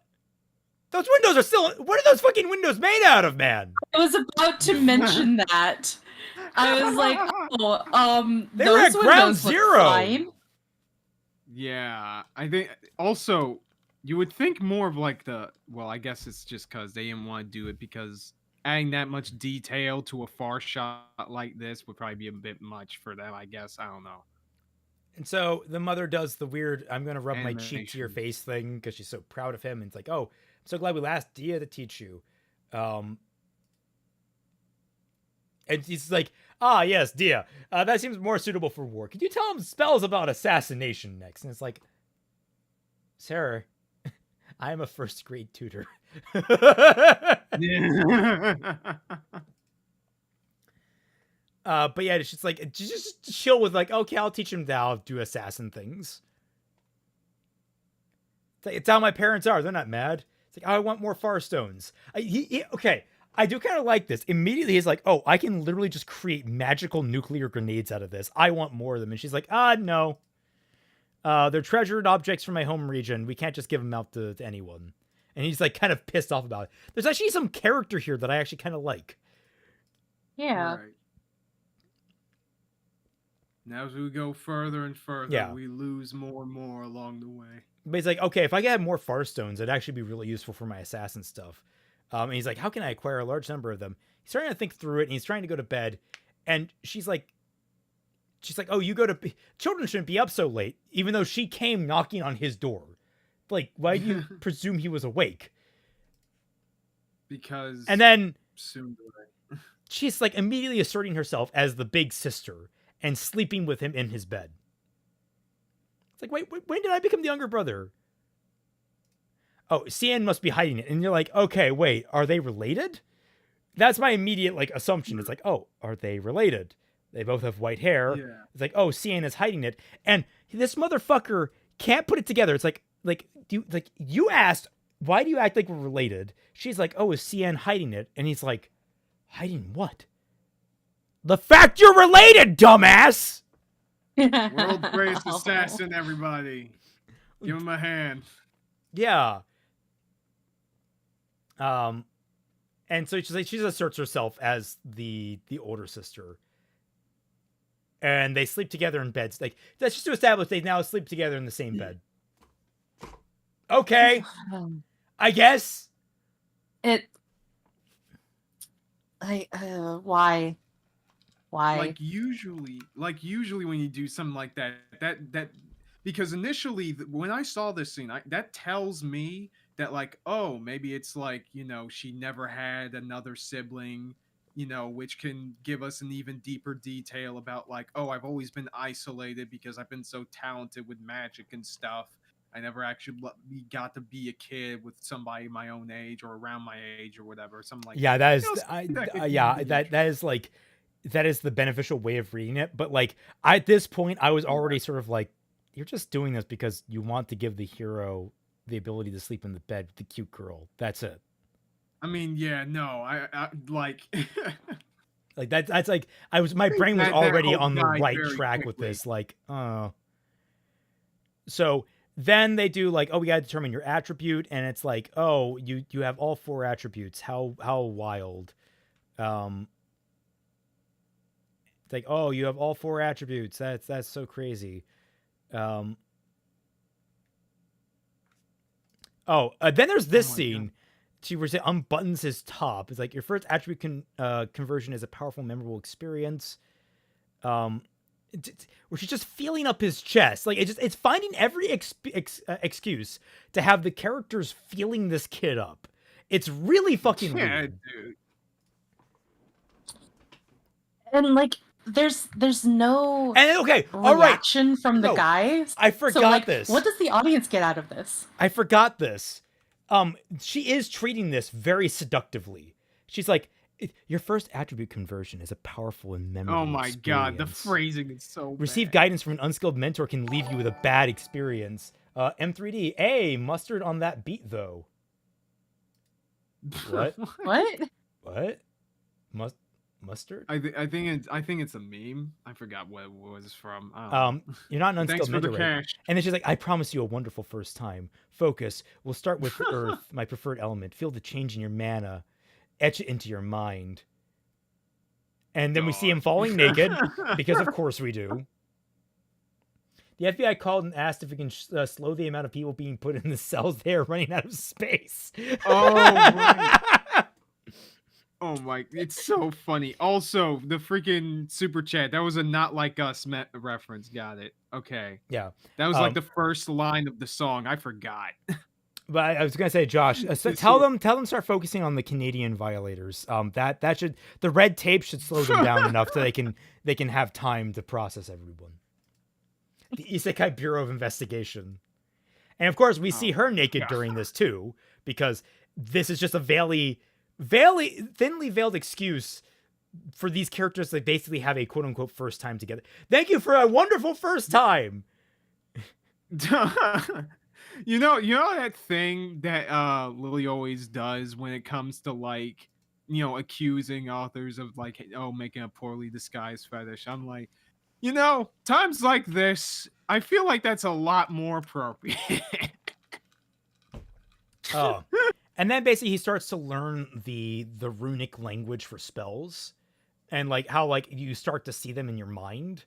S4: Those windows are still. What are those fucking windows made out of, man?
S2: I was about to mention that. I was like, oh,
S4: they were at ground zero.
S2: Fine.
S1: Yeah, I think also you would think more of like well, I guess it's just because they didn't want to do it, because adding that much detail to a far shot like this would probably be a bit much for them, I guess. I don't know.
S4: And so the mother does the weird, I'm going to rub my cheek to your
S1: Animation.
S4: face thing because she's so proud of him. And it's like, oh, I'm so glad we asked Dia to teach you. And he's like, ah, yes, Dia. That seems more suitable for war. Could you tell him spells about assassination next? And it's like, Sarah, I am a first grade tutor. But yeah, it's just like, just chill with like, okay, I'll teach him how to do assassin things. It's how my parents are. They're not mad. It's like, oh, I want more far stones. Okay, I do kind of like this. Immediately, he's like, oh, I can literally just create magical nuclear grenades out of this. I want more of them. And she's like, no. They're treasured objects from my home region. We can't just give them out to anyone. And he's like kind of pissed off about it. There's actually some character here that I actually kind of like.
S2: Yeah.
S1: Right. Now as we go further and further,
S4: Yeah.
S1: we lose more and more along the way.
S4: But he's like, okay, if I get more far stones, it'd actually be really useful for my assassin stuff. And he's like, how can I acquire a large number of them? He's starting to think through it, and he's trying to go to bed. And she's like, oh, you go to... Children shouldn't be up so late, even though she came knocking on his door. Like, why do you presume he was awake?
S1: Because...
S4: And then
S1: soon
S4: she's like immediately asserting herself as the big sister and sleeping with him in his bed. It's like, wait, when did I become the younger brother? Oh, Cian must be hiding it. And you're like, okay, wait, are they related? That's my immediate like assumption. It's like, oh, are they related? They both have white hair.
S1: Yeah.
S4: It's like, oh, Cian is hiding it. And this motherfucker can't put it together. It's like you asked, why do you act like we're related? She's like, oh, is Cian hiding it? And he's like, hiding what? The fact you're related, dumbass!
S1: World's greatest assassin, everybody. Give him a hand.
S4: Yeah. And so she just asserts herself as the older sister. And they sleep together in beds. Like, that's just to establish they now sleep together in the same bed. Okay. I guess.
S2: Why?
S1: Like usually when you do something like that because initially when I saw this scene, that tells me that like, oh, maybe it's like, you know, she never had another sibling, you know, which can give us an even deeper detail about like, oh, I've always been isolated because I've been so talented with magic and stuff. I never actually got to be a kid with somebody my own age or around my age or whatever. Something like
S4: yeah,
S1: that.
S4: That is like, that is the beneficial way of reading it. But like at this point, I was already sort of like, you're just doing this because you want to give the hero the ability to sleep in the bed with the cute girl. That's it.
S1: I mean, yeah, no, I like
S4: like that's like my brain was already on the right track
S1: quickly
S4: with this. Like, so then they do like, oh, we got to determine your attribute, and it's like, oh, you have all 4 attributes. How wild. It's like, oh, you have all 4 attributes. That's so crazy. Then there's this scene. Where it unbuttons his top. It's like your first attribute conversion is a powerful, memorable experience. Where she's just feeling up his chest. Like it's finding every excuse to have the characters feeling this kid up. It's really fucking weird.
S1: Dude.
S2: And like, there's no reaction from the guys.
S4: I forgot this.
S2: What does the audience get out of this?
S4: I forgot this. She is treating this very seductively. She's like, Your first attribute conversion is a powerful and memorable
S1: Oh my god, the
S4: experience.
S1: phrasing is so
S4: Receive
S1: bad.
S4: guidance from an unskilled mentor can leave you with a bad experience. M3D, hey, mustard on that beat though. What?
S2: What?
S4: What? Mustard?
S1: I think it's a meme. I forgot what it was from.
S4: You're not an
S1: Thanks
S4: unskilled
S1: for the
S4: mentor, right?
S1: cash.
S4: And then she's like, I promise you a wonderful first time. Focus. We'll start with Earth, my preferred element. Feel the change in your mana. Etch it into your mind. And then we see him falling naked, because of course we do. The FBI called and asked if we can slow the amount of people being put in the cells. They are running out of space.
S1: Oh, right. Oh my, it's so funny. Also, the freaking super chat, that was a Not Like Us reference. Got it. Okay.
S4: Yeah.
S1: That was like the first line of the song. I forgot.
S4: But I was gonna say, Josh, so tell them start focusing on the Canadian violators. That should, the red tape should slow them down enough so they can have time to process everyone. The Isekai Bureau of Investigation, and of course we see her naked during this too, because this is just a thinly veiled excuse for these characters that basically have a quote unquote first time together. Thank you for a wonderful first time.
S1: You know that thing that Lily always does when it comes to like, accusing authors of like, making a poorly disguised fetish. I'm like, times like this, I feel like that's a lot more appropriate.
S4: Oh. And then basically he starts to learn the runic language for spells, and like how like you start to see them in your mind.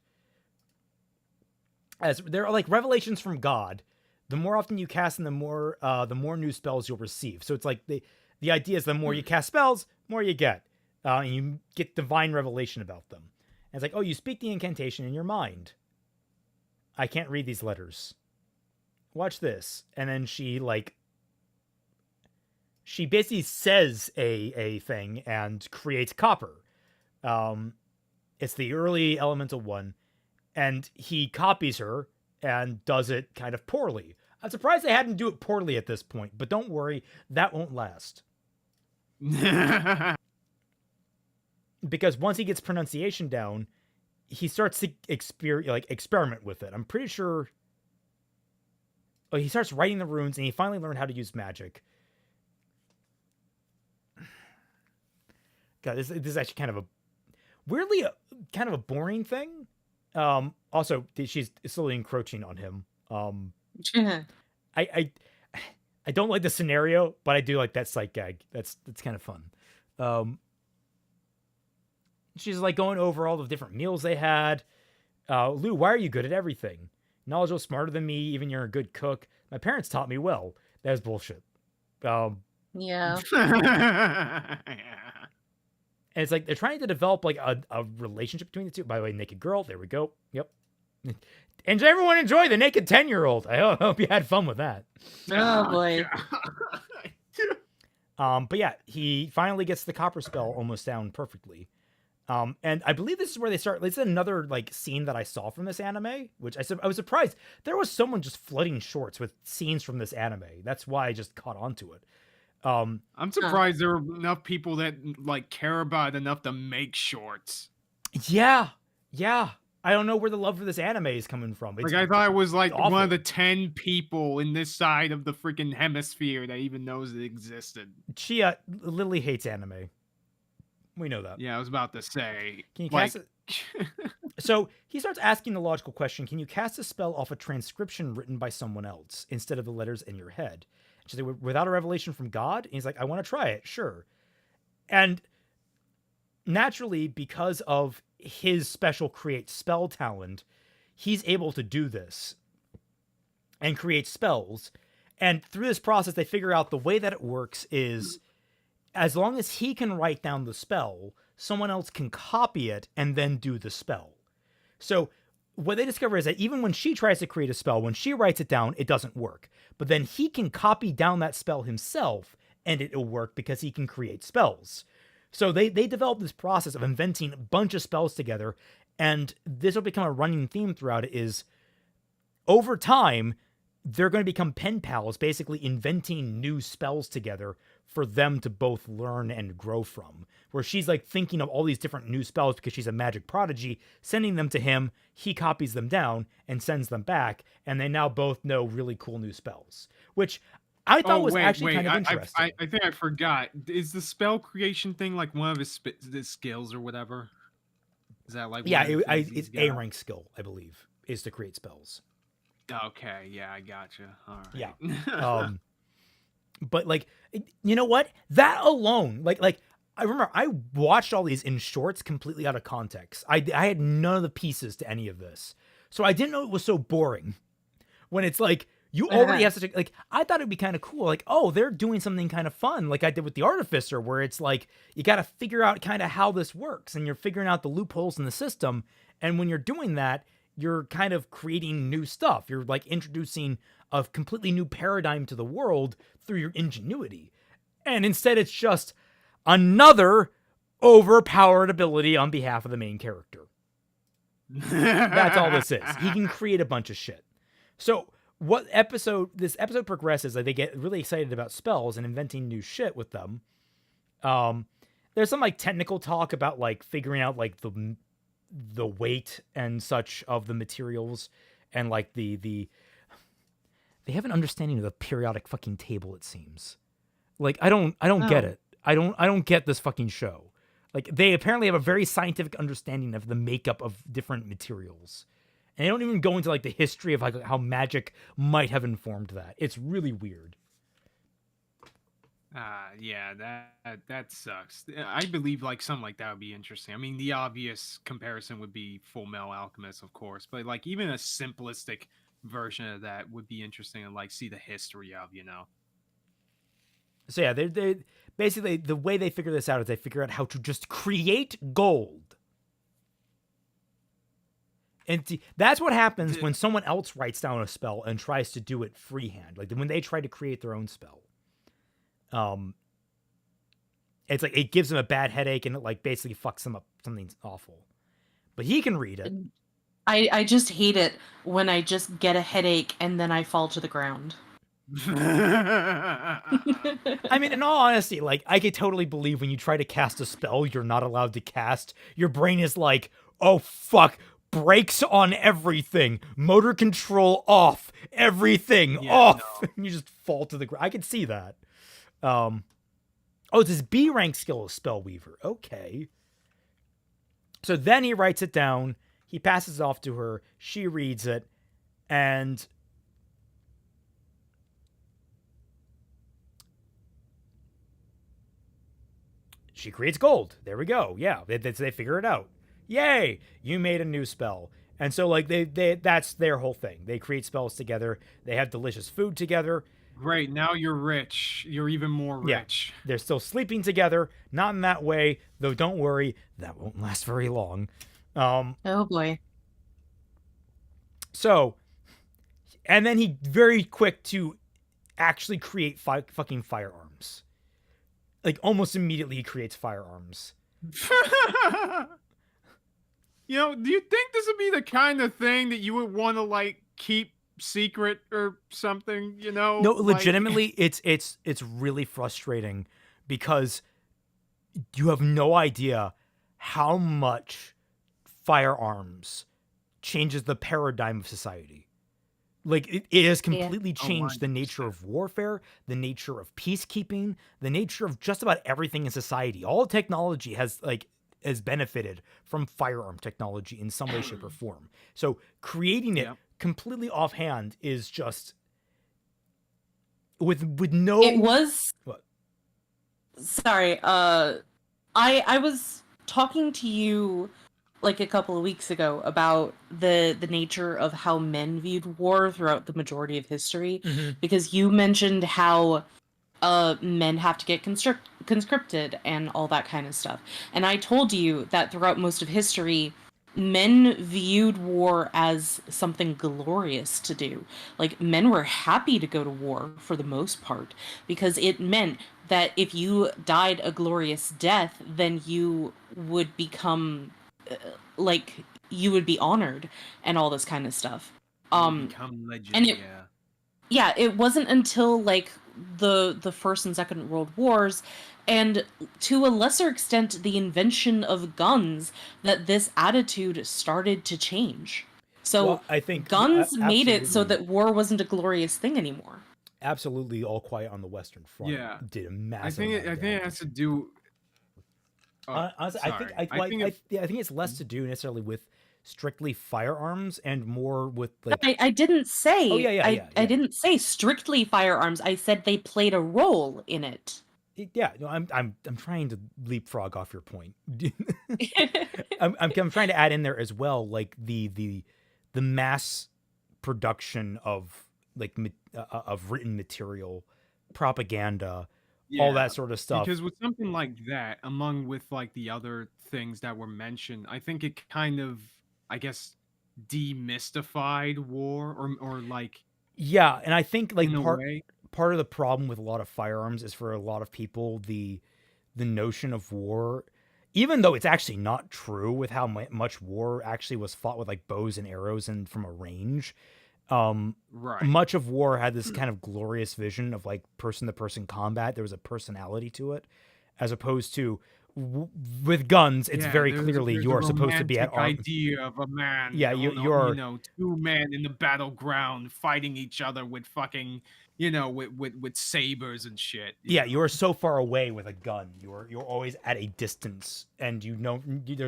S4: As they're like revelations from God. The more often you cast them, the more new spells you'll receive. So it's like the idea is the more you cast spells, more you get. And you get divine revelation about them. And it's like, oh, you speak the incantation in your mind. I can't read these letters. Watch this. And then she basically says a thing and creates copper. It's the early elemental one. And he copies her and does it kind of poorly. I'm surprised they hadn't do it poorly at this point, but don't worry, that won't last. Because once he gets pronunciation down, he starts to experiment with it. I'm pretty sure. Oh, he starts writing the runes, and he finally learned how to use magic. God, this is actually kind of a weirdly kind of a boring thing. Also, she's slowly encroaching on him. I don't like the scenario, but I do like that sight gag. That's kind of fun. She's like going over all the different meals they had. Lou, why are you good at everything? Knowledgeable, smarter than me. Even you're a good cook. My parents taught me well. That's bullshit.
S2: Yeah.
S4: And it's like they're trying to develop like a relationship between the two. By the way, naked girl. There we go. Yep. And everyone enjoy the naked 10-year-old. I hope you had fun with that.
S2: Oh boy.
S4: But yeah, he finally gets the copper spell almost down perfectly. And I believe this is where they start. This is another like scene that I saw from this anime, which I was surprised there was someone just flooding shorts with scenes from this anime. That's why I just caught onto it.
S1: I'm surprised there were enough people that like care about it enough to make shorts.
S4: Yeah. I don't know where the love for this anime is coming from. It's
S1: I thought it was like
S4: awful.
S1: one of the 10 people in this side of the freaking hemisphere that even knows it existed.
S4: Chia Lily hates anime. We know that.
S1: Yeah, I was about to say.
S4: Can you cast it? So he starts asking the logical question: can you cast a spell off a transcription written by someone else instead of the letters in your head? She's like, without a revelation from God? And he's like, I want to try it, sure. And naturally, because of his special create spell talent, he's able to do this and create spells. And through this process, they figure out the way that it works is as long as he can write down the spell, someone else can copy it and then do the spell. So what they discover is that even when she tries to create a spell, when she writes it down, it doesn't work. But then he can copy down that spell himself and it'll work because he can create spells. So they develop this process of inventing a bunch of spells together, and this will become a running theme throughout it is over time, they're going to become pen pals, basically inventing new spells together for them to both learn and grow from. Where she's like thinking of all these different new spells because she's a magic prodigy, sending them to him, he copies them down and sends them back, and they now both know really cool new spells, which I thought was actually kind of interesting.
S1: I think I forgot. Is the spell creation thing like one of his skills or whatever? Is that like
S4: it's A rank skill, I believe, is to create spells.
S1: Okay, yeah, I gotcha. All right.
S4: Yeah. But like, you know what? That alone, like I remember I watched all these in shorts completely out of context. I had none of the pieces to any of this, so I didn't know it was so boring. When it's like you already have such a like, I thought it'd be kind of cool. Like, oh, they're doing something kind of fun, like I did with the Artificer, where it's like you got to figure out kind of how this works, and you're figuring out the loopholes in the system. And when you're doing that, you're kind of creating new stuff. You're like introducing a completely new paradigm to the world through your ingenuity. And instead, it's just another overpowered ability on behalf of the main character. That's all this is. He can create a bunch of shit. So this episode progresses, like they get really excited about spells and inventing new shit with them. There's some like technical talk about like figuring out like the weight and such of the materials, and like they have an understanding of the periodic fucking table, it seems. Like I don't get it. I don't get this fucking show. Like they apparently have a very scientific understanding of the makeup of different materials. And they don't even go into like the history of like how magic might have informed that. It's really weird.
S1: Yeah, that sucks. I believe like something like that would be interesting. I mean, the obvious comparison would be Full Metal Alchemist, of course, but like even a simplistic version of that would be interesting to like see the history of, you know.
S4: So yeah, they basically, the way they figure this out is they figure out how to just create gold. And that's what happens when someone else writes down a spell and tries to do it freehand. Like when they try to create their own spell. It's like it gives them a bad headache and it like basically fucks them up. Something's awful. But he can read it.
S2: I just hate it when I just get a headache and then I fall to the ground.
S4: I mean, in all honesty, like I could totally believe when you try to cast a spell you're not allowed to cast, your brain is like, oh fuck, brakes on everything, motor control off, everything off. No. And you just fall to the ground. I could see that. Oh, it's his B rank skill is Spellweaver. Okay. So then he writes it down. He passes it off to her. She reads it. And she creates gold. There we go. Yeah, they figure it out. Yay! You made a new spell. And so like they that's their whole thing. They create spells together. They have delicious food together.
S1: Great, now you're rich. You're even more rich.
S4: Yeah. They're still sleeping together. Not in that way, though don't worry, that won't last very long.
S2: Oh boy.
S4: So, and then he very quick to actually create fucking firearms. Like almost immediately he creates firearms.
S1: You know, do you think this would be the kind of thing that you would want to like keep secret or something, you know?
S4: No, legitimately, like... it's really frustrating because you have no idea how much firearms changes the paradigm of society. Like it has completely changed the nature of warfare, the nature of peacekeeping, the nature of just about everything in society. All technology has benefited from firearm technology in some way, shape, or form. So creating it completely offhand is just with no.
S2: It was.
S4: What?
S2: Sorry. I was talking to you like a couple of weeks ago about the nature of how men viewed war throughout the majority of history, because you mentioned how men have to get conscripted and all that kind of stuff. And I told you that throughout most of history, men viewed war as something glorious to do. Like, men were happy to go to war for the most part, because it meant that if you died a glorious death, then you would become, you would be honored and all this kind of stuff.
S1: Become legend,
S2: and Yeah, it wasn't until like the First and Second World Wars, and to a lesser extent the invention of guns, that this attitude started to change. So
S4: Well, I think
S2: guns made it so
S4: absolutely.
S2: that war wasn't a glorious thing anymore.
S4: Absolutely, All Quiet on the Western Front
S1: Yeah.
S4: did a
S1: I
S4: massive
S1: think
S4: amount
S1: it, I
S4: of
S1: think it
S4: damage.
S1: has to do. Oh,
S4: Honestly,
S1: sorry.
S4: I think it's less to do necessarily with strictly firearms and more with like.
S2: I didn't say
S4: Oh yeah.
S2: I didn't say strictly firearms. I said they played a role in it.
S4: Yeah, no, I'm trying to leapfrog off your point. I'm trying to add in there as well, like the mass production of like of written material, propaganda, all that sort of stuff.
S1: Because with something like that, among with like the other things that were mentioned, I think it kind of, I guess, demystified war, or like
S4: Yeah, and I think like
S1: in a way.
S4: part of the problem with a lot of firearms is for a lot of people the notion of war, even though it's actually not true with how much war actually was fought with like bows and arrows and from a range.
S1: Right.
S4: Much of war had this kind of glorious vision of like person to person combat. There was a personality to it, as opposed to with guns. It's very clearly
S1: there's
S4: you're
S1: a
S4: supposed to be at
S1: romantic idea of a man.
S4: Yeah, you're
S1: two men in the battleground fighting each other with fucking, with sabers and shit.
S4: You're so far away with a gun. You're always at a distance, and there's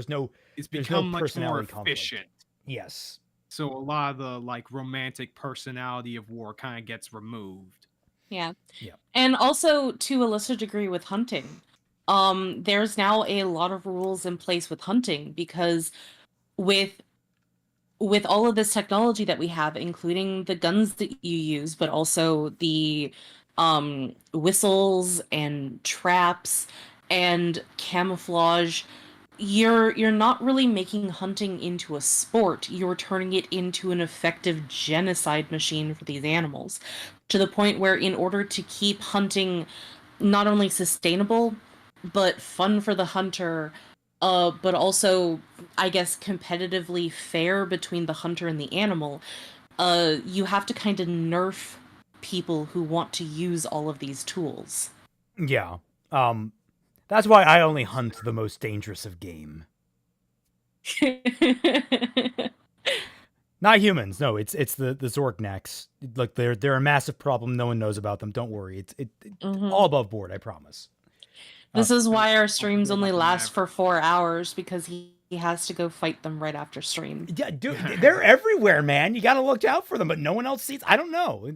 S4: no
S1: It's
S4: there's
S1: become
S4: no
S1: much more
S4: personality
S1: efficient.
S4: conflict. Yes.
S1: So a lot of the like romantic personality of war kind of gets removed.
S2: Yeah.
S4: Yeah.
S2: And also to a lesser degree with hunting. There's now a lot of rules in place with hunting because with all of this technology that we have, including the guns that you use, but also the whistles and traps and camouflage, you're not really making hunting into a sport. You're turning it into an effective genocide machine for these animals, to the point where in order to keep hunting not only sustainable but fun for the hunter, but also I guess competitively fair between the hunter and the animal, you have to kind of nerf people who want to use all of these tools.
S4: Yeah. That's why I only hunt the most dangerous of game. Not humans. No, it's the Zorknaks. Look, they're a massive problem. No one knows about them. Don't worry. It's all above board. I promise.
S2: This is why our streams only last for 4 hours, because he has to go fight them right after stream.
S4: Yeah, dude, they're everywhere, man. You got to look out for them, but no one else sees. I don't know.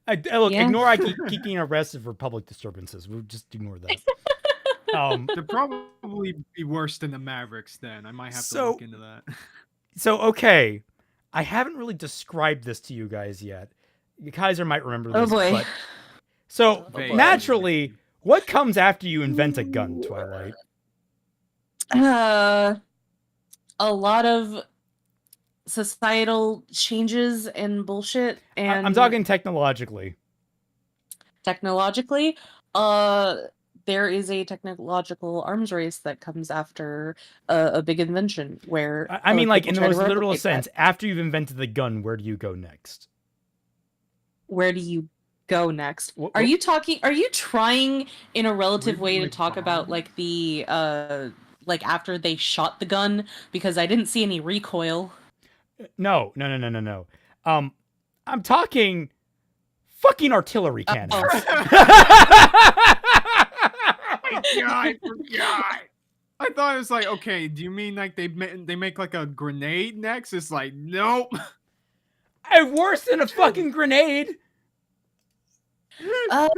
S4: Look, ignore I keep getting arrested for public disturbances. We'll just ignore that.
S1: They'll probably be worse than the Mavericks then. I might have to look into that.
S4: So, okay. I haven't really described this to you guys yet. Kaiser might remember this.
S2: Oh boy.
S4: But... So, naturally, what comes after you invent a gun, Twilight?
S2: A lot of societal changes and bullshit. And
S4: I'm talking technologically.
S2: Technologically, there is a technological arms race that comes after a big invention where
S4: I mean, like in the most literal sense, after you've invented the gun, where do you go next?
S2: Where do you go next? Are you trying in a relative way to talk about like the like after they shot the gun? Because I didn't see any recoil.
S4: No. I'm talking fucking artillery cannons.
S1: I forgot. I thought it was like, okay, do you mean like they make like a grenade next? It's like, nope.
S4: Worse than a fucking grenade. Look,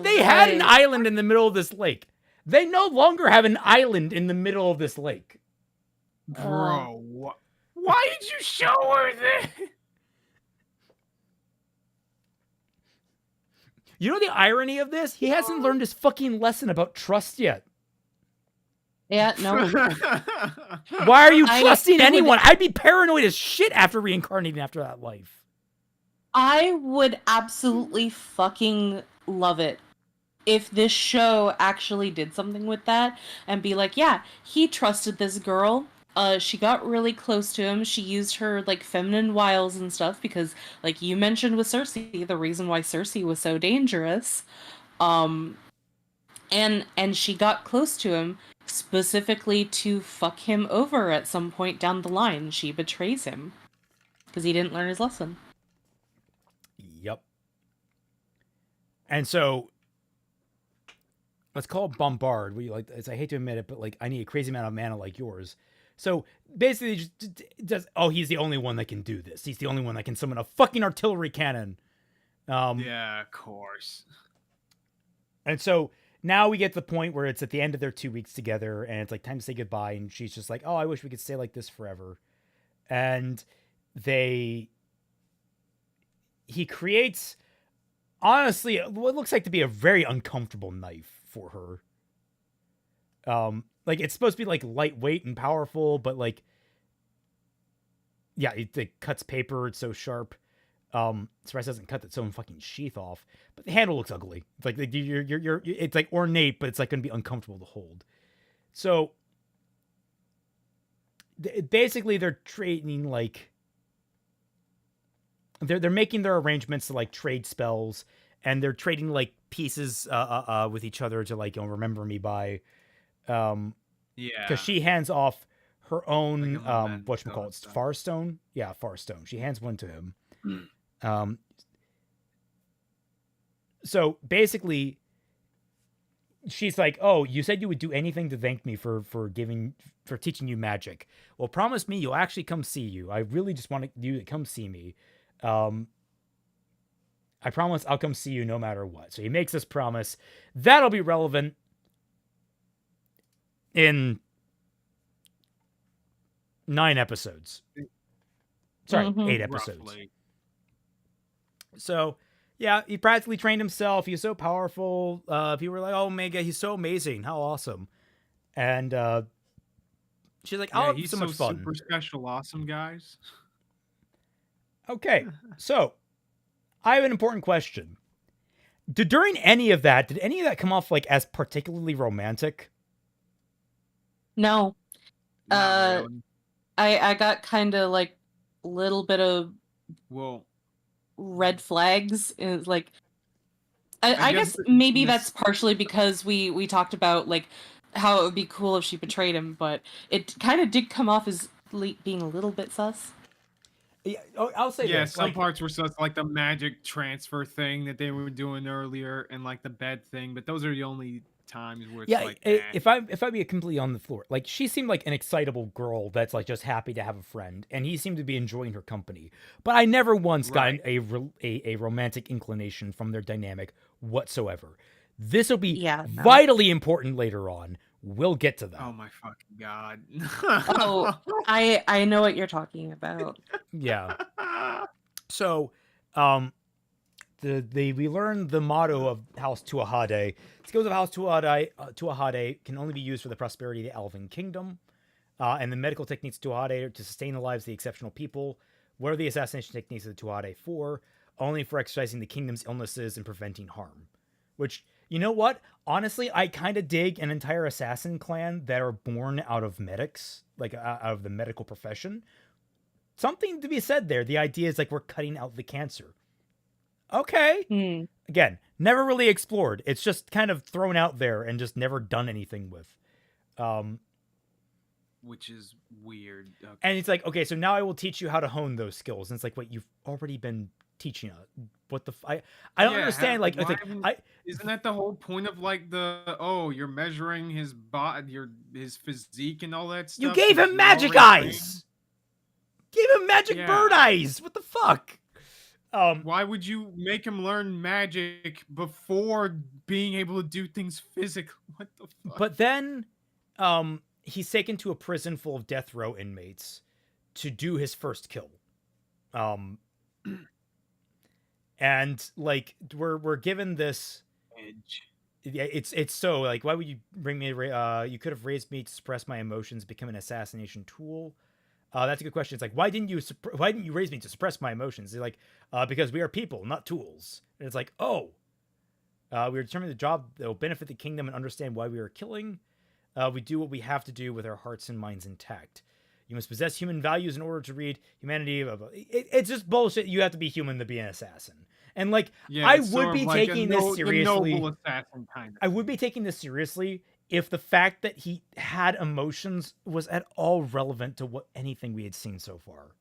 S4: they had an island in the middle of this lake. They no longer have an island in the middle of this lake.
S1: Bro, why did you show her this?
S4: You know the irony of this? He hasn't learned his fucking lesson about trust yet.
S2: Yeah, no.
S4: Why are you trusting anyone? I'd be paranoid as shit after reincarnating after that life.
S2: I would absolutely fucking love it if this show actually did something with that and be like, yeah, he trusted this girl. she got really close to him. She used her like feminine wiles and stuff because, like you mentioned with Cersei, the reason why Cersei was so dangerous. Um, and she got close to him specifically to fuck him over at some point down the line. She betrays him because he didn't learn his lesson.
S4: Yep. And so let's call it bombard. I hate to admit it, but like I need a crazy amount of mana like yours. So basically, he's the only one that can do this. He's the only one that can summon a fucking artillery cannon.
S1: Yeah, of course.
S4: And so now we get to the point where it's at the end of their 2 weeks together, and it's like time to say goodbye. And she's just like, "Oh, I wish we could stay like this forever." And he creates, honestly, what looks like to be a very uncomfortable knife for her. Like it's supposed to be like lightweight and powerful, but like, yeah, it cuts paper. It's so sharp. Surprise doesn't cut its own fucking sheath off, but the handle looks ugly. It's like it's like ornate, but it's like going to be uncomfortable to hold. So basically, they're trading like they're making their arrangements to like trade spells, and they're trading like pieces with each other to like remember me by.
S1: Yeah,
S4: because she hands off her own
S1: like
S4: whatchamacallit, Farstone. Yeah, Farstone. She hands one to him. So basically, she's like, "Oh, you said you would do anything to thank me for teaching you magic. Well, promise me you'll actually come see you. I really just want you to come see me. I promise I'll come see you no matter what." So he makes this promise. That'll be relevant in 9 episodes. Sorry, 8 episodes.
S1: Roughly.
S4: So, yeah, he practically trained himself. He's so powerful. People were like, "Oh, Mega, he's so amazing. How awesome." And she's like, "Oh,
S1: he's
S4: so much fun.
S1: Super special, awesome, guys."
S4: Okay, so I have an important question. During any of that, did any of that come off like as particularly romantic?
S2: No.
S1: Not really.
S2: I got kind of like a little bit of red flags. Is like I guess maybe that's partially because we talked about like how it would be cool if she betrayed him, but it kind of did come off as being a little bit sus.
S4: Yeah, I'll say this.
S1: Some parts were sus, like the magic transfer thing that they were doing earlier, and like the bed thing. But those are the only times where it's like,
S4: if I be completely on the floor, like she seemed like an excitable girl that's like just happy to have a friend, and he seemed to be enjoying her company. But I never once got a romantic inclination from their dynamic whatsoever. This will be vitally important later on. We'll get to that.
S1: Oh my fucking god!
S2: Oh, I know what you're talking about.
S4: Yeah. So, we learned the motto of House Tuahade. Skills of House Tuahade can only be used for the prosperity of the Elven Kingdom, and the medical techniques of Tuahade are to sustain the lives of the exceptional people. What are the assassination techniques of the Tuahade for? Only for exercising the kingdom's illnesses and preventing harm. Which, you know what? Honestly, I kind of dig an entire assassin clan that are born out of medics, like out of the medical profession. Something to be said there. The idea is like we're cutting out the cancer. Okay. Again, never really explored. It's just kind of thrown out there and just never done anything with.
S1: Which is weird. Okay.
S4: And it's like, okay, so now I will teach you how to hone those skills. And it's like, wait, you've already been teaching us. What the? I don't understand. Like, it's like,
S1: isn't that the whole point of like you're measuring his his physique and all that stuff?
S4: You gave him magic eyes. Gave him magic bird eyes. What the fuck?
S1: Why would you make him learn magic before being able to do things physically? What the fuck?
S4: But then, he's taken to a prison full of death row inmates to do his first kill. And like we're given this
S1: edge.
S4: Yeah, it's so like, why would you bring me? You could have raised me to suppress my emotions, become an assassination tool. That's a good question. It's like, why didn't you raise me to suppress my emotions? They're like, because we are people, not tools. And it's like, we are determining the job that will benefit the kingdom and understand why we are killing. We do what we have to do with our hearts and minds intact. You must possess human values in order to read humanity. Blah, blah. It's just bullshit. You have to be human to be an assassin. And like,
S1: Yeah,
S4: I
S1: it's
S4: would
S1: sort
S4: be
S1: of like
S4: taking
S1: a
S4: this seriously.
S1: noble assassin kind of
S4: I would be taking this seriously if the fact that he had emotions was at all relevant to what anything we had seen so far.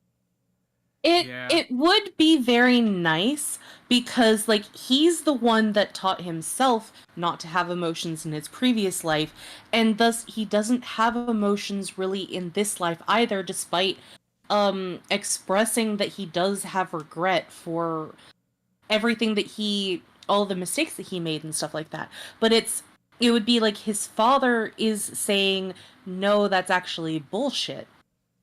S2: It would be very nice because like he's the one that taught himself not to have emotions in his previous life, and thus he doesn't have emotions really in this life either, despite expressing that he does have regret for everything that all the mistakes that he made and stuff like that. But it would be like his father is saying, no, that's actually bullshit.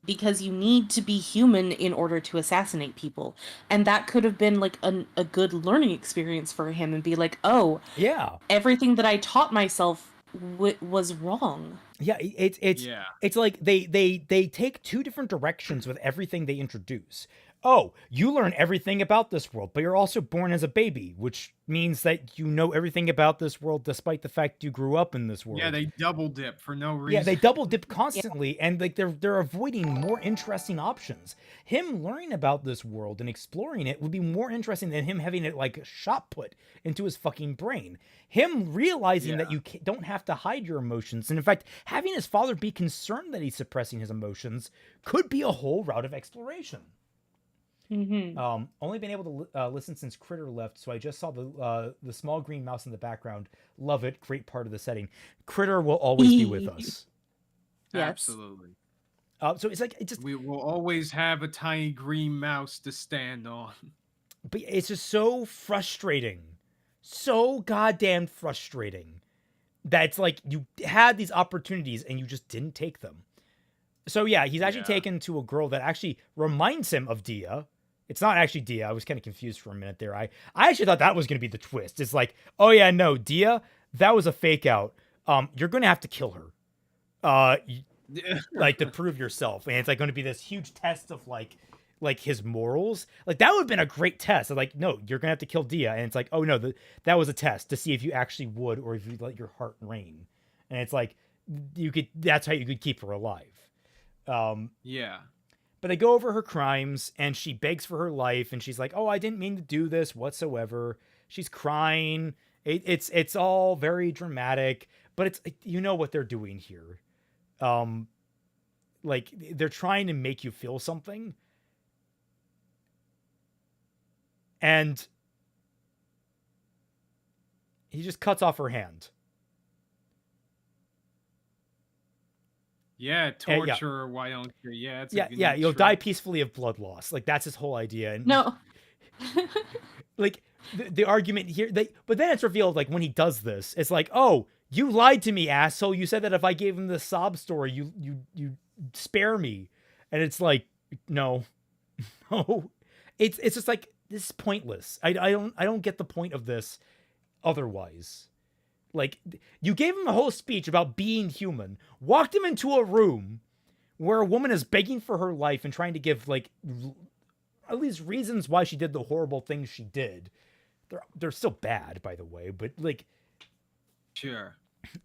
S2: Because you need to be human in order to assassinate people. And that could have been like a good learning experience for him and be like, oh,
S4: yeah,
S2: everything that I taught myself was wrong.
S4: Yeah, it's like they take two different directions with everything they introduce. Oh, you learn everything about this world, but you're also born as a baby, which means that you know everything about this world despite the fact you grew up in this world.
S1: Yeah, they double dip for no reason.
S4: Yeah, they double dip constantly, and like they're avoiding more interesting options. Him learning about this world and exploring it would be more interesting than him having it like shot put into his fucking brain. Him realizing that you don't have to hide your emotions, and in fact, having his father be concerned that he's suppressing his emotions could be a whole route of exploration.
S2: Mm-hmm.
S4: Only been able to listen since Critter left, so I just saw the small green mouse in the background. Love it, great part of the setting. Critter will always be with us.
S2: Yes.
S1: Absolutely.
S4: So it's like
S1: we will always have a tiny green mouse to stand on.
S4: But it's just so frustrating, so goddamn frustrating that it's like you had these opportunities and you just didn't take them. So yeah, he's actually taken to a girl that actually reminds him of Dia. It's not actually Dia. I was kind of confused for a minute there. I actually thought that was going to be the twist. It's like, oh yeah, no, Dia, that was a fake out. You're going to have to kill her. Like to prove yourself. And it's like going to be this huge test of like his morals. Like that would have been a great test. Like, no, you're going to have to kill Dia. And it's like, oh no, that was a test to see if you actually would, or if you let your heart reign. And it's like, that's how you could keep her alive. But they go over her crimes and she begs for her life and she's like, oh, I didn't mean to do this whatsoever. She's crying. It's all very dramatic, but it's, you know what they're doing here. Like they're trying to make you feel something. And he just cuts off her hand.
S1: Yeah, torture. Why don't you? Yeah, it's
S4: you'll die peacefully of blood loss. Like that's his whole idea. And
S2: no,
S4: like the argument here, but then it's revealed like when he does this, it's like, oh, you lied to me, asshole. You said that if I gave him the sob story, you spare me, and it's like, no, no, it's just like this is pointless. I don't get the point of this. Otherwise. Like, you gave him a whole speech about being human, walked him into a room where a woman is begging for her life and trying to give, like, at least reasons why she did the horrible things she did. They're still bad, by the way, but, like...
S1: Sure.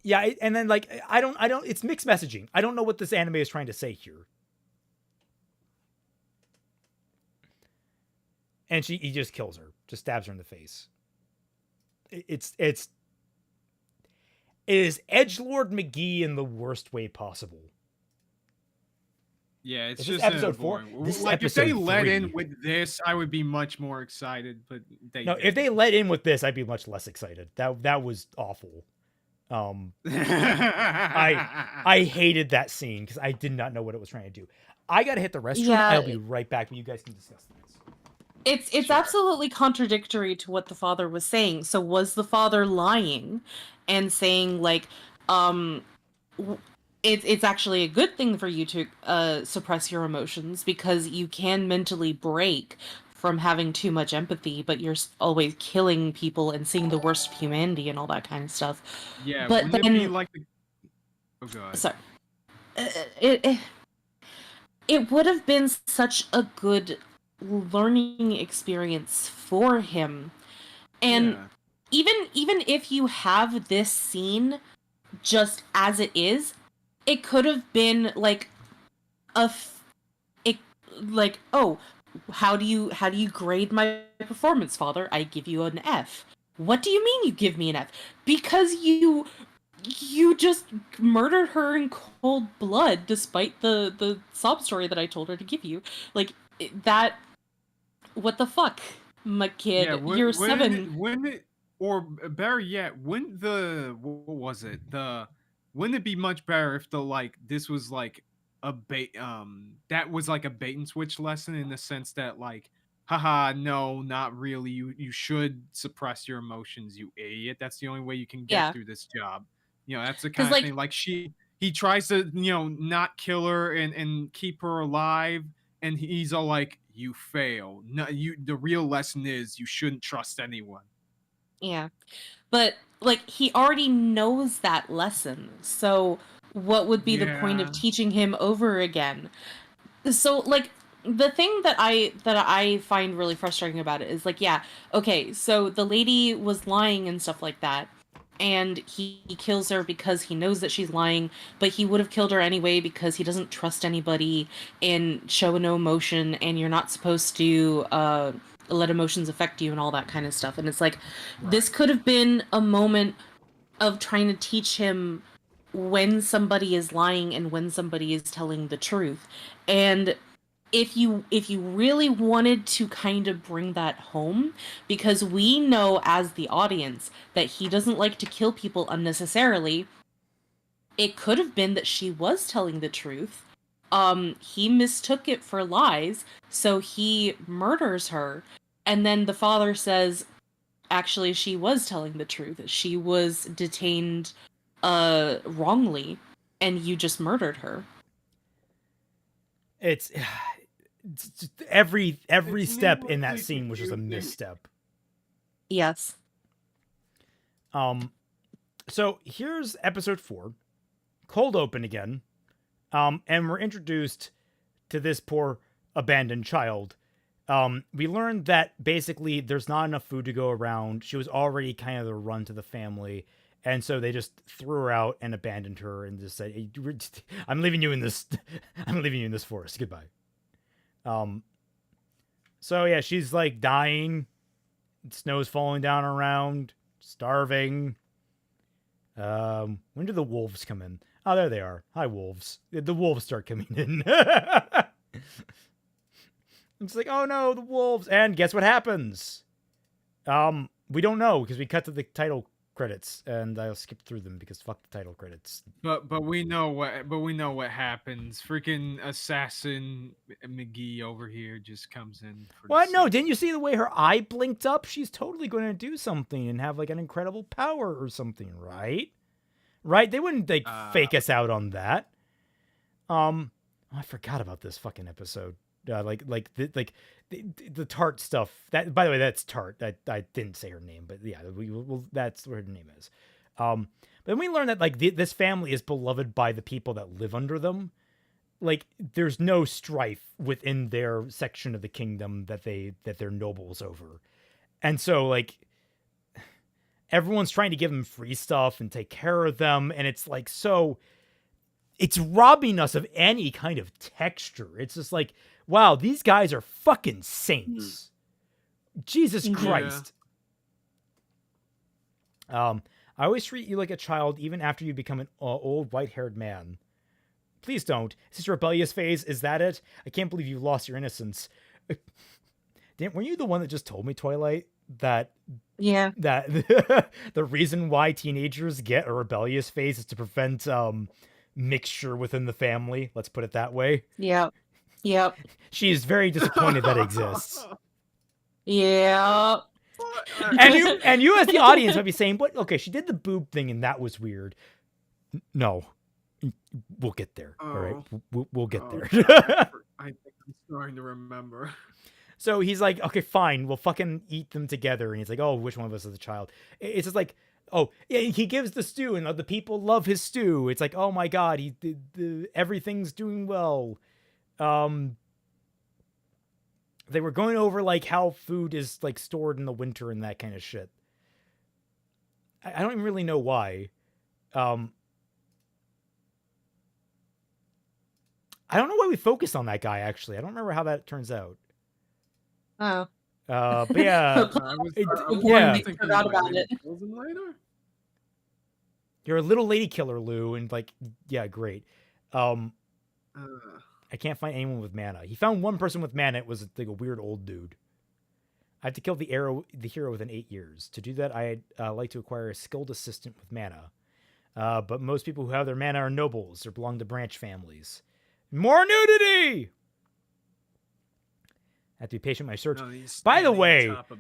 S4: Yeah, and then, like, I don't... It's mixed messaging. I don't know what this anime is trying to say here. And he just kills her. Just stabs her in the face. It is edgelord McGee in the worst way possible.
S1: Yeah, it's
S4: just
S1: just
S4: episode 4.
S1: This is like if they let in with this, I would be much more excited. But
S4: if they let in with this, I'd be much less excited. That was awful. I hated that scene because I did not know what it was trying to do. I gotta hit the restroom.
S2: Yeah.
S4: I'll be right back, but you guys can discuss things.
S2: It's
S1: Sure.
S2: absolutely contradictory to what the father was saying. So was the father lying and saying like, it's actually a good thing for you to suppress your emotions because you can mentally break from having too much empathy, but you're always killing people and seeing the worst of humanity and all that kind of stuff.
S1: Yeah,
S2: but
S1: wouldn't
S2: then
S1: it be like the... Oh god.
S2: sorry, it would have been such a good learning experience for him, and even if you have this scene just as it is, it could have been like it, like, oh, how do you grade my performance, father? I give you an F. What do you mean you give me an F? Because you just murdered her in cold blood, despite the sob story that I told her to give you. Like, that. What the fuck, my kid?
S1: Yeah,
S2: You're 7.
S1: when it, or better yet, when the what was it? Wouldn't it be much better if the like this was like a bait that was like a bait and switch lesson in the sense that like haha no not really you should suppress your emotions you idiot, that's the only way you can get
S2: Yeah,
S1: through this job, that's the
S2: because
S1: kind of
S2: like,
S1: thing like he tries to not kill her and keep her alive, and he's all like, "You fail. No, you. The real lesson is you shouldn't trust anyone."
S2: yeah, but like he already knows that lesson. So what would be the point of
S1: Yeah.
S2: teaching him over again? So like the thing that I find really frustrating about it is like, yeah, okay, so the lady was lying and stuff like that, and he kills her because he knows that she's lying, but he would have killed her anyway because he doesn't trust anybody and show no emotion, and you're not supposed to let emotions affect you and all that kind of stuff. And it's like, this
S1: Right.
S2: could have been a moment of trying to teach him when somebody is lying and when somebody is telling the truth. And if you really wanted to kind of bring that home, because we know as the audience that he doesn't like to kill people unnecessarily, it could have been that she was telling the truth. He mistook it for lies, so he murders her, and then the father says, actually, she was telling the truth. She was detained wrongly, and you just murdered her.
S4: It's, it's just every
S1: It's
S4: step in that
S1: needlessly
S4: scene was just a
S1: confusing.
S4: misstep.
S2: Yes.
S4: So here's episode 4, cold open again, and we're introduced to this poor abandoned child. We learned that basically there's not enough food to go around. She was already kind of the run to the family, and so they just threw her out and abandoned her and just said, hey, "I'm leaving you in this. I'm leaving you in this forest. Goodbye." So yeah, she's like dying. Snow's falling down around, starving. When do the wolves come in? Oh, there they are. Hi, wolves. The wolves start coming in. It's like, oh no, the wolves. And guess what happens? We don't know because we cut to the title credits, and I'll skip through them because fuck the title credits.
S1: But we know what happens. Freaking assassin McGee over here just comes in for the
S4: What? No,
S1: sake
S4: didn't you
S1: of-
S4: see the way her eye blinked up? She's totally going to do something and have like an incredible power or something, right? Right? They wouldn't like fake us out on that. Oh, I forgot about this fucking episode. The Tart stuff. That, by the way, that's Tart. I didn't say her name, but yeah, that's what her name is. But then we learn that like this family is beloved by the people that live under them. Like there's no strife within their section of the kingdom that they're nobles over, and so like everyone's trying to give them free stuff and take care of them, and it's like so. It's robbing us of any kind of texture. It's just like, wow, these guys are fucking saints. Jesus Christ. I always treat you like a child even after you become an old white-haired man. Please don't. Is this your rebellious phase? Is that it? I can't believe you lost your innocence. Were you the one that just told me, Twilight, that
S2: Yeah.
S4: that the reason why teenagers get a rebellious phase is to prevent mixture within the family? Let's put it that way.
S2: Yep.
S4: She is very disappointed that exists.
S2: Yeah.
S4: And you as the audience might be saying, "But okay, she did the boob thing and that was weird." No, we'll get there. All right, we'll get there.
S1: I think I'm starting to remember.
S4: So he's like, "Okay, fine, we'll fucking eat them together." And he's like, "Oh, which one of us is the child?" It's just like, oh, yeah, he gives the stew, and the people love his stew. It's like, oh my god, everything's doing well. They were going over like how food is like stored in the winter and that kind of shit. I don't even really know why. I don't know why we focused on that guy, actually. I don't remember how that turns out.
S2: Oh.
S4: But yeah.
S1: I was
S4: yeah.
S1: thinking,
S2: Forgot
S1: like,
S2: about
S1: maybe
S2: it.
S1: he kills him later?
S4: You're a little lady killer, Lou, and like, yeah, great. I can't find anyone with mana. He found one person with mana. It was like a weird old dude. I have to kill the hero within 8 years. To do that, I'd like to acquire a skilled assistant with mana. But most people who have their mana are nobles or belong to branch families. More nudity! I have to be patient in my search.
S1: No, he's
S4: By the
S1: standing on
S4: way,
S1: top of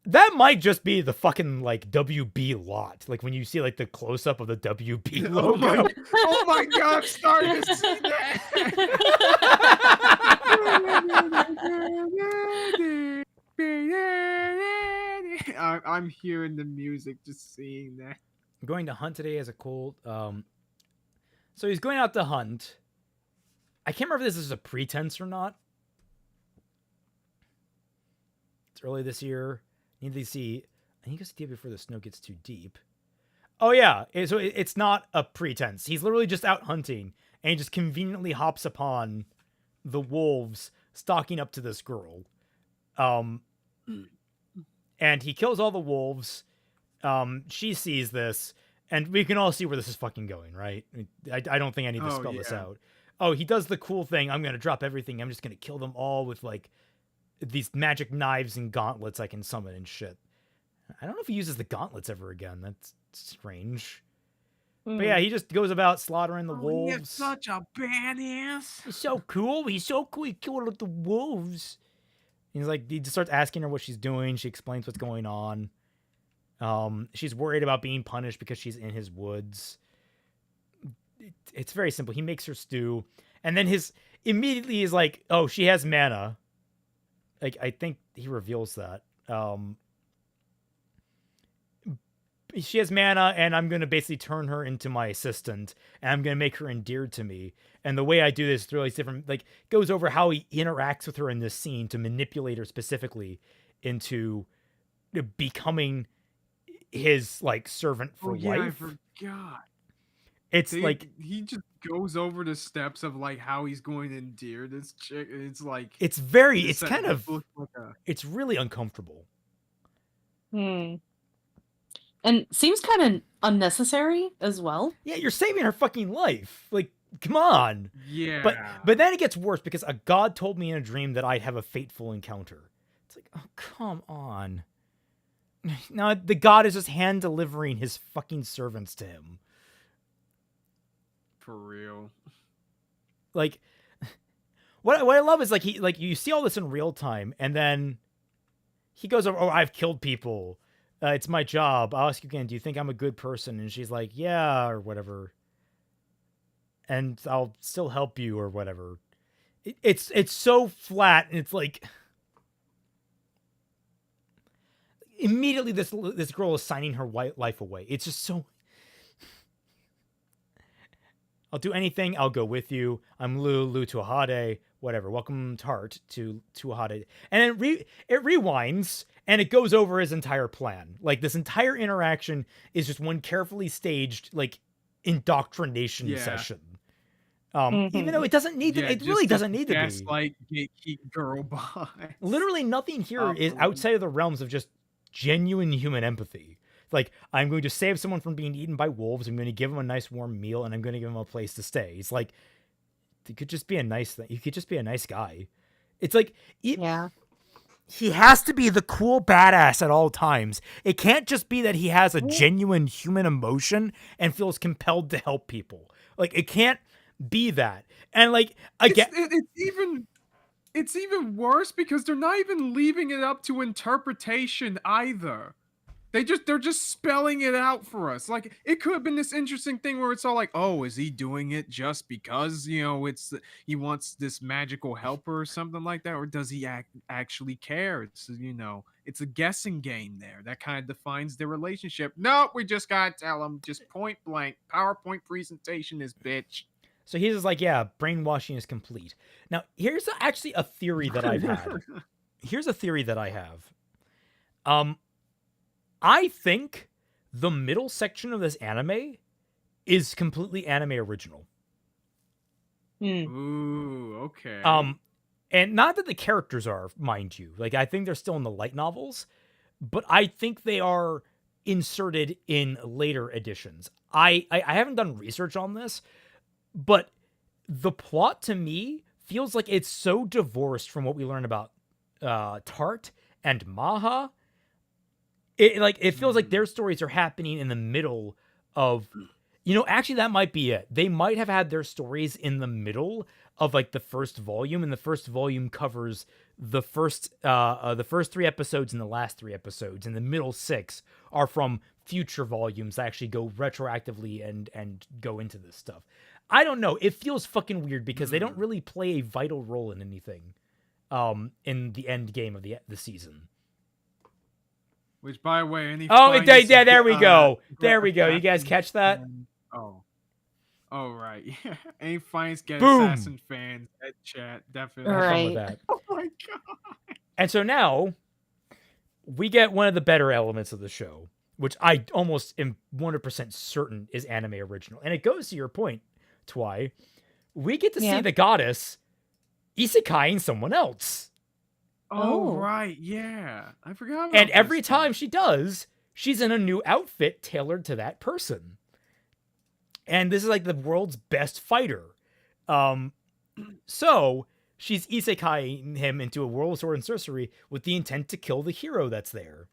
S4: that might just be the fucking like WB lot. Like when you see like the close up of the WB
S1: Oh
S4: logo.
S1: oh my god, I'm starting to see that. I'm hearing the music, just seeing that.
S4: I'm going to hunt today as a cold. So he's going out to hunt. I can't remember if this is a pretense or not. It's early this year. Need to see. I need to see before the snow gets too deep. Oh yeah, so it's not a pretense. He's literally just out hunting, and he just conveniently hops upon the wolves stalking up to this girl. And he kills all the wolves. She sees this, and we can all see where this is fucking going, right? I don't think I need to spell this out. Oh, he does the cool thing. I'm gonna drop everything. I'm just gonna kill them all with like these magic knives and gauntlets I can summon and shit. I don't know if he uses the gauntlets ever again. That's strange. But yeah, he just goes about slaughtering the wolves.
S1: He's such a badass.
S4: He's so cool. He's so cool. He killed the wolves. He's like, he just starts asking her what she's doing. She explains what's going on. She's worried about being punished because she's in his woods. It's very simple. He makes her stew, and then immediately is like, oh, she has mana. Like, I think he reveals that. She has mana, and I'm going to basically turn her into my assistant, and I'm going to make her endeared to me. And the way I do this is really different. Like, goes over how he interacts with her in this scene to manipulate her specifically into becoming his, like, servant for life.
S1: I forgot.
S4: It's like...
S1: He just goes over the steps of, like, how he's going to endear this chick. It's like...
S4: It's kind of... It's really uncomfortable.
S2: And seems kind of unnecessary as well.
S4: Yeah, you're saving her fucking life. Like, come on.
S1: Yeah.
S4: But then it gets worse because a god told me in a dream that I'd have a fateful encounter. It's like, oh, come on. Now, the god is just hand delivering his fucking servants to him.
S1: For real.
S4: Like, what I love is, like, you see all this in real time, and then he goes over, oh, I've killed people. It's my job. I'll ask you again, do you think I'm a good person? And she's like, yeah, or whatever. And I'll still help you, or whatever. It's so flat, and it's like... Immediately, this girl is signing her life away. It's just so... I'll do anything. I'll go with you. I'm Lou Tuahade, whatever. Welcome, Tart, to Tuahade. And then it rewinds, and it goes over his entire plan. Like, this entire interaction is just one carefully staged, like, indoctrination session. Even though it doesn't need to, it really doesn't need to be.
S1: Gaslight, gatekeep, girl boss.
S4: Literally nothing here is outside of the realms of just genuine human empathy. Like, I'm going to save someone from being eaten by wolves. I'm going to give him a nice warm meal, and I'm going to give him a place to stay. It's like, it could just be a nice thing. You could just be a nice guy. It's like,
S2: Yeah.
S4: he has to be the cool badass at all times. It can't just be that he has a genuine human emotion and feels compelled to help people. Like, it can't be that. And like, again,
S1: it's even worse because they're not even leaving it up to interpretation either. They're just spelling it out for us. Like, it could have been this interesting thing where it's all like, oh, is he doing it just because, you know, he wants this magical helper or something like that? Or does he actually care? It's, you know, it's a guessing game there. That kind of defines their relationship. No, we just gotta tell him, just point blank. PowerPoint presentation is bitch.
S4: So he's just like, yeah, brainwashing is complete. Now, here's actually a theory that I've had. Here's a theory that I have. I think the middle section of this anime is completely anime original.
S1: Ooh, okay.
S4: And not that the characters are, mind you. Like, I think they're still in the light novels, but I think they are inserted in later editions. I haven't done research on this, but the plot to me feels like it's so divorced from what we learn about Tart and Maha. It feels like their stories are happening in the middle of, actually that might be it. They might have had their stories in the middle of like the first volume, and the first volume covers the first 3 episodes and the last 3 episodes, and the middle 6 are from future volumes that actually go retroactively and go into this stuff. I don't know. It feels fucking weird because they don't really play a vital role in anything in the end game of the season.
S1: Which, by the way, any
S4: there we go. There we go. You guys catch that?
S1: Oh, right. Any finds get
S4: Boom.
S1: Assassin fans at chat, definitely.
S2: All
S4: Have fun
S2: right.
S4: with that.
S1: Oh my god.
S4: And so now we get one of the better elements of the show, which I almost am 100% certain is anime original. And it goes to your point, Twy. We get to see the goddess isekaiing someone else.
S1: Oh, right. Yeah. I forgot about
S4: And every
S1: this
S4: time she does, she's in a new outfit tailored to that person. And this is like the world's best fighter. So she's isekaiing him into a world of sword and sorcery with the intent to kill the hero that's there.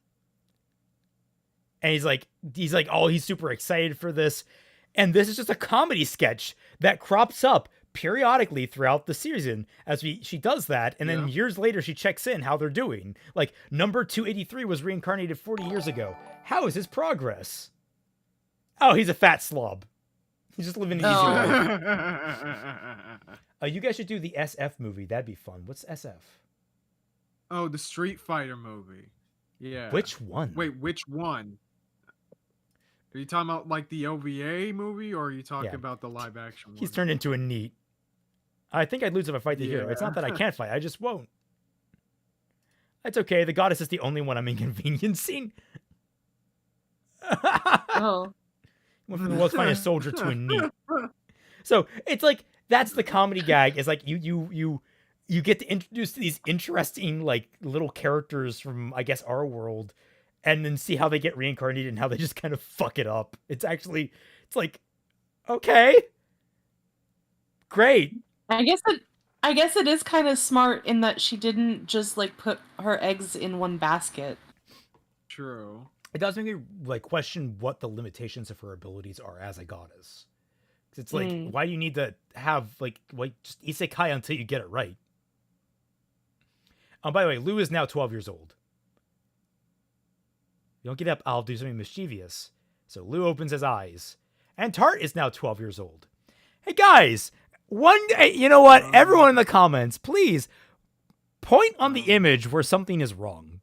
S4: And he's like, oh, he's super excited for this. And this is just a comedy sketch that crops up periodically throughout the season as she does that. And then years later, she checks in how they're doing. Like, number 283 was reincarnated 40 years ago. How is his progress? Oh, he's a fat slob. He's just living an easy life. You guys should do the SF movie. That'd be fun. What's SF?
S1: Oh, the Street Fighter movie. Yeah.
S4: Which one?
S1: Wait, which one? Are you talking about like the OVA movie, or are you talking about the live action one?
S4: He's turned into a NEET. I think I'd lose if I fight the hero. It's not that I can't fight. I just won't. It's okay. The goddess is the only one I'm inconveniencing.
S2: Oh.
S4: Went from the world's finest soldier to a NEET. So it's like, that's the comedy gag, is like you get to introduce these interesting like little characters from, I guess, our world, and then see how they get reincarnated and how they just kind of fuck it up. It's like, okay, great.
S2: I guess it is kind of smart in that she didn't just like put her eggs in one basket.
S1: True.
S4: It does make me like question what the limitations of her abilities are as a goddess. It's like, why do you need to have like just isekai until you get it right? By the way, Lou is now 12 years old. You don't get up, I'll do something mischievous. So Lou opens his eyes. And Tart is now 12 years old. Hey guys, you know what? Everyone in the comments, please point on the image where something is wrong.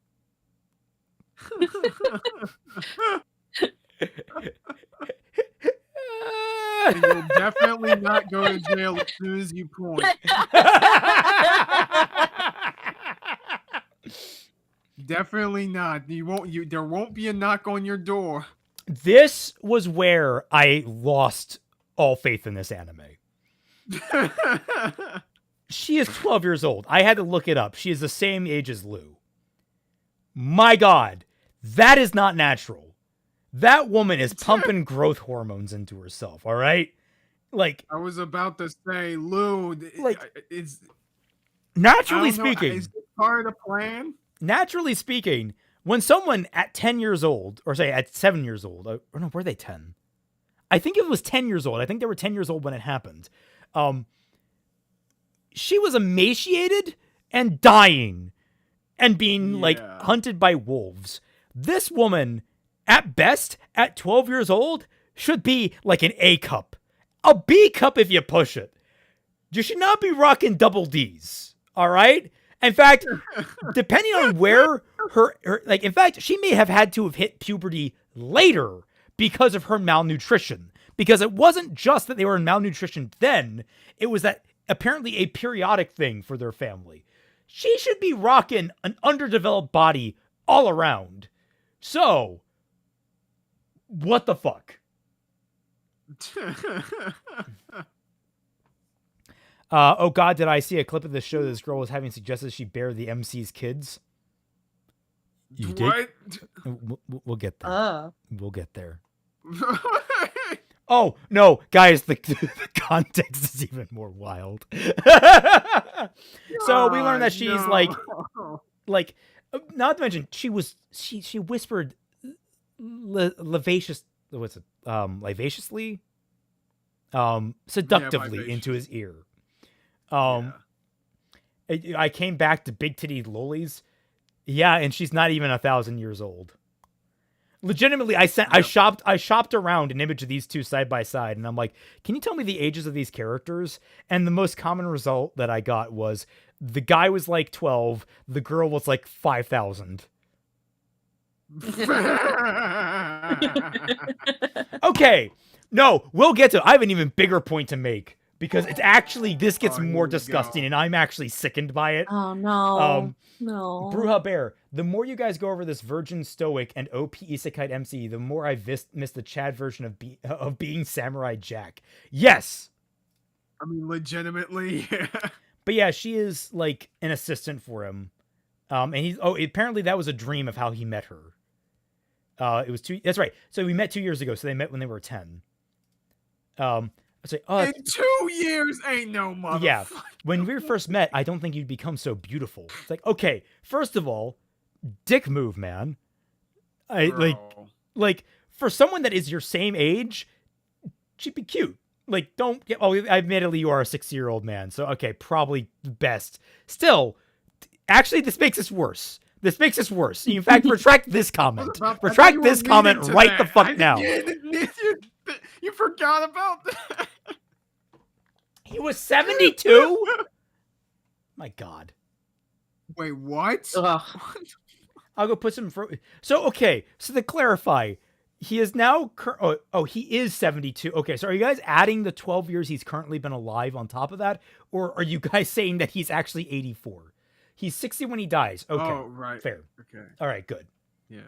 S1: And you'll definitely not go to jail as soon as you point. Definitely not. There won't be a knock on your door.
S4: This was where I lost all faith in this anime. She is 12 years old. I had to look it up. She is the same age as Lou. My God, that is not natural. That woman is pumping growth hormones into herself, all right? Like,
S1: I was about to say, Lou,
S4: like,
S1: it's
S4: naturally speaking.
S1: Is it part of the plan?
S4: Naturally speaking, when someone at 10 years old, or say at 7 years old, or no, were they 10? I think it was 10 years old. I think they were 10 years old when it happened. She was emaciated and dying and being like hunted by wolves. This woman, at best, at 12 years old, should be like an A cup. A B cup if you push it. You should not be rocking double Ds. All right? In fact, depending on where her in fact, she may have had to have hit puberty later because of her malnutrition. Because it wasn't just that they were in malnutrition then, it was that apparently a periodic thing for their family. She should be rocking an underdeveloped body all around. So, what the fuck? Oh God, did I see a clip of the show this girl was having suggested she bear the MC's kids? You
S1: What?
S4: We'll get there.
S2: Oh.
S4: We'll get there. Oh no, guys, the context is even more wild. So we learned that she's like, not to mention she whispered lavaciously, seductively into his ear. I came back to big titty lollies. Yeah, and she's not even 1,000 years old. Legitimately, I shopped around an image of these two side by side, and I'm like, can you tell me the ages of these characters? And the most common result that I got was the guy was like 12, the girl was like 5,000. Okay, no, we'll get to. I have an even bigger point to make because it's actually this gets more disgusting, and I'm actually sickened by it.
S2: Oh no. No.
S4: Bruja Bear, the more you guys go over this virgin stoic and OP Isekai MC, the more I miss the Chad version of being Samurai Jack. Yes!
S1: I mean, legitimately, yeah.
S4: But yeah, she is like an assistant for him. And apparently that was a dream of how he met her. That's right. So we met 2 years ago, so they met when they were 10. I say,
S1: in 2 years, ain't no motherfucker.
S4: Yeah. When we first met, I don't think you'd become so beautiful. It's like, okay, first of all, dick move, man. Like for someone that is your same age, she'd be cute. Like, don't get. Oh, admittedly, you are a 60-year-old man, so okay, probably best. Still, actually, this makes us worse. This makes us worse. In fact, retract this comment. Retract this comment right the fuck now.
S1: You forgot about that.
S4: He was 72? My God.
S1: Wait, what?
S4: I'll go put some fruit. So, okay. So to clarify, he is now, he is 72. Okay. So are you guys adding the 12 years he's currently been alive on top of that? Or are you guys saying that he's actually 84? He's 60 when he dies. Okay.
S1: Oh, right.
S4: Fair.
S1: Okay.
S4: All right, good.
S1: Yeah.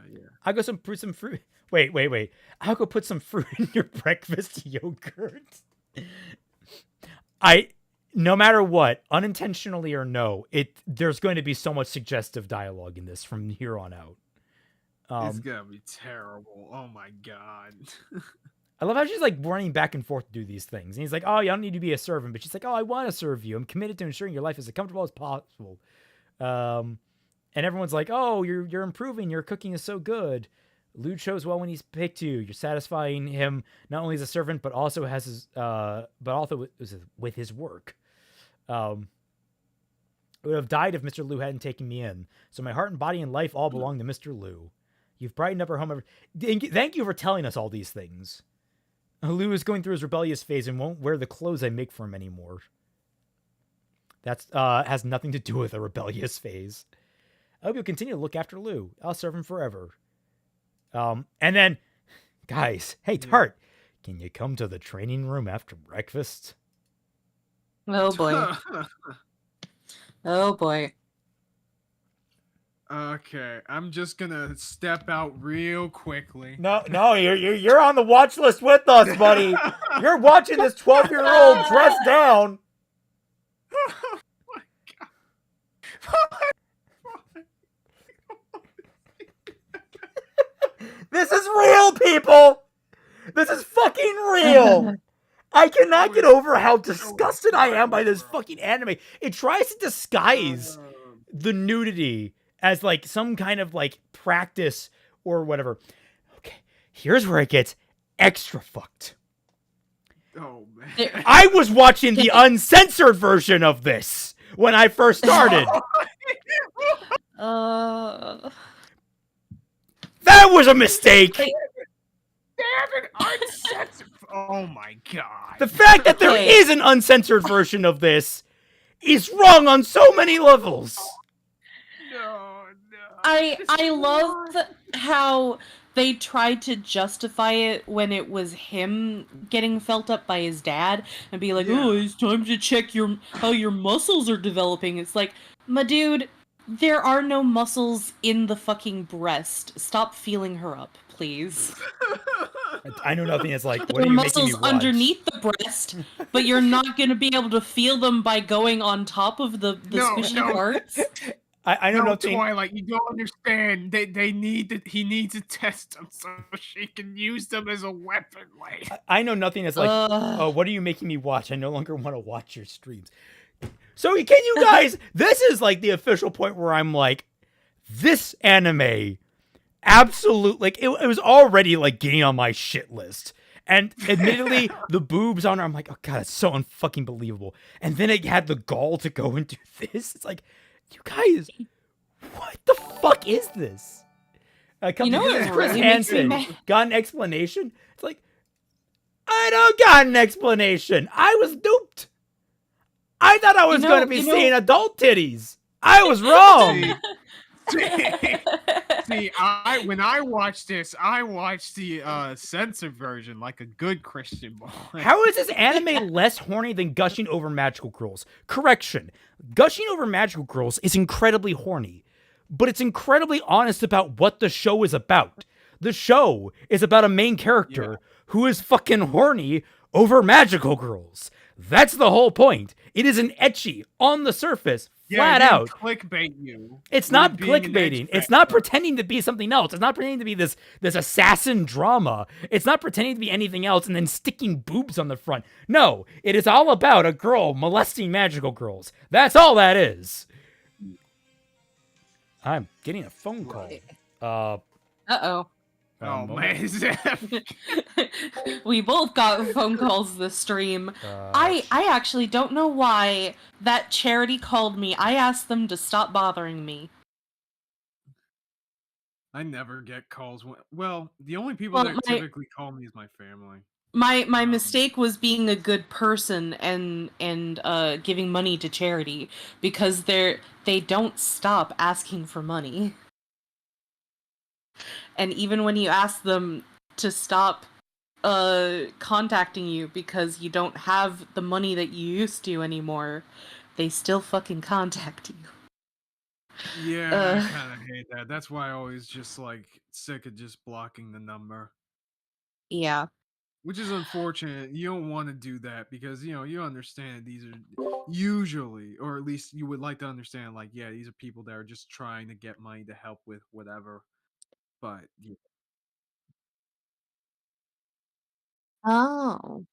S4: I'll go put some fruit. Wait. I'll go put some fruit in your breakfast yogurt. No matter what, unintentionally or no, there's going to be so much suggestive dialogue in this from here on out.
S1: It's gonna be terrible. Oh my God.
S4: I love how she's like running back and forth to do these things. And he's like, oh, you don't need to be a servant. But she's like, oh, I want to serve you. I'm committed to ensuring your life is as comfortable as possible. And everyone's like, oh, you're improving. Your cooking is so good. Lude shows well when he's picked you. You're satisfying him not only as a servant, but also with his work. I would have died if Mr. Liu hadn't taken me in. So my heart and body and life all belong to Mr. Liu. You've brightened up our home. Thank you for telling us all these things. Liu is going through his rebellious phase and won't wear the clothes I make for him anymore. That's has nothing to do with a rebellious phase. I hope you'll continue to look after Liu. I'll serve him forever. And then, guys, hey, Tart, can you come to the training room after breakfast?
S2: Oh, boy. Oh, boy.
S1: Okay, I'm just gonna step out real quickly.
S4: No, you're on the watch list with us, buddy. You're watching this 12-year-old dressed down.
S1: Oh my God.
S4: This is real, people. This is fucking real. I cannot get over how disgusted I am by this fucking anime. It tries to disguise the nudity as like some kind of like practice or whatever. Okay, here's where it gets extra fucked.
S1: Oh man.
S4: I was watching the uncensored version of this when I first started. That was a mistake.
S1: Damn it, uncensored. Oh my God.
S4: The fact that there is an uncensored version of this is wrong on so many levels.
S1: No.
S2: I love how they tried to justify it when it was him getting felt up by his dad and be like, oh, it's time to check how your muscles are developing. It's like, my dude, there are no muscles in the fucking breast. Stop feeling her up, please.
S4: I know nothing. It's like, what
S2: There
S4: are
S2: are
S4: you making me
S2: muscles
S4: watch?
S2: underneath the breast, but you're not going to be able to feel them by going on top of the squishy parts.
S4: I know
S1: No,
S4: nothing.
S1: Twilight, you don't understand. They need to, he needs to test them so she can use them as a weapon. Like,
S4: I know nothing. It's like,
S2: Ugh.
S4: oh, what are you making me watch? I no longer want to watch your streams. So can you guys? This is like the official point where I'm like, this anime, absolute. Like it was already like getting on my shit list. And admittedly, the boobs on her, I'm like, oh god, it's so unfucking believable. And then it had the gall to go and do this. It's like, you guys, what the fuck is this?
S2: You know what
S4: Chris
S2: really makes me
S4: Hansen
S2: mad?
S4: got an explanation. It's like, I don't got an explanation. I was duped. I thought I was going to be seeing adult titties. I was wrong.
S1: See, when I watched this, I watched the censored version, like a good Christian boy.
S4: How is this anime less horny than Gushing Over Magical Girls? Correction. Gushing Over Magical Girls is incredibly horny, but it's incredibly honest about what the show is about. The show is about a main character who is fucking horny over magical girls. That's the whole point. It is an ecchi on the surface, flat out.
S1: Clickbait you.
S4: It's not clickbaiting. It's not pretending to be something else. It's not pretending to be this assassin drama. It's not pretending to be anything else and then sticking boobs on the front. No, it is all about a girl molesting magical girls. That's all that is. I'm getting a phone call.
S2: Uh-oh.
S1: Oh, man.
S2: We both got phone calls this stream. I actually don't know why that charity called me. I asked them to stop bothering me.
S1: I never get calls. Well, the only people that typically call me is my family.
S2: My mistake was being a good person and giving money to charity, because they don't stop asking for money. And even when you ask them to stop contacting you because you don't have the money that you used to anymore, they still fucking contact you.
S1: Yeah, I kind of hate that. That's why I always just like sick of just blocking the number.
S2: Yeah.
S1: Which is unfortunate. You don't want to do that because, you understand these are usually, or at least you would like to understand, like, yeah, these are people that are just trying to get money to help with whatever. But, yeah.
S2: Oh.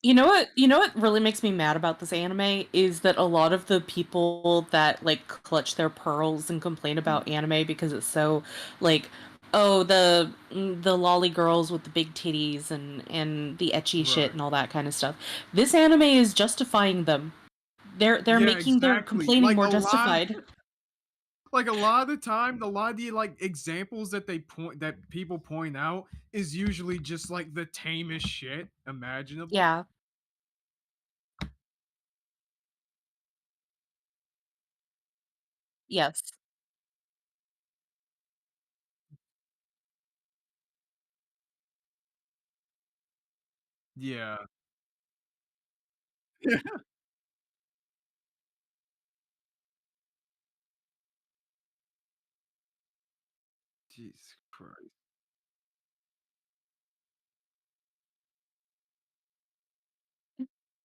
S2: You know what really makes me mad about this anime is that a lot of the people that like clutch their pearls and complain about anime because it's so like, oh, the lolly girls with the big titties and the ecchi shit and all that kind of stuff. This anime is justifying them. They're making their complaining
S1: like
S2: more justified.
S1: Like a lot of the time, a lot of the like examples that people point out is usually just like the tamest shit imaginable.
S2: Yeah. Yes.
S1: Yeah. Jesus Christ.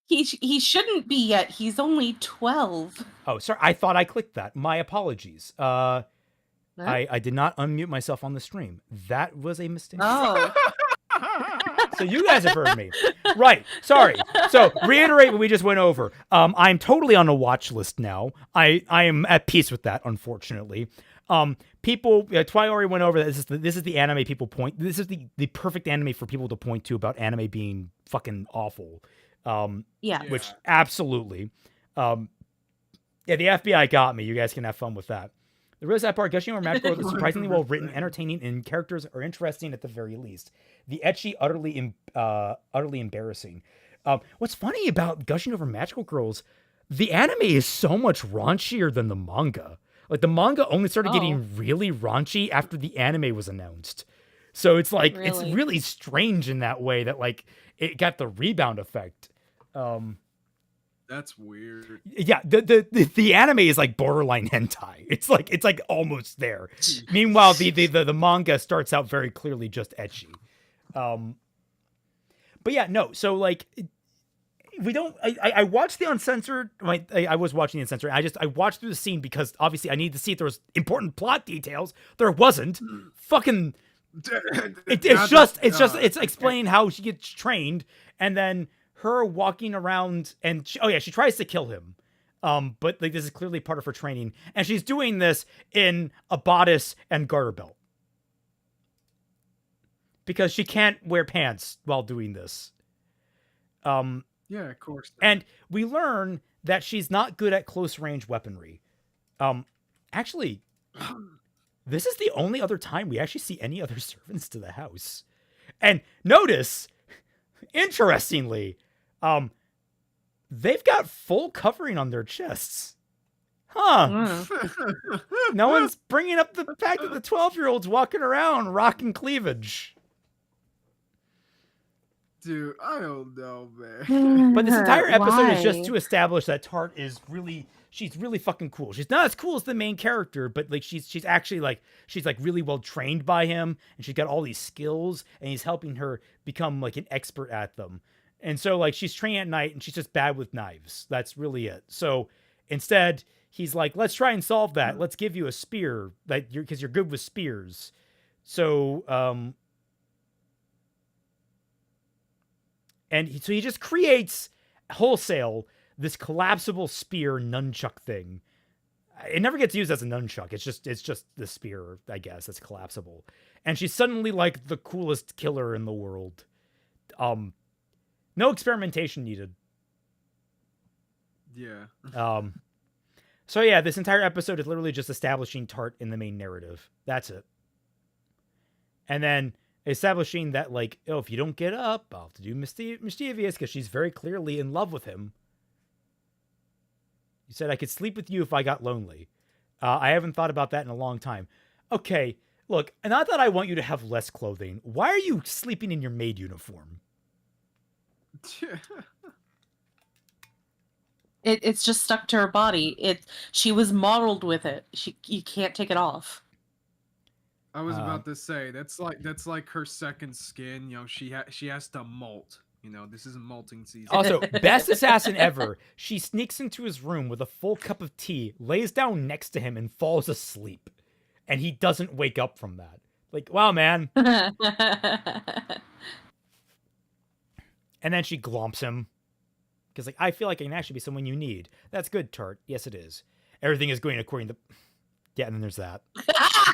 S2: He shouldn't be yet. He's only 12.
S4: Oh, sorry. I thought I clicked that. My apologies.
S2: Huh?
S4: I did not unmute myself on the stream. That was a mistake.
S2: Oh.
S4: So you guys have heard me. Right. Sorry. So reiterate what we just went over. I'm totally on a watch list now. I am at peace with that, unfortunately. People, Twilight went over that. This is the anime people point. This is the perfect anime for people to point to about anime being fucking awful.
S2: Yeah.
S4: Which absolutely. Yeah, the FBI got me. You guys can have fun with that. The real sad part, Gushing Over Magical Girls is surprisingly well written, entertaining, and characters are interesting at the very least. The ecchi utterly embarrassing. What's funny about Gushing Over Magical Girls, the anime is so much raunchier than the manga. Like the manga only started getting really raunchy after the anime was announced. So it's like it's really strange in that way that like it got the rebound effect.
S1: That's weird.
S4: Yeah, the anime is like borderline hentai. It's like almost there. Meanwhile, the manga starts out very clearly just ecchi. But yeah, no. So like, we don't. I watched the uncensored. I was watching the uncensored. I watched through the scene because obviously I needed to see if there was important plot details. There wasn't. Fucking. It's explaining how she gets trained, and then her walking around, and she tries to kill him. But like this is clearly part of her training, and she's doing this in a bodice and garter belt because she can't wear pants while doing this.
S1: Yeah, of course.
S4: And we learn that she's not good at close range weaponry. Actually, this is the only other time we actually see any other servants to the house. And notice, interestingly, they've got full covering on their chests. Huh. No one's bringing up the fact that the 12-year-old's walking around rocking cleavage.
S1: Dude, I don't know, man.
S4: But this entire episode is just to establish that Tart is she's really fucking cool. She's not as cool as the main character, but like she's actually like really well trained by him, and she's got all these skills, and he's helping her become like an expert at them. And so like she's training at night, and she's just bad with knives. That's really it. So instead, he's like, let's try and solve that. Let's give you a spear, like because you're good with spears. So And so he just creates wholesale this collapsible spear nunchuck thing. It never gets used as a nunchuck. It's just the spear, I guess, that's collapsible. And she's suddenly like the coolest killer in the world. No experimentation needed.
S1: Yeah.
S4: So yeah, this entire episode is literally just establishing Tart in the main narrative. That's it. And then establishing that, like, oh, if you don't get up, I'll have to do mischievous, because she's very clearly in love with him. You said I could sleep with you if I got lonely. I haven't thought about that in a long time. Okay, look, not that I want you to have less clothing. Why are you sleeping in your maid uniform?
S2: It's just stuck to her body. She was modeled with it. You can't take it off.
S1: I was about to say that's like her second skin. You know, she has to molt. You know, this is molting season.
S4: Also, best assassin ever. She sneaks into his room with a full cup of tea, lays down next to him, and falls asleep. And he doesn't wake up from that. Like, wow, man. And then she glomps him. Because, like, I feel like I can actually be someone you need. That's good, Tart. Yes, it is. Everything is going according to... Yeah, and then there's that.
S1: Oh,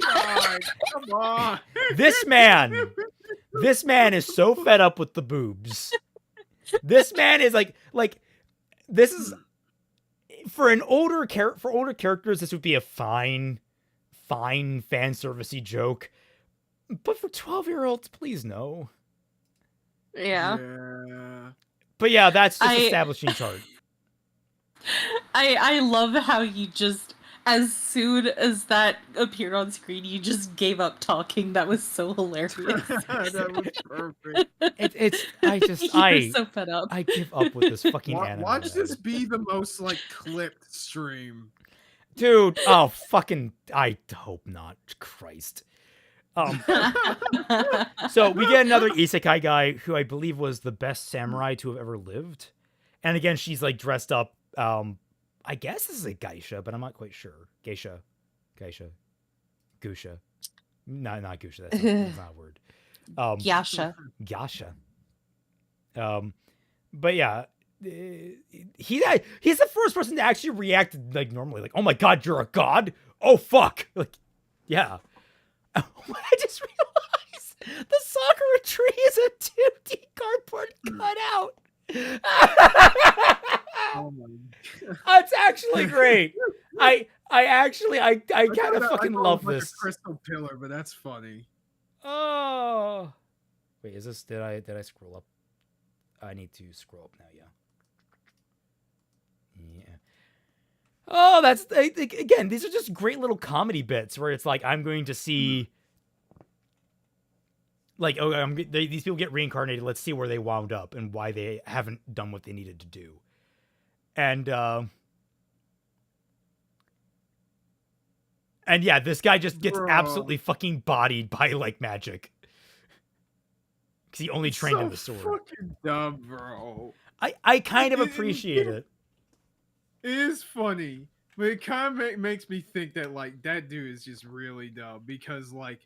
S1: God, come on.
S4: This man is so fed up with the boobs. This man is like this is for older characters. This would be a fine fan servicey joke, but for 12-year-olds, please no.
S2: Yeah.
S4: But yeah, that's just establishing Tart.
S2: I love how you just, as soon as that appeared on screen, you just gave up talking. That was so hilarious.
S1: That was perfect.
S4: I
S2: so fed up.
S4: I give up with this fucking anime.
S1: Watch this be the most like clipped stream.
S4: Dude, oh fucking I hope not. Christ. So we get another isekai guy who I believe was the best samurai to have ever lived. And again, she's like dressed up. I guess this is a geisha, but I'm not quite sure. Geisha. Gusha. No, not Gusha. That's not a word.
S2: Yasha.
S4: But yeah, he's the first person to actually react like normally, like, oh my god, you're a god? Oh fuck. Like, yeah. I just realized the Sakura tree is a 2D cardboard cutout.
S1: Oh my God.
S4: That's actually great. I kind of fucking love
S1: like
S4: this.
S1: a crystal pillar, but that's funny.
S4: Oh, wait, is this? Did I scroll up? I need to scroll up now. Yeah. Oh, that's again. These are just great little comedy bits where it's like I'm going to see like, oh, these people get reincarnated. Let's see where they wound up and why they haven't done what they needed to do. And yeah, this guy just gets absolutely fucking bodied by like magic because he only trained in the sword.
S1: Fucking dumb, bro.
S4: I kind of appreciate it.
S1: It is funny, but it kind of makes me think that like that dude is just really dumb because like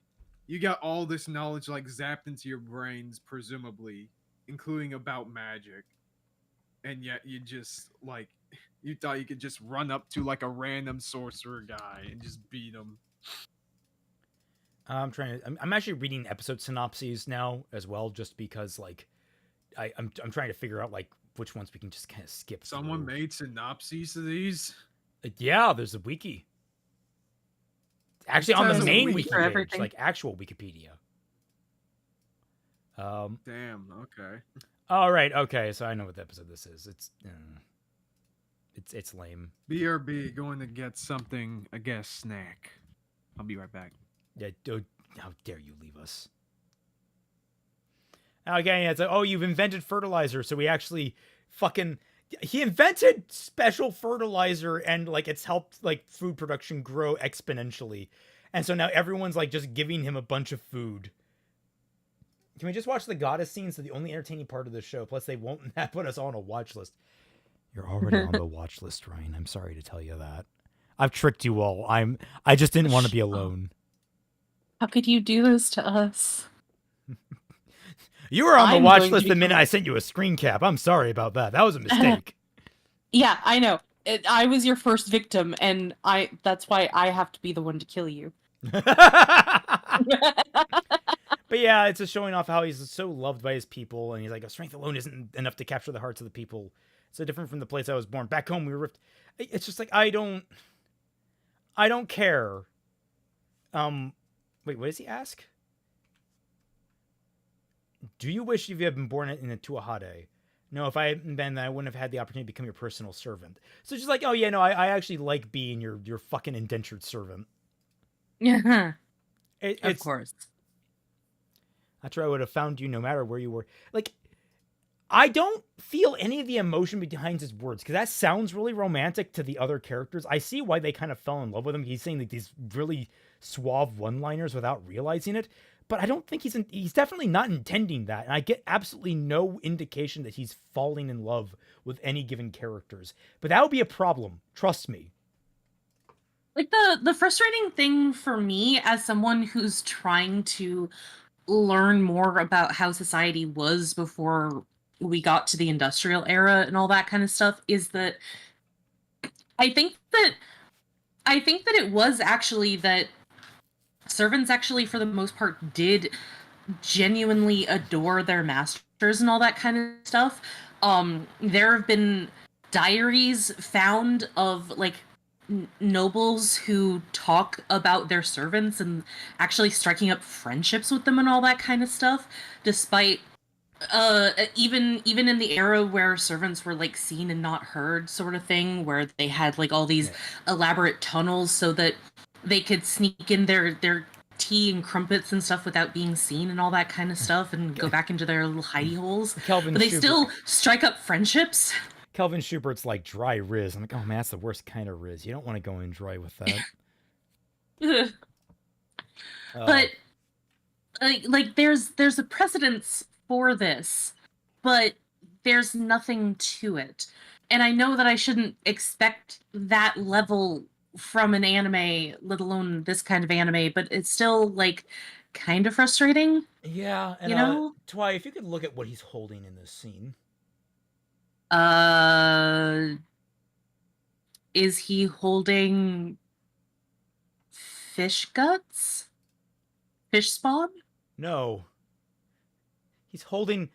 S1: you got all this knowledge like zapped into your brains, presumably, including about magic, and yet you just like you thought you could just run up to like a random sorcerer guy and just beat him.
S4: I'm actually reading episode synopses now as well, just because like I'm trying to figure out like which ones we can just kind of skip.
S1: Someone made synopses of these.
S4: Yeah, there's a wiki. Actually, on the main wiki page, like actual Wikipedia.
S1: Damn. Okay.
S4: All right. Okay. So I know what episode this is. It's lame.
S1: BRB going to get something. I guess snack. I'll be right back.
S4: Yeah. How dare you leave us? Okay. It's like, oh, you've invented fertilizer, so we actually he invented special fertilizer, and like it's helped like food production grow exponentially, and so now everyone's like just giving him a bunch of food. Can we just watch the goddess scenes? They're the only entertaining part of the show. Plus, they won't put us on a watch list. You're already on the watch list, Ryan. I'm sorry to tell you that. I've tricked you all. I just didn't want to be alone.
S2: How could you do this to us?
S4: You were on the watch list the minute I sent you a screen cap. I'm sorry about that. That was a mistake.
S2: Yeah, I know. I was your first victim, and that's why I have to be the one to kill you.
S4: But yeah, it's just showing off how he's so loved by his people, and he's like, strength alone isn't enough to capture the hearts of the people. So different from the place I was born. Back home, we were ripped. It's just like, I don't care. Wait, what does he ask? Do you wish you had been born in a Tuahade? No, if I hadn't been, then I wouldn't have had the opportunity to become your personal servant. So it's just like, oh yeah, no, I actually like being your fucking indentured servant.
S2: Yeah. Of course.
S4: That's where I would have found you no matter where you were. Like, I don't feel any of the emotion behind his words, because that sounds really romantic to the other characters. I see why they kind of fell in love with him. He's saying like these really suave one-liners without realizing it. But I don't think he's definitely not intending that. And I get absolutely no indication that he's falling in love with any given characters. But that would be a problem. Trust me.
S2: Like the frustrating thing for me as someone who's trying to learn more about how society was before we got to the industrial era and all that kind of stuff is that I think that it was actually that servants actually for the most part did genuinely adore their masters and all that kind of stuff. There have been diaries found of like nobles who talk about their servants and actually striking up friendships with them and all that kind of stuff, despite even in the era where servants were like seen and not heard sort of thing, where they had like all these elaborate tunnels so that they could sneak in their tea and crumpets and stuff without being seen and all that kind of stuff and go back into their little hidey holes. But they still strike up friendships.
S4: Kelvin Schubert's like dry Riz. I'm like, oh man, that's the worst kind of Riz. You don't want to go in dry with that.
S2: But like there's a precedence for this, but there's nothing to it. And I know that I shouldn't expect that level from an anime, let alone this kind of anime, but it's still like kind of frustrating.
S4: Yeah, and
S2: you know?
S4: Twy, if you could look at what he's holding in this scene.
S2: Is he holding fish guts? Fish spawn?
S4: No. He's holding...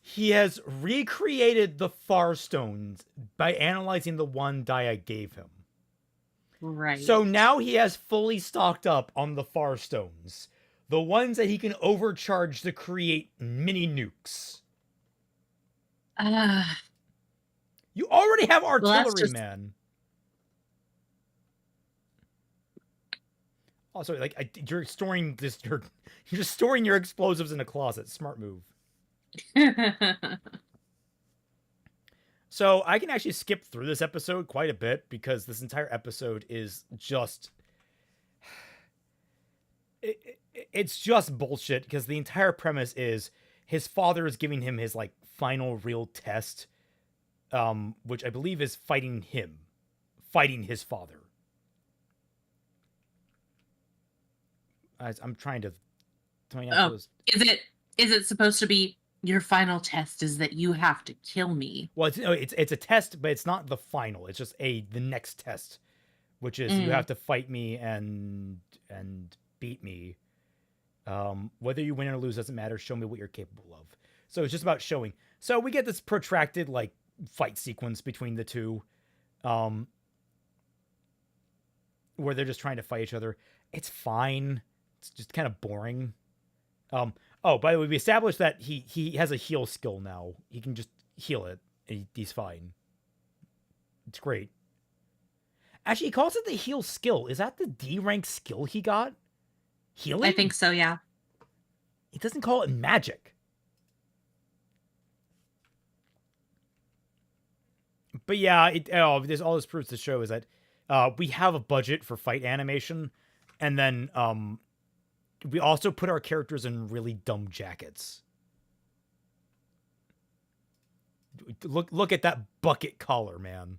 S4: He has recreated the Farstones by analyzing the one die I gave him.
S2: Right.
S4: So now he has fully stocked up on the Farstones. The ones that he can overcharge to create mini nukes. You already have artillery, man. Also, like you're storing this. You're just storing your explosives in a closet. Smart move. So I can actually skip through this episode quite a bit because this entire episode is just it's just bullshit because the entire premise is his father is giving him his like final real test, which I believe is fighting his father. I'm trying to.
S2: Is it supposed to be your final test is that you have to kill me?
S4: Well, it's a test, but it's not the final. It's just the next test, which is you have to fight me and beat me. Whether you win or lose doesn't matter. Show me what you're capable of. So it's just about showing. So we get this protracted like fight sequence between the two, where they're just trying to fight each other. It's fine. It's just kind of boring. Oh, by the way, we established that he has a heal skill now. He can just heal it. And he's fine. It's great. Actually, he calls it the heal skill. Is that the D rank skill he got? Healing?
S2: I think so, yeah.
S4: He doesn't call it magic. But yeah, there's all this proves to show is that we have a budget for fight animation, and then we also put our characters in really dumb jackets. Look at that bucket collar, man.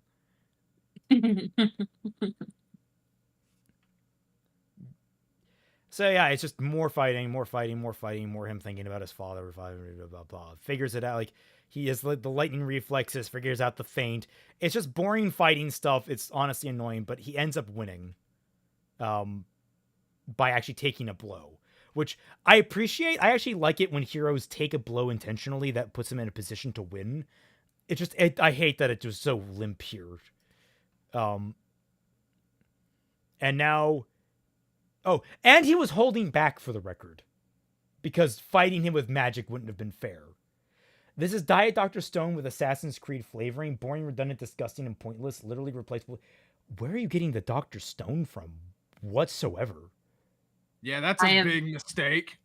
S4: So yeah, it's just more fighting, more him thinking about his father, blah, blah, blah. Figures it out, like he has the lightning reflexes, figures out the feint. It's just boring fighting stuff. It's honestly annoying, but he ends up winning. By actually taking a blow, which I appreciate. I actually like it when heroes take a blow intentionally that puts them in a position to win. I hate that it's just so limp here. And now, and he was holding back for the record because fighting him with magic wouldn't have been fair. This is Diet Dr. Stone with Assassin's Creed flavoring, boring, redundant, disgusting, and pointless, literally replaceable. Where are you getting the Dr. Stone from whatsoever?
S1: Yeah, that's a big mistake.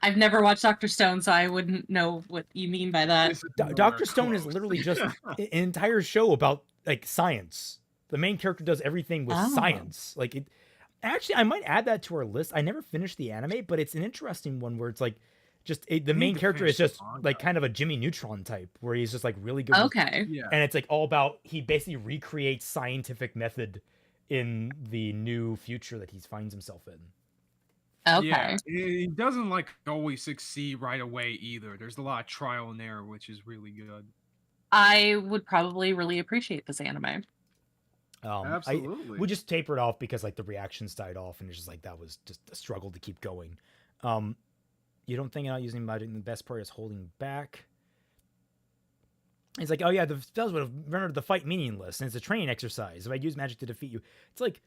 S2: I've never watched Dr. Stone, so I wouldn't know what you mean by that.
S4: Dr. Stone is literally just an entire show about like science. The main character does everything with science. Like it. Actually, I might add that to our list. I never finished the anime, but it's an interesting one where it's like the main character is just like kind of a Jimmy Neutron type, where he's just like really good.
S2: Okay.
S1: Yeah.
S4: And it's like all about he basically recreates scientific method in the new future that he finds himself in.
S2: Okay.
S1: Yeah, he doesn't like always succeed right away either. There's a lot of trial and error, which is really good.
S2: I would probably really appreciate this anime.
S1: Absolutely.
S4: We just tapered off because like the reactions died off, and it's just like that was just a struggle to keep going. You don't think about using magic, and the best part is holding back. It's like, oh yeah, the spells would have rendered the fight meaningless, and it's a training exercise. If I use magic to defeat you, it's like.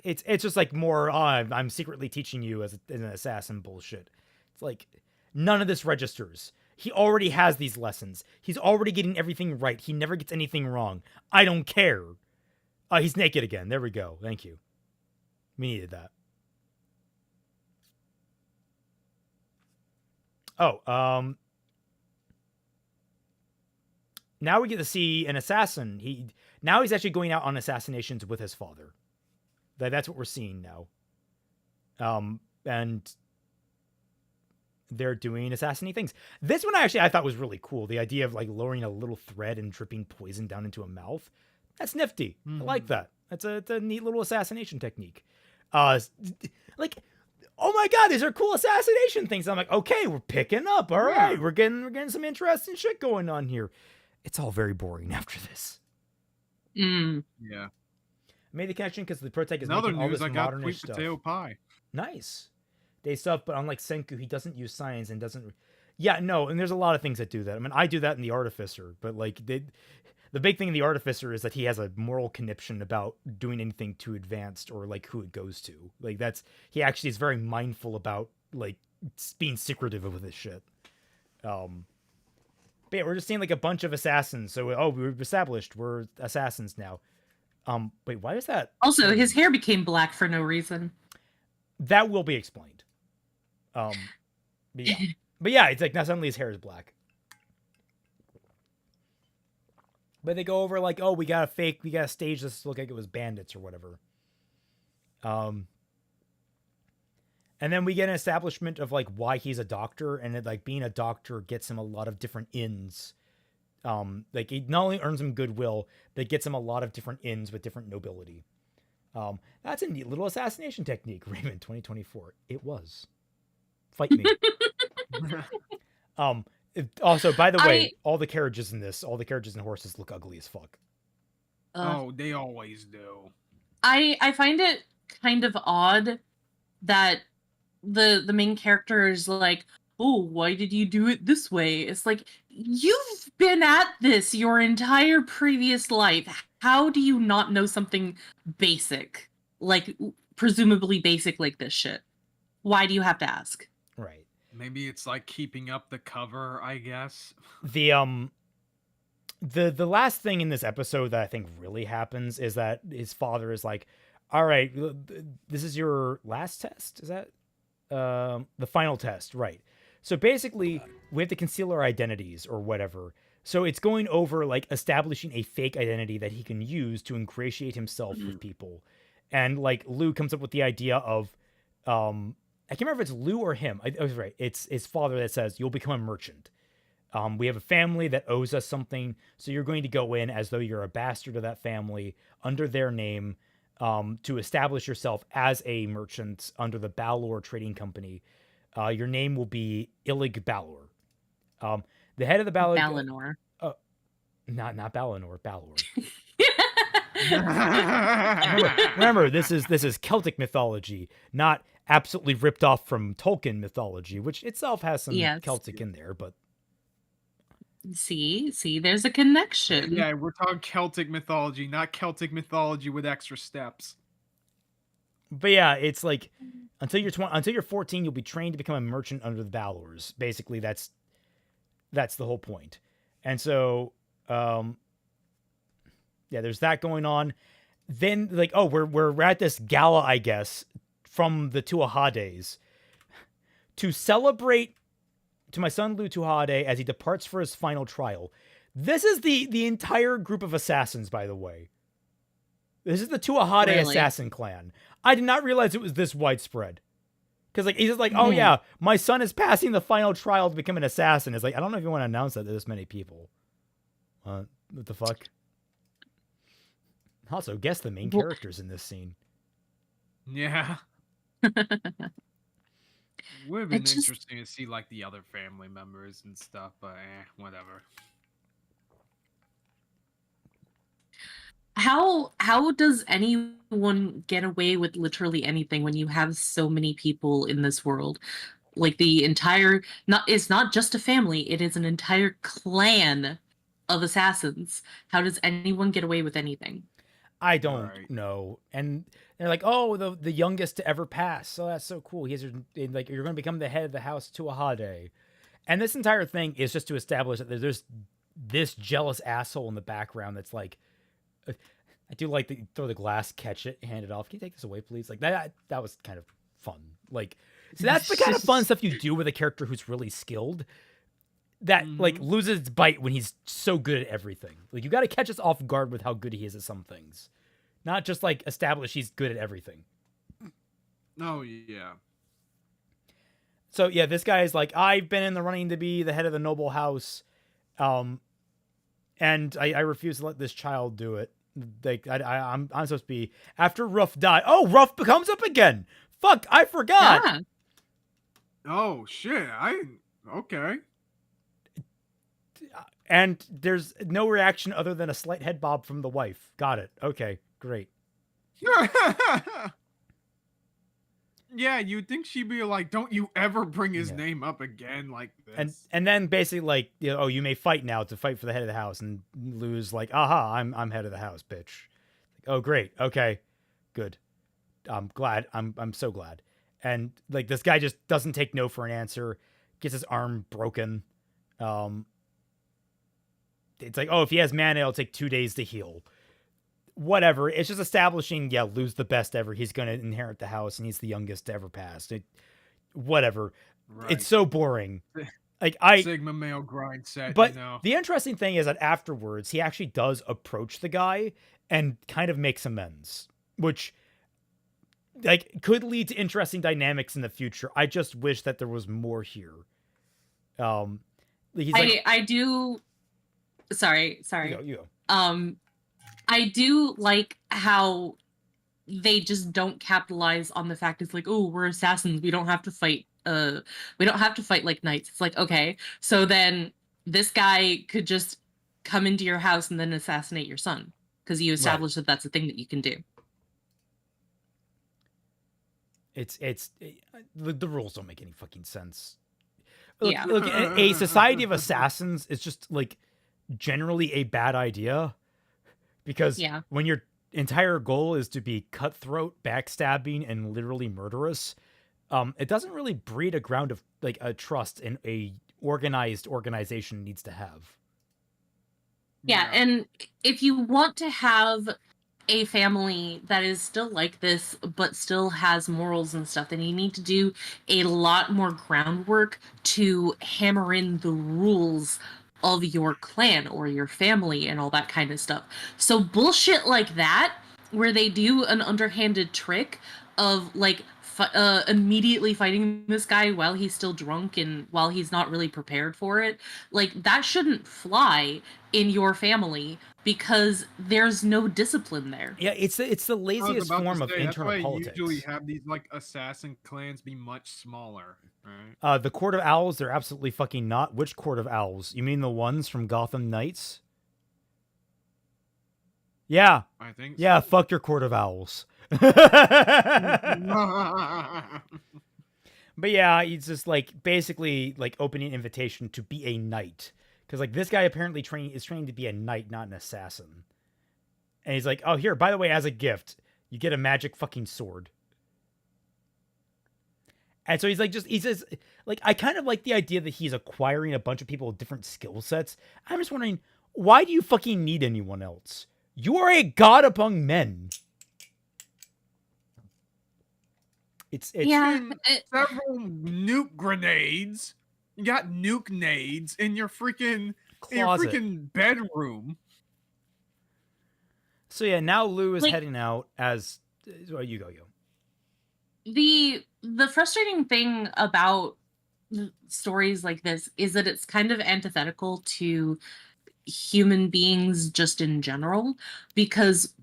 S4: It's just like more, I'm secretly teaching you as an assassin bullshit. It's like, none of this registers. He already has these lessons. He's already getting everything right. He never gets anything wrong. I don't care. He's naked again. There we go. Thank you. We needed that. Now we get to see an assassin. Now he's actually going out on assassinations with his father. That's what we're seeing now. And they're doing assassinating things. This one I thought was really cool. The idea of like lowering a little thread and dripping poison down into a mouth. That's nifty. I like that. It's a neat little assassination technique. Like, oh my god, these are cool assassination things. I'm like, okay, we're picking up. All right, we're getting some interesting shit going on here. It's all very boring after this.
S1: Yeah.
S4: I made the connection because the protagonist is
S1: Another
S4: making all
S1: news,
S4: this
S1: I got
S4: modernish
S1: sweet
S4: stuff.
S1: potato pie.
S4: Nice. Day stuff, but unlike Senku, he doesn't use science and doesn't. Yeah, no, and there's a lot of things that do that. I mean, I do that in the Artificer, but like the big thing in the Artificer is that he has a moral conniption about doing anything too advanced or like who it goes to. Like he actually is very mindful about like being secretive with his shit. But yeah, we're just seeing like a bunch of assassins. So we've established we're assassins now. Wait, why is that?
S2: Also, his hair became black for no reason.
S4: That will be explained. But yeah, it's like now suddenly his hair is black. But they go over like, oh, we gotta stage this to look like it was bandits or whatever. And then we get an establishment of like why he's a doctor, and it, like being a doctor gets him a lot of different ins. Like it not only earns him goodwill, but it gets him a lot of different ins with different nobility. That's a neat little assassination technique, Raymond 2024. It was. Fight me. Also, by the way, all the carriages in and horses look ugly as fuck.
S1: Oh, they always do.
S2: I find it kind of odd that the main character is like, oh, why did you do it this way? It's like, you've been at this your entire previous life. How do you not know something basic? Like, presumably basic like this shit. Why do you have to ask?
S4: Right.
S1: Maybe it's like keeping up the cover, I guess.
S4: The last thing in this episode that I think really happens is that his father is like, all right, this is your last test? Is that the final test? Right. So basically, we have to conceal our identities or whatever. So it's going over like establishing a fake identity that he can use to ingratiate himself with people. And like Lou comes up with the idea of, I can't remember if it's Lou or him. I was right. It's his father that says, you'll become a merchant. We have a family that owes us something. So you're going to go in as though you're a bastard of that family under their name, to establish yourself as a merchant under the Balor Trading Company. Your name will be Illig Balor. The head of the Balor...
S2: Balinor.
S4: Not Balinor, Balor. remember, this is Celtic mythology, not absolutely ripped off from Tolkien mythology, which itself has some Celtic in there, but...
S2: See, there's a connection.
S1: Yeah, we're talking Celtic mythology, not Celtic mythology with extra steps.
S4: But yeah, it's like until you're 14, you'll be trained to become a merchant under the Balors. Basically, that's the whole point. And so, yeah, there's that going on. Then like, oh, we're at this gala, I guess, from the Tuahades to celebrate to my son Lou Tuhade as he departs for his final trial. This is the entire group of assassins, by the way. This is the Tuahade assassin clan. I did not realize it was this widespread. Because like he's just like, oh yeah, my son is passing the final trial to become an assassin. It's like, I don't know if you want to announce that to this many people. What the fuck? Also, guess the main characters in this scene.
S1: Yeah. Would have been interesting to see like the other family members and stuff, but whatever.
S2: How does anyone get away with literally anything when you have so many people in this world? Like the entire it's not just a family, it is an entire clan of assassins. How does anyone get away with anything?
S4: I don't know. And they're like, oh, the youngest to ever pass. So that's so cool. Like, you're going to become the head of the house Tuahade. And this entire thing is just to establish that there's this jealous asshole in the background that's like, I do like to throw the glass, catch it, hand it off. Can you take this away, please? Like that was kind of fun. Like, so that's the kind of fun stuff you do with a character who's really skilled. That like loses its bite when he's so good at everything. Like you got to catch us off guard with how good he is at some things, not just like establish he's good at everything.
S1: Oh yeah.
S4: So yeah, this guy is like, I've been in the running to be the head of the noble house, and I refuse to let this child do it. Like I'm supposed to be after Ruff died. Oh, Ruff comes up again. Fuck, I forgot.
S2: Yeah.
S1: Oh shit! Okay.
S4: And there's no reaction other than a slight head bob from the wife. Got it. Okay, great.
S1: Yeah, you'd think she'd be like, "Don't you ever bring his name up again like this."
S4: And then basically like, you know, oh, you may fight now to fight for the head of the house. And Lou's like, aha, I'm head of the house, bitch. Like, oh, great. Okay, good. I'm glad. I'm so glad. And like this guy just doesn't take no for an answer. Gets his arm broken. It's like, oh, if he has mana, it'll take 2 days to heal. whatever. It's just establishing, yeah, Lou's the best ever. He's going to inherit the house, and he's the youngest to ever pass. Whatever.
S1: Right.
S4: It's so boring. Like
S1: Sigma male grind set,
S4: But
S1: you know.
S4: the interesting thing is that afterwards, he actually does approach the guy and kind of makes amends, which like could lead to interesting dynamics in the future. I just wish that there was more here. He's like,
S2: I do. Sorry.
S4: You go.
S2: I do like how they just don't capitalize on the fact it's like, oh, we're assassins. We don't have to fight. We don't have to fight like knights. It's like, okay, so then this guy could just come into your house and then assassinate your son because you established that that's a thing that you can do.
S4: The rules don't make any fucking sense. Look, a society of assassins is just like generally a bad idea because when your entire goal is to be cutthroat, backstabbing, and literally murderous, it doesn't really breed a ground of like a trust in a organized organization needs to have.
S2: Yeah, and if you want to have a family that is still like this but still has morals and stuff, then you need to do a lot more groundwork to hammer in the rules of your clan or your family and all that kind of stuff. So bullshit like that, where they do an underhanded trick of like immediately fighting this guy while he's still drunk and while he's not really prepared for it, like that shouldn't fly in your family because there's no discipline there.
S4: Yeah, it's the laziest form of internal politics.
S1: That's why you usually have these like assassin clans be much smaller, right?
S4: The Court of Owls, they're absolutely fucking not. Which Court of Owls? You mean the ones from Gotham Knights? Yeah.
S1: I think
S4: yeah, so. Fuck your Court of Owls. But yeah, he's just like basically like opening an invitation to be a knight. Because like this guy apparently is trained to be a knight, not an assassin. And he's like, oh, here, by the way, as a gift, you get a magic fucking sword. And so he says, like, I kind of like the idea that he's acquiring a bunch of people with different skill sets. I'm just wondering, why do you fucking need anyone else? You are a god among men. It's
S1: several nuke grenades. You got nuke nades in your freaking bedroom.
S4: So yeah, now Lou is heading out as you go.
S2: The frustrating thing about stories like this is that it's kind of antithetical to human beings just in general, because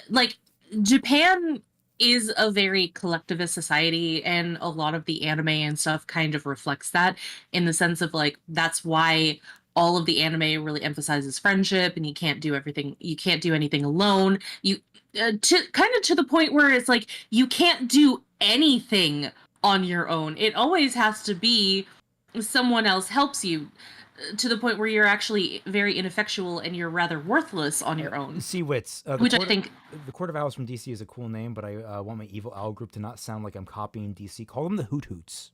S2: like Japan is a very collectivist society, and a lot of the anime and stuff kind of reflects that, in the sense of like that's why all of the anime really emphasizes friendship, and you can't do anything alone. You to the point where it's like you can't do anything on your own. It always has to be someone else helps you, to the point where you're actually very ineffectual and you're rather worthless on your own.
S4: Sea-Wits.
S2: Which I think...
S4: The Court of Owls from DC is a cool name, but I want my evil owl group to not sound like I'm copying DC. Call them the Hoot Hoots.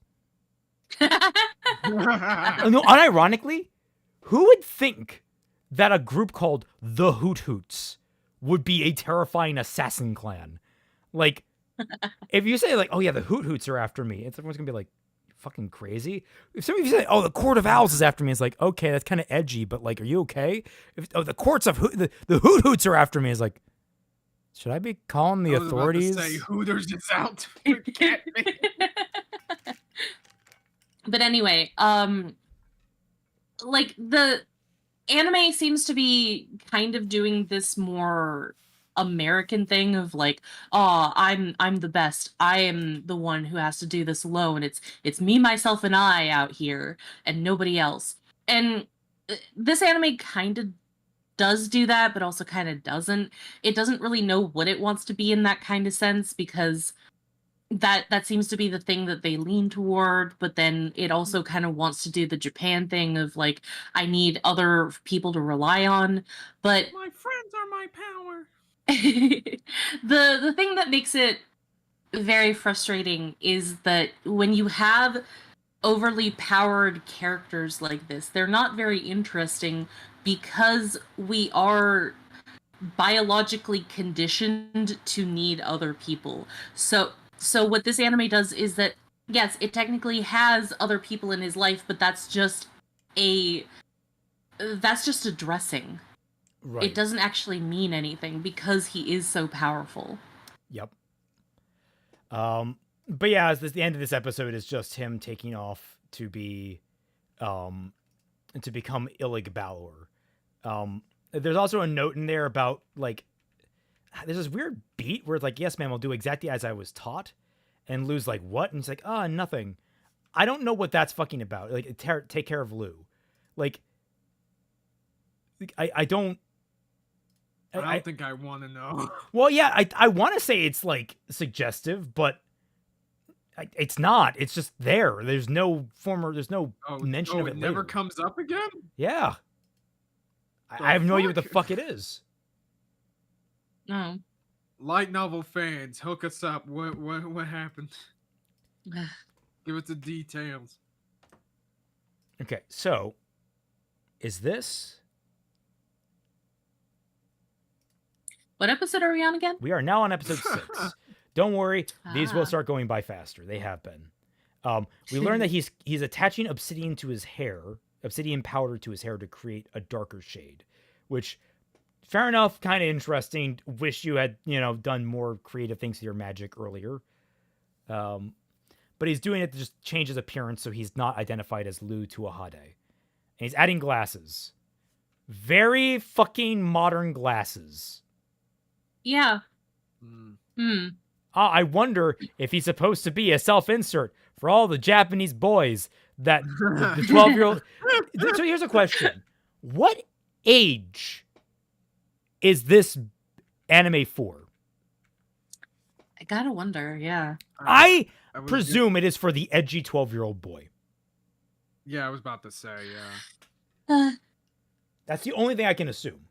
S4: No, unironically, who would think that a group called the Hoot Hoots would be a terrifying assassin clan? Like, if you say like, oh yeah, the Hoot Hoots are after me, everyone's gonna be like, fucking crazy. If some of you say, oh, the Court of Owls is after me, it's like, okay, that's kind of edgy, but like, are you okay? The courts of the Hoot Hoots are after me, is like, should I be calling the authorities?
S1: About to say, Hooters is out to get me.
S2: But anyway, like the anime seems to be kind of doing this more American thing of like, oh, I'm the best. I am the one who has to do this alone. It's me, myself, and I out here, and nobody else. And this anime kind of does do that, but also kind of doesn't. It doesn't really know what it wants to be in that kind of sense, because that seems to be the thing that they lean toward, but then it also kind of wants to do the Japan thing of like, I need other people to rely on. But
S1: my friends are my power.
S2: The thing that makes it very frustrating is that when you have overly powered characters like this, they're not very interesting, because we are biologically conditioned to need other people. So what this anime does is that, yes, it technically has other people in his life, but that's just a dressing.
S4: Right.
S2: It doesn't actually mean anything because he is so powerful.
S4: Yep. But yeah, as the end of this episode is just him taking off to be, to become Illig Balor. There's also a note in there about, like, there's this weird beat where it's like, yes, ma'am, I'll do exactly as I was taught. And Lou's like, what? And he's like, nothing. I don't know what that's fucking about. Like, take care of Lou. Like, I don't.
S1: I don't think I want to know.
S4: Well, yeah, I want to say it's, like, suggestive, but it's not. It's just there. There's no mention of it
S1: It never
S4: later.
S1: comes up again?
S4: Yeah. I have no idea what the fuck it is.
S2: No.
S1: Light novel fans, hook us up. What happened? Give us the details.
S4: Okay, so is this?
S2: What episode are we on again?
S4: We are now on episode 6. Don't worry, these will start going by faster. They have been. We learned that he's attaching obsidian to his hair, obsidian powder to his hair to create a darker shade, which, fair enough, kind of interesting. Wish you had, done more creative things with your magic earlier. But he's doing it to just change his appearance so he's not identified as Lou Tuahade. And he's adding glasses. Very fucking modern glasses.
S2: Yeah.
S4: I wonder if he's supposed to be a self-insert for all the Japanese boys that the 12-year-old... So here's a question. What age is this anime for?
S2: I gotta wonder, yeah.
S4: I presume it is for the edgy 12-year-old boy.
S1: Yeah, I was about to say, yeah.
S4: That's the only thing I can assume.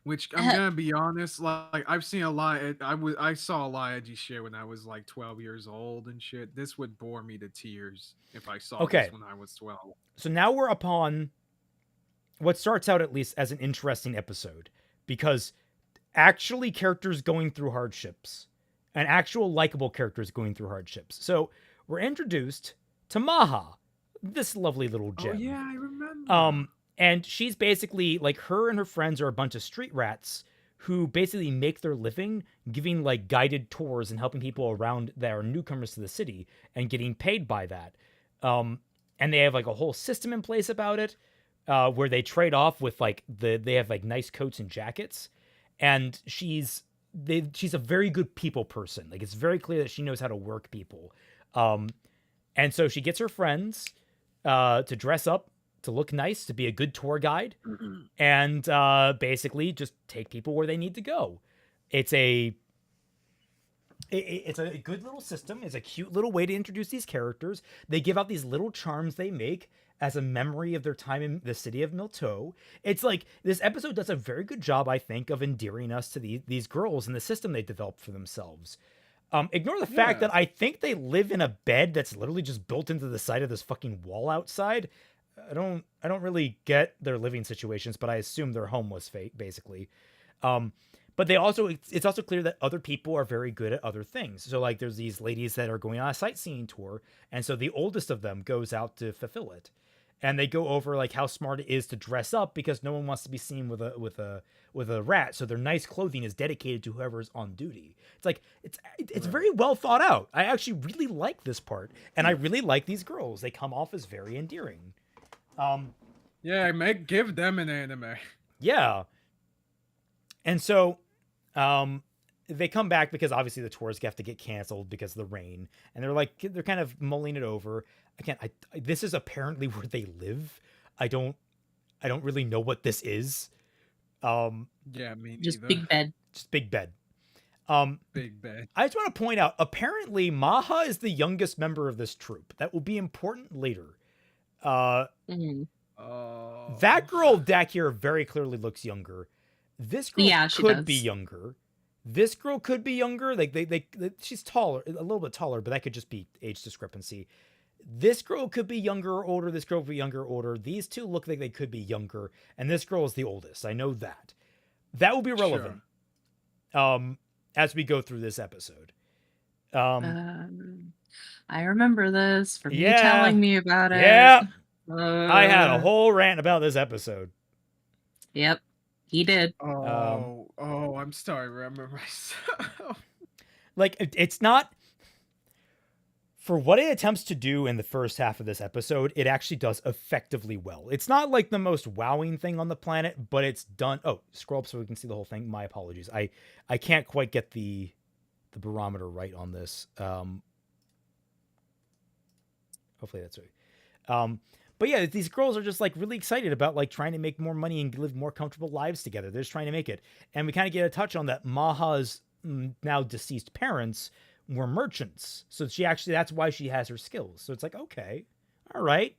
S1: Which I'm gonna be honest, like I've seen a lot. I saw a lot of edgy shit when I was like 12 years old and shit. This would bore me to tears if I saw this when I was 12.
S4: So now we're upon what starts out at least as an interesting episode, because actually characters going through hardships, and actual likable characters going through hardships. So we're introduced to Maha, this lovely little gem.
S1: Oh yeah, I remember.
S4: And she's basically, like, her and her friends are a bunch of street rats who basically make their living giving, like, guided tours and helping people around that are newcomers to the city and getting paid by that. And they have, like, a whole system in place about it, where they trade off with, like, they have, like, nice coats and jackets. And she's a very good people person. Like, it's very clear that she knows how to work people. And so she gets her friends to dress up, to look nice, to be a good tour guide, and basically just take people where they need to go. It's a good little system. It's a cute little way to introduce these characters. They give out these little charms they make as a memory of their time in the city of Milteau. It's like, this episode does a very good job, I think, of endearing us to these girls and the system they developed for themselves. Ignore the fact that I think they live in a bed that's literally just built into the side of this fucking wall outside. I don't really get their living situations, but I assume they're homeless, basically. But it's also clear that other people are very good at other things. So, like, there's these ladies that are going on a sightseeing tour, and so the oldest of them goes out to fulfill it, and they go over, like, how smart it is to dress up because no one wants to be seen with a rat. So their nice clothing is dedicated to whoever's on duty. It's like it's very well thought out. I actually really like this part, and I really like these girls. They come off as very endearing.
S1: Give them an anime.
S4: Yeah. And so they come back because obviously the tours have to get canceled because of the rain, and they're kind of mulling it over. Again, this is apparently where they live. I don't really know what this is.
S1: Yeah, me neither.
S2: Just big bed.
S4: Just big bed.
S1: Big bed.
S4: I just want to point out, apparently Maha is the youngest member of this troupe. That will be important later. That girl back here very clearly looks younger. This girl could be younger. This girl could be younger. Like she's taller, a little bit taller, but that could just be age discrepancy. this girl could be younger or older. This girl could be younger or older. These two look like they could be younger, and this girl is the oldest. I know that. That will be relevant. As we go through this episode.
S2: I remember this from you
S4: Yeah.
S2: telling me about it.
S4: Yeah. I had a whole rant about this episode.
S2: Yep, he did.
S1: I'm starting to remember myself.
S4: Like, it's not... For what it attempts to do in the first half of this episode, it actually does effectively well. It's not like the most wowing thing on the planet, but it's done... Oh, scroll up so we can see the whole thing. My apologies. I can't quite get the barometer right on this. Hopefully that's right. But yeah, these girls are just like really excited about like trying to make more money and live more comfortable lives together. They're just trying to make it. And we kind of get a touch on that. Maha's now deceased parents were merchants. So that's why she has her skills. So it's like, okay, all right.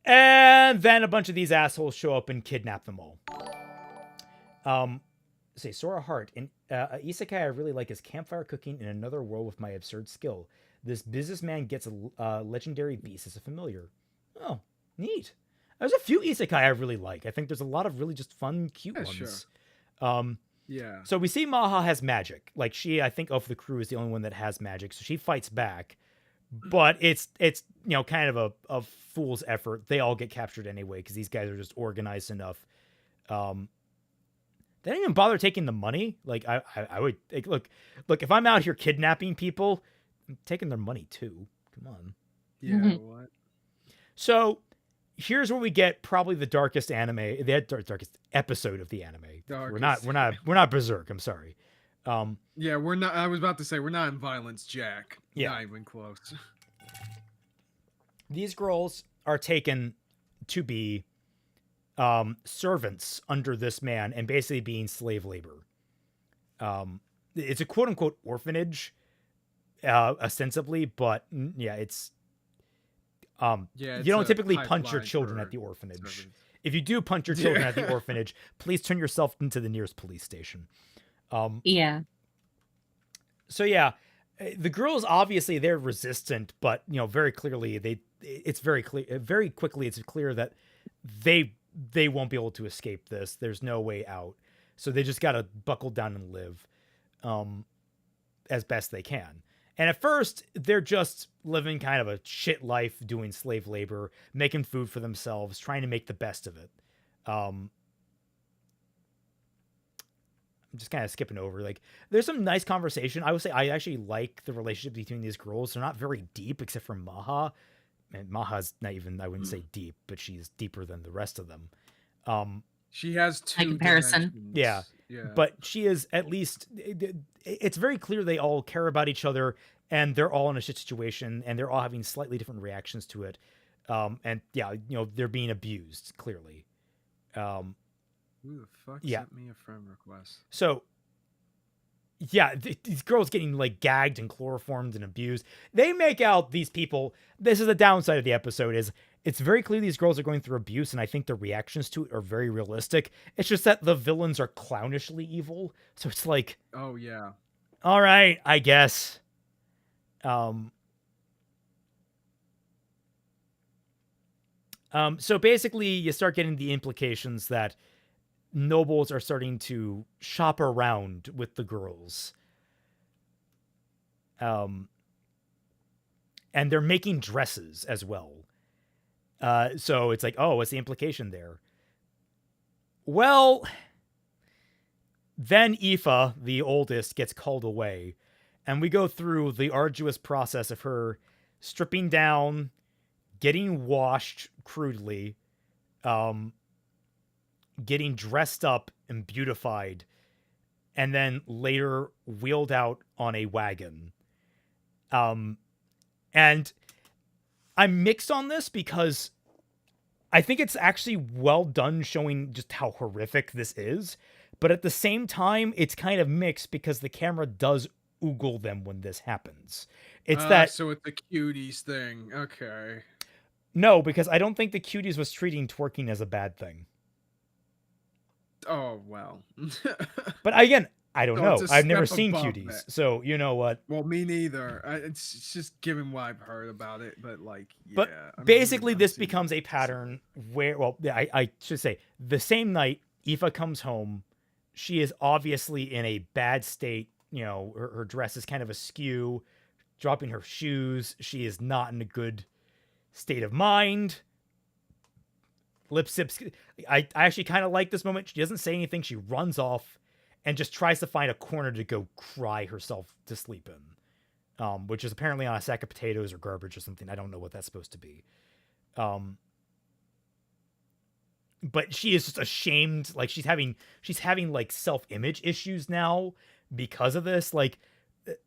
S4: And then a bunch of these assholes show up and kidnap them all. Say Sora Hart. In Isekai I really like is campfire cooking in another world with my absurd skill. This businessman gets a legendary beast as a familiar. Oh, neat. There's a few Isekai I really like. I think there's a lot of really just fun, cute ones.
S1: Sure. Yeah.
S4: So we see Maha has magic. Like she, I think of the crew is the only one that has magic. So she fights back, but it's kind of a fool's effort. They all get captured anyway because these guys are just organized enough. They didn't even bother taking the money. Like I would look if I'm out here kidnapping people, I'm taking their money too. Come on.
S1: Yeah. What? So
S4: here's where we get probably the darkest darkest episode of the anime.
S1: Darkest.
S4: We're not Berserk. I'm sorry.
S1: Yeah, we're not. I was about to say we're not in Violence Jack.
S4: Yeah.
S1: Not even close.
S4: These girls are taken to be servants under this man and basically being slave labor. It's a quote unquote orphanage, ostensibly, but yeah, it's you don't typically punch your children at the orphanage. Servants. If you do punch your children at the orphanage, please turn yourself into the nearest police station.
S2: Yeah.
S4: So yeah, the girls obviously they're resistant, but very clearly it's very quickly it's clear that they won't be able to escape this. There's no way out. So they just got to buckle down and live as best they can. And at first, they're just living kind of a shit life, doing slave labor, making food for themselves, trying to make the best of it. I'm just kind of skipping over. Like, there's some nice conversation. I would say I actually like the relationship between these girls. They're not very deep, except for Maha. And Maha's not even, I wouldn't say deep, but she's deeper than the rest of them.
S1: She has two
S2: by comparison.
S1: dimensions.
S4: Yeah. But she is at least, it's very clear they all care about each other and they're all in a shit situation and they're all having slightly different reactions to it. And yeah, they're being abused clearly.
S1: Who the fuck sent me a friend request?
S4: So yeah, these girls getting like gagged and chloroformed and abused. They make out these people. This is the downside of the episode is it's very clear these girls are going through abuse, and I think their reactions to it are very realistic. It's just that the villains are clownishly evil. So it's like,
S1: oh yeah,
S4: all right, I guess. So basically you start getting the implications that nobles are starting to shop around with the girls. And they're making dresses as well. So it's like, oh, what's the implication there? Well, then Aoife, the oldest, gets called away. And we go through the arduous process of her stripping down, getting washed crudely, getting dressed up and beautified, and then later wheeled out on a wagon. And I'm mixed on this because I think it's actually well done showing just how horrific this is. But at the same time, it's kind of mixed because the camera does oogle them when this happens. It's that.
S1: So it's the cuties thing. Okay.
S4: No, because I don't think the cuties was treating twerking as a bad thing.
S1: Oh, well.
S4: But again, I don't
S1: So
S4: know.
S1: it's a
S4: I've never
S1: step
S4: seen
S1: above
S4: cuties,
S1: that.
S4: so you know what.
S1: Well, me neither. It's just given what I've heard about it, but like, yeah.
S4: But basically, this becomes a pattern where, well, I should say, the same night Aoife comes home, she is obviously in a bad state. You know, her dress is kind of askew, dropping her shoes. She is not in a good state of mind. Lip sips. I actually kind of like this moment. She doesn't say anything. She runs off and just tries to find a corner to go cry herself to sleep in, which is apparently on a sack of potatoes or garbage or something. I don't know what that's supposed to be. But she is just ashamed. Like she's having like self-image issues now because of this. Like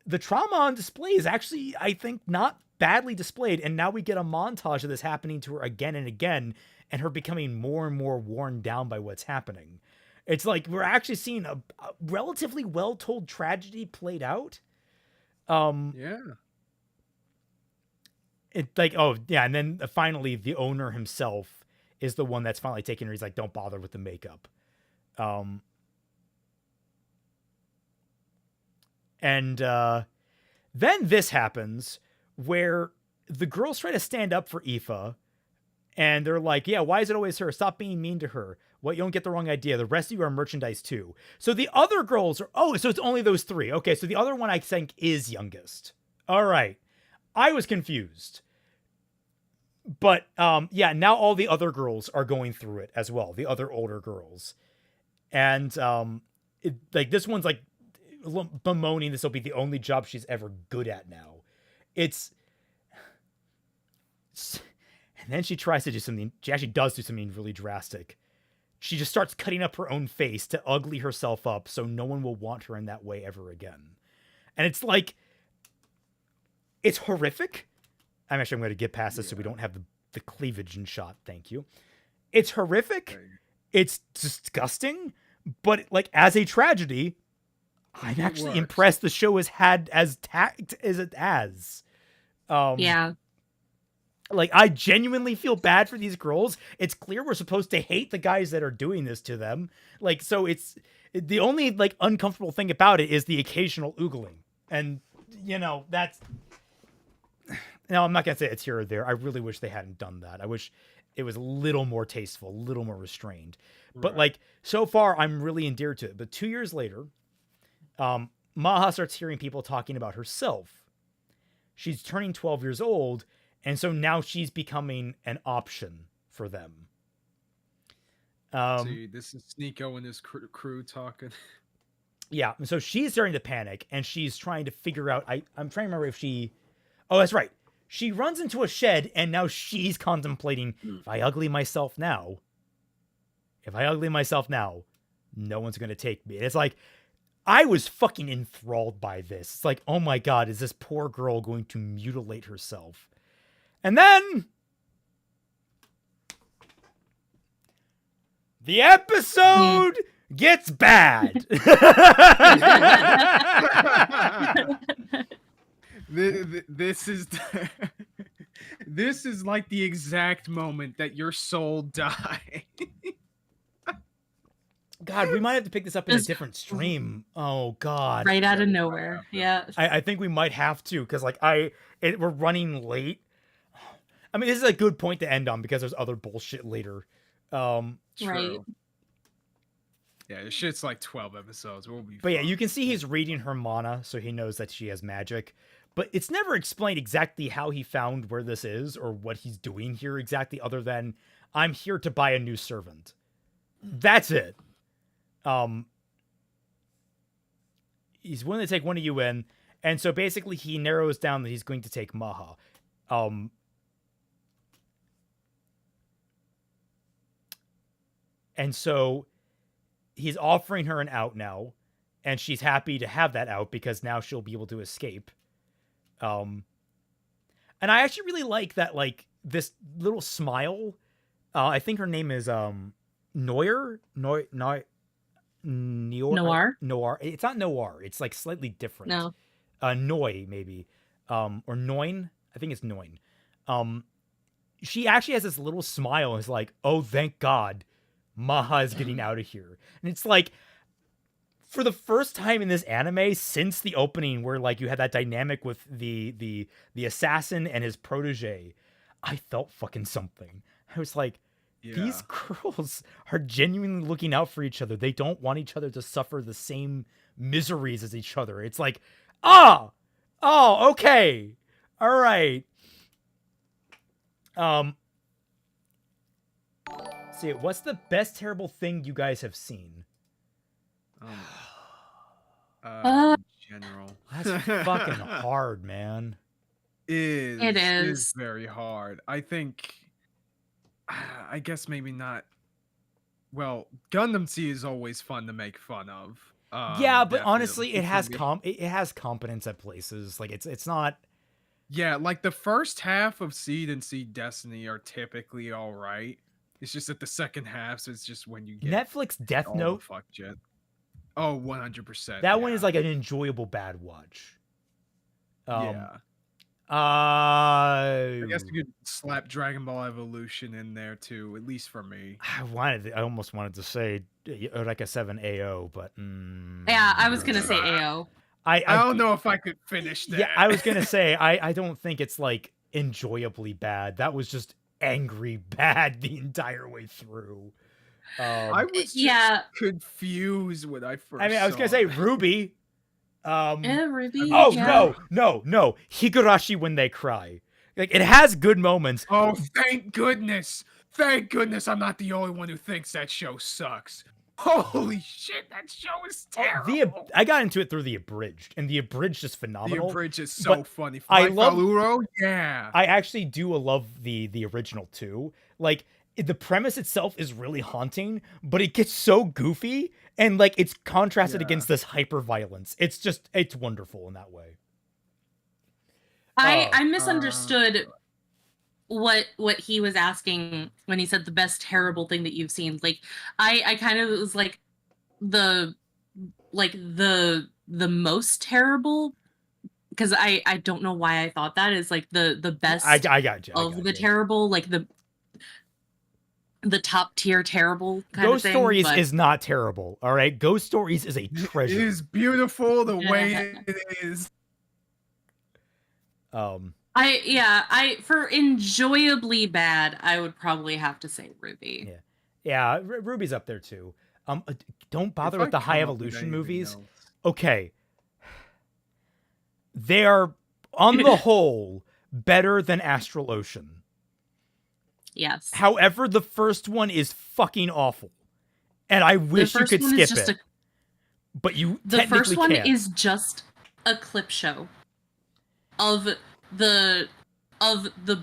S4: the trauma on display is actually, I think, not badly displayed. And now we get a montage of this happening to her again and again, and her becoming more and more worn down by what's happening. It's like we're actually seeing a relatively well-told tragedy played out.
S1: Yeah.
S4: It's like, oh yeah, and then finally the owner himself is the one that's finally taking her. He's like, don't bother with the makeup. And then this happens where the girls try to stand up for Aoife, and they're like, yeah, why is it always her? Stop being mean to her. What, you don't get the wrong idea. The rest of you are merchandise too. So the other girls are, oh, so it's only those three. Okay, so the other one I think is youngest. All right. I was confused. But yeah, now all the other girls are going through it as well. The other older girls. And like this one's like bemoaning this will be the only job she's ever good at now. And then she tries to do something. She actually does do something really drastic. She just starts cutting up her own face to ugly herself up so no one will want her in that way ever again. And it's like, it's horrific. I'm going to get past this so we don't have the cleavage in shot. Thank you. It's horrific. Right. It's disgusting. But like as a tragedy, I'm actually impressed the show has had as tact as it has.
S2: Yeah.
S4: Like, I genuinely feel bad for these girls. It's clear we're supposed to hate the guys that are doing this to them. Like, so it's the only like uncomfortable thing about it is the occasional oogling. And, you know, that's, no, I'm not going to say it's here or there. I really wish they hadn't done that. I wish it was a little more tasteful, a little more restrained. But like, so far, I'm really endeared to it. But 2 years later, Maha starts hearing people talking about herself. She's turning 12 years old. And so now she's becoming an option for them.
S1: See, this is Sneeko and his crew talking.
S4: Yeah, and so she's starting to panic, and she's trying to figure out... I'm trying to remember if she... Oh, that's right. She runs into a shed, and now she's contemplating, if I ugly myself now, no one's going to take me. And it's like, I was fucking enthralled by this. It's like, oh my god, is this poor girl going to mutilate herself? And then the episode gets bad.
S1: This is this is like the exact moment that your soul died.
S4: God, we might have to pick this up in a different stream. Oh God!
S2: Right out of nowhere. Yeah.
S4: I think we might have to because like we're running late. I mean, this is a good point to end on because there's other bullshit later.
S1: True.
S2: Right.
S1: Yeah, this shit's like 12 episodes. We'll be
S4: But yeah, you can see he's reading her mana, so he knows that she has magic. But it's never explained exactly how he found where this is or what he's doing here exactly, other than I'm here to buy a new servant. That's it. He's willing to take one of you in, and so basically he narrows down that he's going to take Maha. And so he's offering her an out now, and she's happy to have that out because now she'll be able to escape. And I actually really like that, like, this little smile. I think her name is Noir. Noir. It's not Noir. It's like slightly different.
S2: No.
S4: Noi, maybe. Or Noin. I think it's Noin. She actually has this little smile and is like, oh, thank God. Maha is getting out of here. And it's like, for the first time in this anime since the opening, where like you had that dynamic with the assassin and his protege, I felt fucking something. I was like, these girls are genuinely looking out for each other. They don't want each other to suffer the same miseries as each other. It's like, oh, okay, all right. See, what's the best terrible thing you guys have seen?
S1: In general,
S4: That's fucking hard, man.
S2: It is.
S1: Is very hard. I think. I guess maybe not. Well, Gundam Sea is always fun to make fun of.
S4: Yeah, but honestly, it
S1: definitely.
S4: has competence at places. Like it's not.
S1: Yeah, like the first half of Seed and Seed Destiny are typically all right. It's just that the second half, so it's just when you get
S4: Netflix Death
S1: all
S4: Note.
S1: the fuck shit. Oh, 100%.
S4: That one is like an enjoyable bad watch.
S1: Yeah.
S4: I
S1: I guess you could slap Dragon Ball Evolution in there too, at least for me.
S4: I almost wanted to say Eureka 7 AO, but
S2: Yeah, I was gonna say AO.
S1: I don't know if I could finish that.
S4: Yeah, I was gonna say I don't think it's like enjoyably bad. That was just angry bad the entire way through.
S1: I was just confused when I first.
S4: I was gonna say Ruby.
S2: Ruby.
S4: No, Higurashi when they cry. Like it has good moments.
S1: Oh, thank goodness! Thank goodness I'm not the only one who thinks that show sucks. Holy shit, that show is terrible.
S4: I got into it through the abridged, and the abridged is phenomenal.
S1: The abridged is so funny.
S4: I love
S1: Faluro, yeah.
S4: I actually do love the original too. Like the premise itself is really haunting, but it gets so goofy and like it's contrasted against this hyper violence. It's wonderful in that way.
S2: I misunderstood what he was asking when he said the best terrible thing that you've seen. Like I kind of was like the most terrible, because I don't know why I thought that is like the best
S4: I got you.
S2: of the terrible, like the top tier terrible kind
S4: Ghost
S2: of thing.
S4: Stories is not terrible, all right? Ghost Stories is a treasure.
S1: It is beautiful the way it is.
S2: I for enjoyably bad, I would probably have to say Ruby.
S4: Yeah, Ruby's up there too. Don't bother with the High Evolution movies. Okay. They are, on the whole, better than Astral Ocean.
S2: Yes.
S4: However, the first one is fucking awful. And I wish you could skip it. But you
S2: The first one
S4: can't.
S2: is just a clip show of the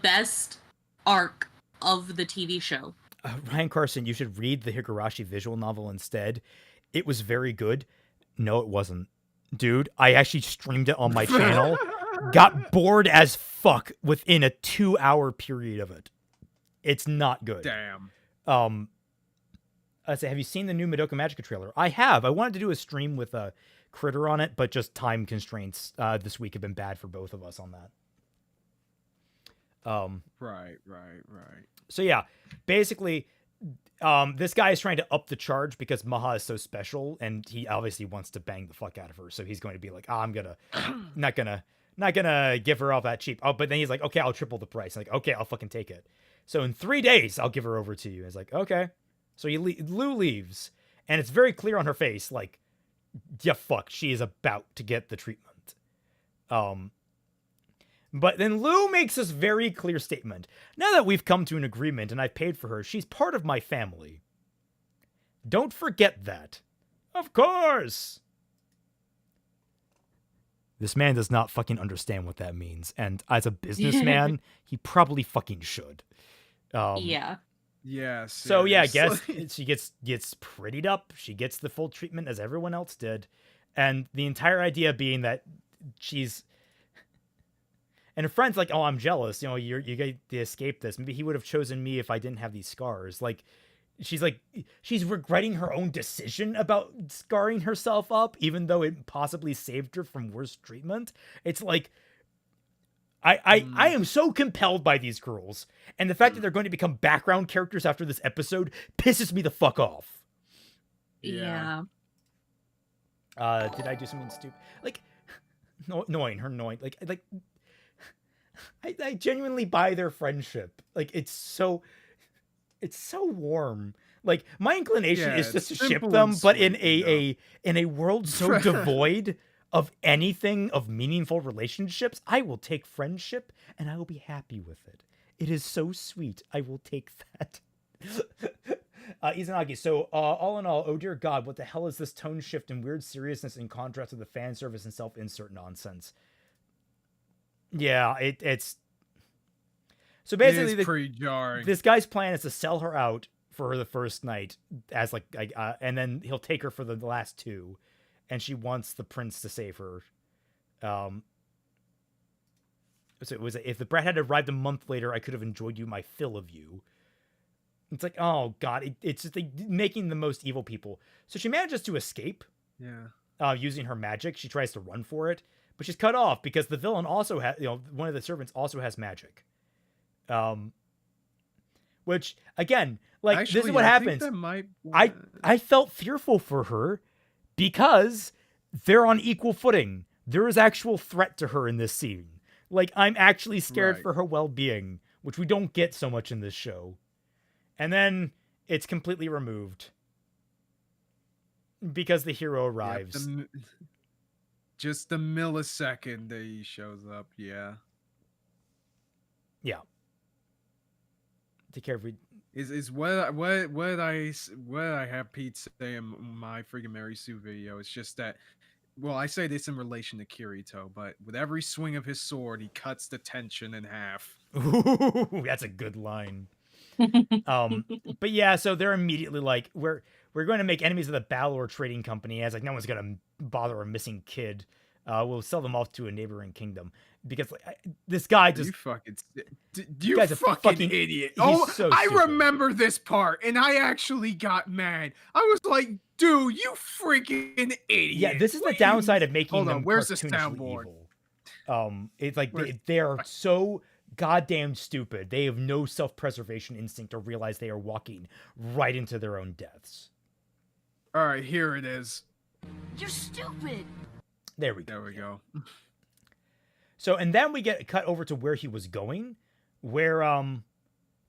S2: best arc of the TV show.
S4: Ryan Carson, you should read the Higurashi visual novel instead. It was very good. No, it wasn't. Dude, I actually streamed it on my channel. Got bored as fuck within a 2-hour period of it. It's not good.
S1: Damn.
S4: I say, have you seen the new Madoka Magica trailer? I have. I wanted to do a stream with a Critter on it, but just time constraints this week have been bad for both of us on that.
S1: Right.
S4: So yeah, basically, this guy is trying to up the charge because Maha is so special, and he obviously wants to bang the fuck out of her. So he's going to be like, I'm not gonna give her all that cheap. Oh, but then he's like, okay, I'll triple the price. Like, okay, I'll fucking take it. So in 3 days, I'll give her over to you. It's like, okay. So Lou leaves, and it's very clear on her face, like, yeah, fuck, she is about to get the treatment. But then Lou makes this very clear statement. Now that we've come to an agreement and I've paid for her, she's part of my family. Don't forget that. Of course. This man does not fucking understand what that means. And as a businessman, he probably fucking should.
S2: Yeah.
S1: Yes.
S4: So yeah, I guess she gets prettied up. She gets the full treatment as everyone else did. And the entire idea being that she's... And her friend's like, oh, I'm jealous. You know, you get to escape this. Maybe he would have chosen me if I didn't have these scars. Like, she's regretting her own decision about scarring herself up, even though it possibly saved her from worse treatment. It's like, I am so compelled by these girls. And the fact that they're going to become background characters after this episode pisses me the fuck off.
S2: Yeah.
S4: Did I do something stupid? Like, annoying. Like, I genuinely buy their friendship. Like, it's so warm. Like, my inclination
S1: Yeah,
S4: is just
S1: it's
S4: to ship
S1: simple
S4: them,
S1: and
S4: but
S1: sweet,
S4: in a world so devoid of anything of meaningful relationships, I will take friendship and I will be happy with it. It is so sweet. I will take that. Izanagi, so all in all, oh dear God, what the hell is this tone shift and weird seriousness in contrast to the fan service and self-insert nonsense? Yeah, it's so basically
S1: it is pretty jarring.
S4: This guy's plan is to sell her out for the first night as and then he'll take her for the last two, and she wants the prince to save her. So it was, if the brat had arrived a month later, I could have enjoyed my fill of you. It's like, oh God, it's just like making the most evil people. So she manages to escape.
S1: Yeah.
S4: Using her magic. She tries to run for it, but she's cut off because the villain also has, one of the servants also has magic. Which again, like,
S1: actually,
S4: this is what happens. I felt fearful for her because they're on equal footing. There is actual threat to her in this scene. Like, I'm actually scared for her well-being, which we don't get so much in this show. And then it's completely removed because the hero arrives.
S1: Yep, just the millisecond that he shows up, yeah.
S4: Take care of
S1: is what I have Pete say in my freaking Mary Sue video. It's just that, well, I say this in relation to Kirito, but with every swing of his sword, he cuts the tension in half.
S4: Ooh, that's a good line. But yeah, so they're immediately like, we're going to make enemies of the Balor Trading Company. As like, no one's gonna bother a missing kid. We'll sell them off to a neighboring kingdom because this guy just
S1: you fucking idiot.
S4: So
S1: I remember this part, and I actually got mad. I was like, dude, you freaking idiot.
S4: Yeah, this is the downside of making them
S1: where's the
S4: cartoonishly
S1: soundboard?
S4: Evil. It's like they're so goddamn stupid. They have no self-preservation instinct to realize they are walking right into their own deaths.
S1: All right, here it is.
S5: You're stupid.
S4: There we go.
S1: There we go.
S4: So, and then we get cut over to where he was going, where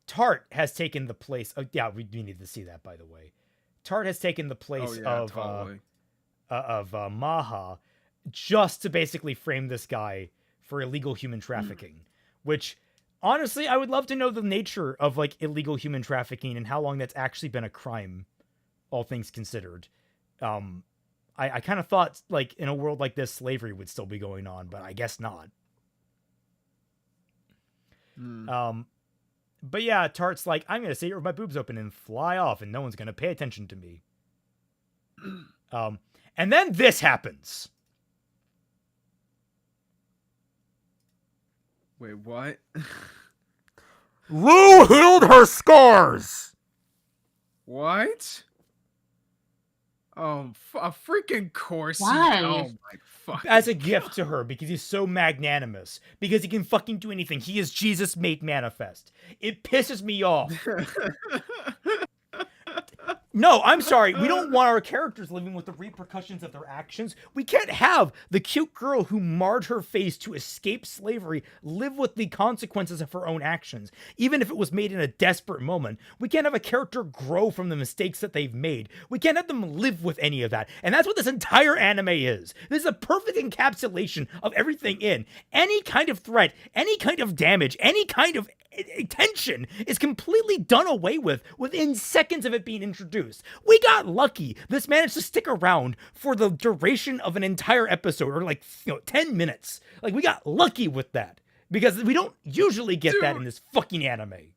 S4: Tart has taken the place. Oh, yeah, we need to see that, by the way. Tart has taken the place of Maha, just to basically frame this guy for illegal human trafficking. Which, honestly, I would love to know the nature of like illegal human trafficking and how long that's actually been a crime, all things considered. I kind of thought, like, in a world like this, slavery would still be going on, but I guess not. But yeah, Tart's like, I'm going to sit here with my boobs open and fly off, and no one's going to pay attention to me. And then this happens.
S1: Wait, what?
S4: Lou healed her scars!
S1: What? Oh, a freaking course.
S2: Why?
S1: Oh my fuck.
S4: As a gift to her, because he's so magnanimous. Because he can fucking do anything. He is Jesus made manifest. It pisses me off. No, I'm sorry. We don't want our characters living with the repercussions of their actions. We can't have the cute girl who marred her face to escape slavery live with the consequences of her own actions, even if it was made in a desperate moment. We can't have a character grow from the mistakes that they've made. We can't have them live with any of that. And that's what this entire anime is. This is a perfect encapsulation of everything in. Any kind of threat, any kind of damage, any kind of tension is completely done away with within seconds of it being introduced. We got lucky. This managed to stick around for the duration of an entire episode, or like 10 minutes. Like, we got lucky with that because we don't usually get that in this fucking anime.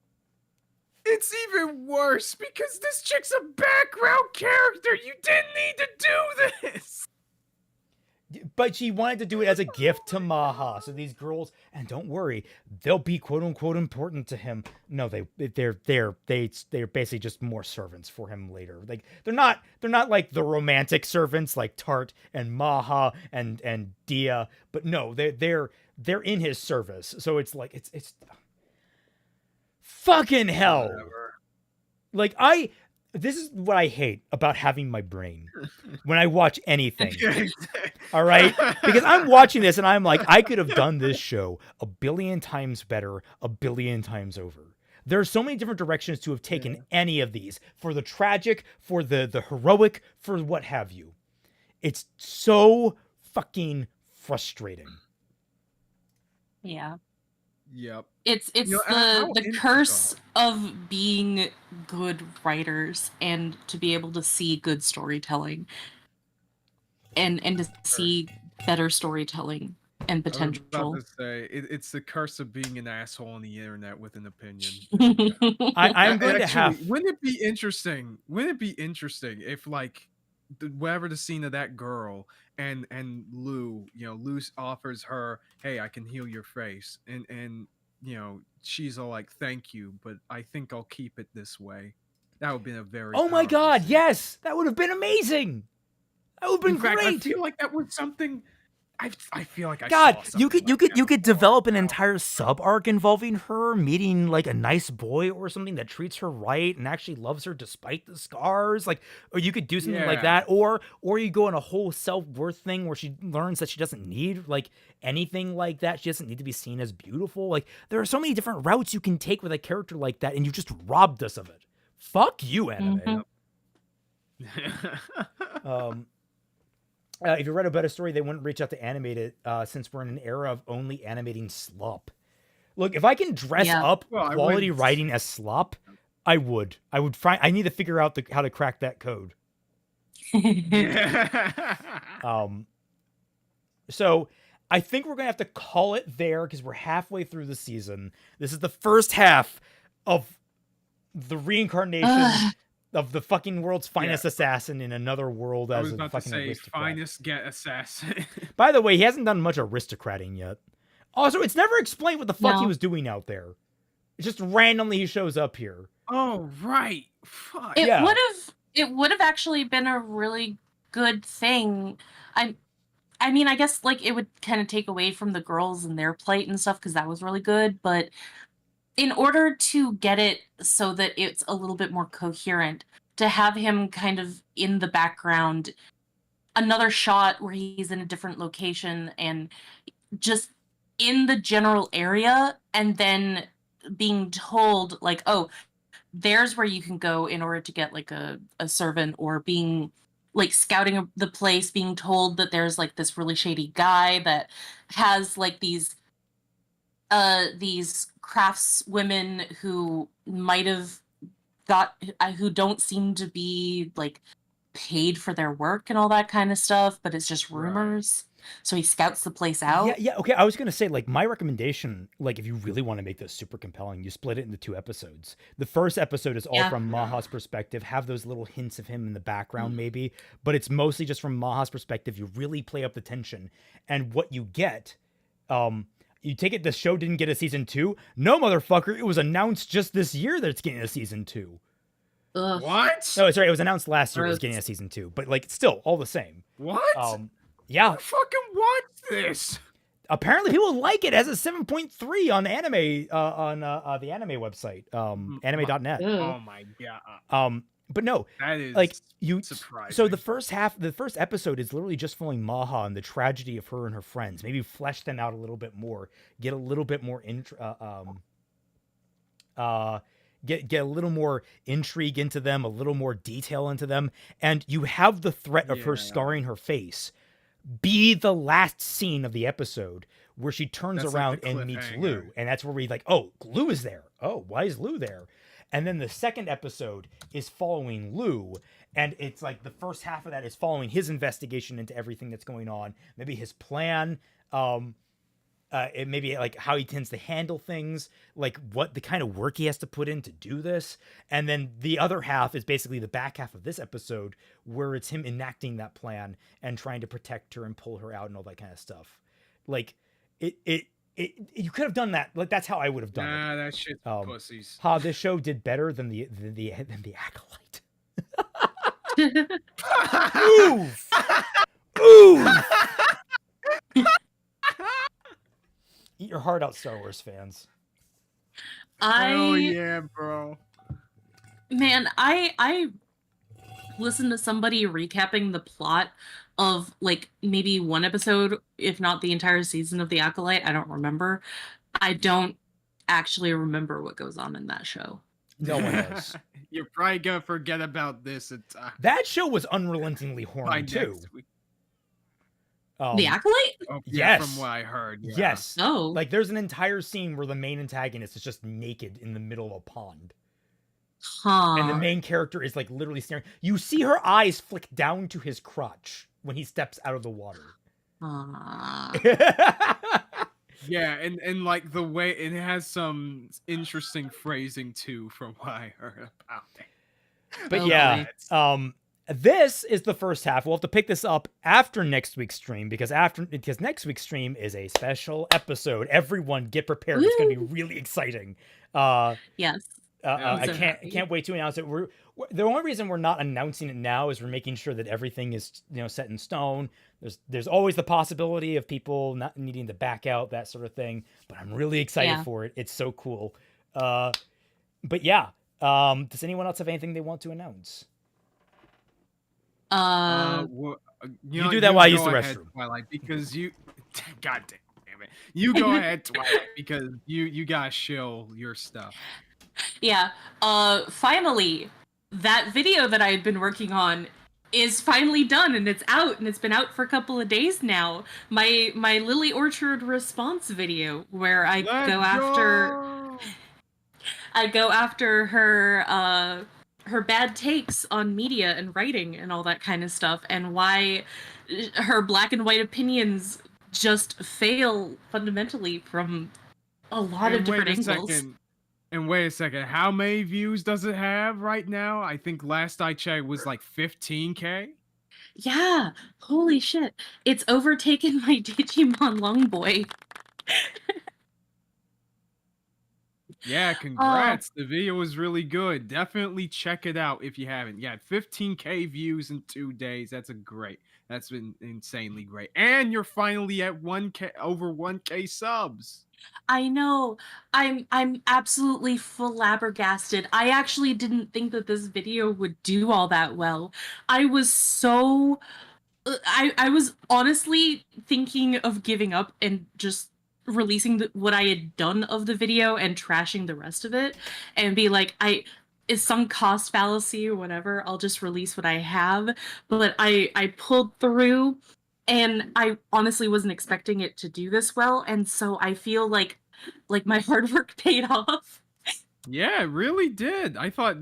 S1: It's even worse because this chick's a background character. You didn't need to do this.
S4: But she wanted to do it as a gift to Maha. So these girls, and don't worry, they'll be quote unquote important to him. No, they're basically just more servants for him later. Like, they're not like the romantic servants like Tart and Maha and Dia, but no, they're in his service. So it's like it's fucking hell.
S1: Whatever.
S4: Like, this is what I hate about having my brain when I watch anything. All right? Because I'm watching this and I'm like, I could have done this show a billion times better, a billion times over. There are so many different directions to have taken any of these, for the tragic, for the heroic, for what have you. It's so fucking frustrating.
S2: Yeah.
S1: Yep.
S2: It's
S1: You know, how
S2: the curse of being good writers and to be able to see good storytelling and to see better storytelling and
S1: I was
S2: potential.
S1: about to say it's the curse of being an asshole on the internet with an opinion.
S4: I'm going to
S1: Actually,
S4: have.
S1: wouldn't it be interesting? Wouldn't it be interesting if like whatever the scene of that girl and Lou, Lou offers her, "Hey, I can heal your face," and she's all like, "Thank you, but I think I'll keep it this way." That would have been a very
S4: Oh my
S1: powerful
S4: god,
S1: scene.
S4: yes! That would have been amazing! That would have been
S1: In fact,
S4: great!
S1: I feel like that was something. I feel like I
S4: God,
S1: saw
S4: you
S1: something
S4: could
S1: like
S4: you
S1: that
S4: could
S1: before.
S4: develop an entire sub arc involving her meeting like a nice boy or something that treats her right and actually loves her despite the scars. Like, or you could do something like
S1: Yeah.
S4: that, or you go on a whole self-worth thing where she learns that she doesn't need like anything like that. She doesn't need to be seen as beautiful. Like, there are so many different routes you can take with a character like that, and you just robbed us of it. Fuck you, anime. If you read a better story, they wouldn't reach out to animate it since we're in an era of only animating slop. Look, if I can dress up quality writing as slop, I would. I need to figure out how to crack that code. So I think we're gonna have to call it there because we're halfway through the season. This is the first half of the reincarnation of the fucking world's finest assassin in another world as a fucking aristocrat.
S1: Finest get assassin.
S4: By the way, he hasn't done much aristocrating yet. Also, it's never explained what the fuck he was doing out there. It's just randomly he shows up here.
S1: Oh right, fuck.
S2: It would have actually been a really good thing. I mean, I guess like it would kind of take away from the girls and their plight and stuff because that was really good, but in order to get it so that it's a little bit more coherent, to have him kind of in the background, another shot where he's in a different location and just in the general area, and then being told like, oh, there's where you can go in order to get like a servant, or being like scouting the place, being told that there's like this really shady guy that has like these craftswomen who might have who don't seem to be like paid for their work and all that kind of stuff, but it's just rumors. So he scouts the place out.
S4: Yeah, okay. I was gonna say, like, my recommendation, like, if you really want to make this super compelling, you split it into 2 episodes. The first episode is all from Maha's perspective, have those little hints of him in the background, maybe, but it's mostly just from Maha's perspective. You really play up the tension, and what you get, you take it, the show didn't get a season 2. No, motherfucker, it was announced just this year that it's getting a season 2.
S2: Ugh.
S1: What?
S4: No, sorry, it was announced last year it was getting a season 2, but like still all the same.
S1: What?
S4: Yeah.
S1: I fucking watch this.
S4: Apparently people like it as a 7.3 on anime on the anime website, anime.net.
S1: Oh my god.
S4: But no,
S1: that is
S4: like you
S1: surprising.
S4: So the first episode is literally just following Maha and the tragedy of her and her friends. Maybe flesh them out a little bit more, get a little bit more get a little more intrigue into them, a little more detail into them, and you have the threat of her scarring her face be the last scene of the episode where she turns around and meets Lou, and that's where we like, oh, Lou is there. Oh, why is Lou there? And then the second episode is following Lou, and it's like the first half of that is following his investigation into everything that's going on, maybe his plan, it maybe like how he tends to handle things, like what the kind of work he has to put in to do this. And then the other half is basically the back half of this episode where it's him enacting that plan and trying to protect her and pull her out and all that kind of stuff. Like it you could have done that. Like that's how I would have done it.
S1: Nah, that shit's pussies.
S4: This show did better than the Acolyte. Oof. Oof. Eat your heart out, Star Wars fans.
S1: Oh yeah, bro.
S2: Man, I listened to somebody recapping the plot of like maybe one episode, if not the entire season of The Acolyte. I don't remember. I don't actually remember what goes on in that show.
S4: No one does.
S1: You're probably gonna forget about this
S4: That show was unrelentingly
S1: by
S4: horny too.
S1: next week.
S2: The Acolyte?
S1: Oh, yeah,
S4: Yes.
S1: from what I heard. Yeah.
S4: Yes.
S2: Oh.
S4: Like there's an entire scene where the main antagonist is just naked in the middle of a pond.
S2: Huh.
S4: And the main character is like literally staring. You see her eyes flick down to his crotch when he steps out of the water.
S1: Yeah, and like the way it has some interesting phrasing too, from what I heard about it.
S4: But
S2: Oh,
S4: yeah,
S2: boy.
S4: this is the first half. We'll have to pick this up after next week's stream because next week's stream is a special episode. Everyone get prepared. It's going to be really exciting.
S2: Yes.
S4: I
S2: so happy.
S4: can't wait to announce it. We're the only reason we're not announcing it now is we're making sure that everything is set in stone. There's always the possibility of people not needing to back out, that sort of thing. But I'm really excited for it. It's so cool. But yeah, does anyone else have anything they want to announce?
S1: Well,
S4: you do that while I use the
S1: go ahead,
S4: restroom.
S1: Twilight, because you, God damn it, you go ahead, Twilight, because you gotta shill your stuff.
S2: Yeah. Finally, that video that I had been working on is finally done and it's out and it's been out for a couple of days now. My Lily Orchard response video where I go after her bad takes on media and writing and all that kind of stuff and why her black and white opinions just fail fundamentally from a lot of different angles.
S1: And wait a second, how many views does it have right now? I think last I checked was like 15K.
S2: Yeah, holy shit. It's overtaken my Digimon Longboy.
S1: Yeah, congrats. The video was really good. Definitely check it out if you haven't. Yeah, 15K views in 2 days. That's been insanely great. And you're finally at 1K, over 1K subs.
S2: I know. I'm absolutely flabbergasted. I actually didn't think that this video would do all that well. I was so I was honestly thinking of giving up and just releasing what I had done of the video and trashing the rest of it and be like, it's some cost fallacy or whatever. I'll just release what I have. But I pulled through and I honestly wasn't expecting it to do this well. And so I feel like my hard work paid off.
S1: Yeah, it really did. I thought,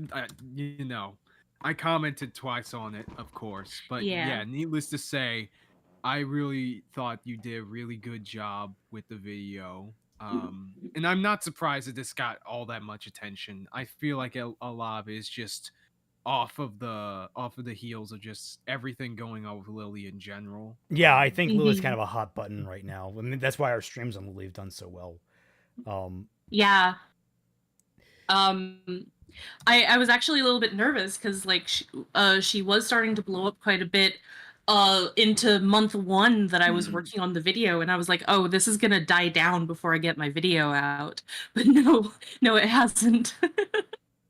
S1: I commented twice on it, of course. But yeah, needless to say, I really thought you did a really good job with the video. And I'm not surprised that this got all that much attention. I feel like a lot of it is just off of the heels of just everything going on with Lily in general.
S4: Yeah, I think Lily's kind of a hot button right now. I mean, that's why our streams on Lily have done so well.
S2: Yeah. I was actually a little bit nervous because like she was starting to blow up quite a bit into month 1 that I was working on the video, and I was like, oh, this is gonna die down before I get my video out. But no, it hasn't.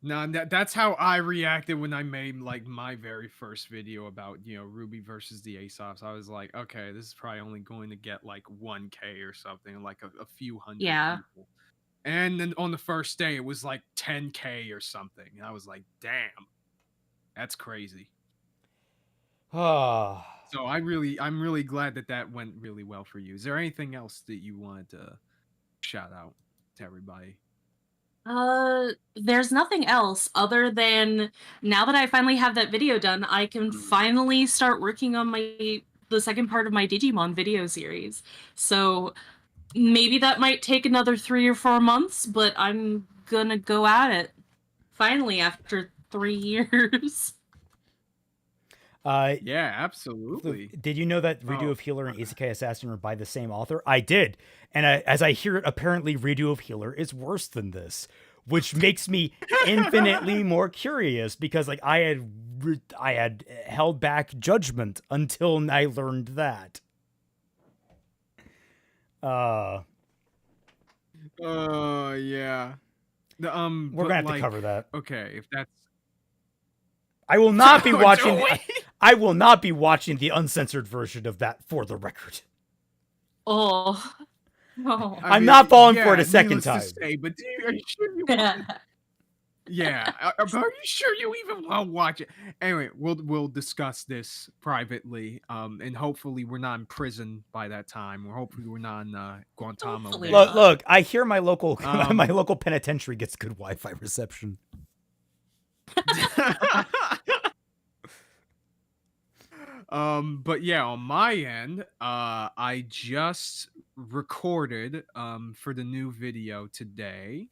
S1: No, that's how I reacted when I made like my very first video about Ruby versus the Aesops. I was like, okay, this is probably only going to get like 1K or something, like a few hundred people. And then on the first day, it was like 10K or something. And I was like, damn, that's crazy. So I'm really glad that went really well for you. Is there anything else that you wanted to shout out to everybody?
S2: There's nothing else other than now that I finally have that video done, I can finally start working on the second part of my Digimon video series. So maybe that might take another 3 or 4 months, but I'm gonna go at it finally after 3 years.
S1: Yeah, absolutely.
S4: Did you know that Redo of Healer and Isekai Assassin are by the same author? I did. And as I hear it, apparently Redo of Healer is worse than this, which makes me infinitely more curious because like I had held back judgment until I learned that.
S1: Yeah.
S4: We're gonna have to cover that.
S1: Okay,
S4: I will not be
S1: Do
S4: watching.
S1: we?
S4: I will not be watching the uncensored version of that for the record.
S2: Oh. No.
S4: I'm not falling for it a
S1: needless
S4: second
S1: to
S4: time.
S1: say, but are you sure you want to? Yeah, but are you sure you even want to watch it? Anyway, we'll discuss this privately, and hopefully we're not in prison by that time, or hopefully we're not in Guantanamo
S2: Hopefully
S1: Bay.
S2: not.
S4: Look, I hear my local
S1: Um,
S4: my local penitentiary gets good Wi-Fi reception.
S1: But yeah, on my end, I just recorded for the new video today,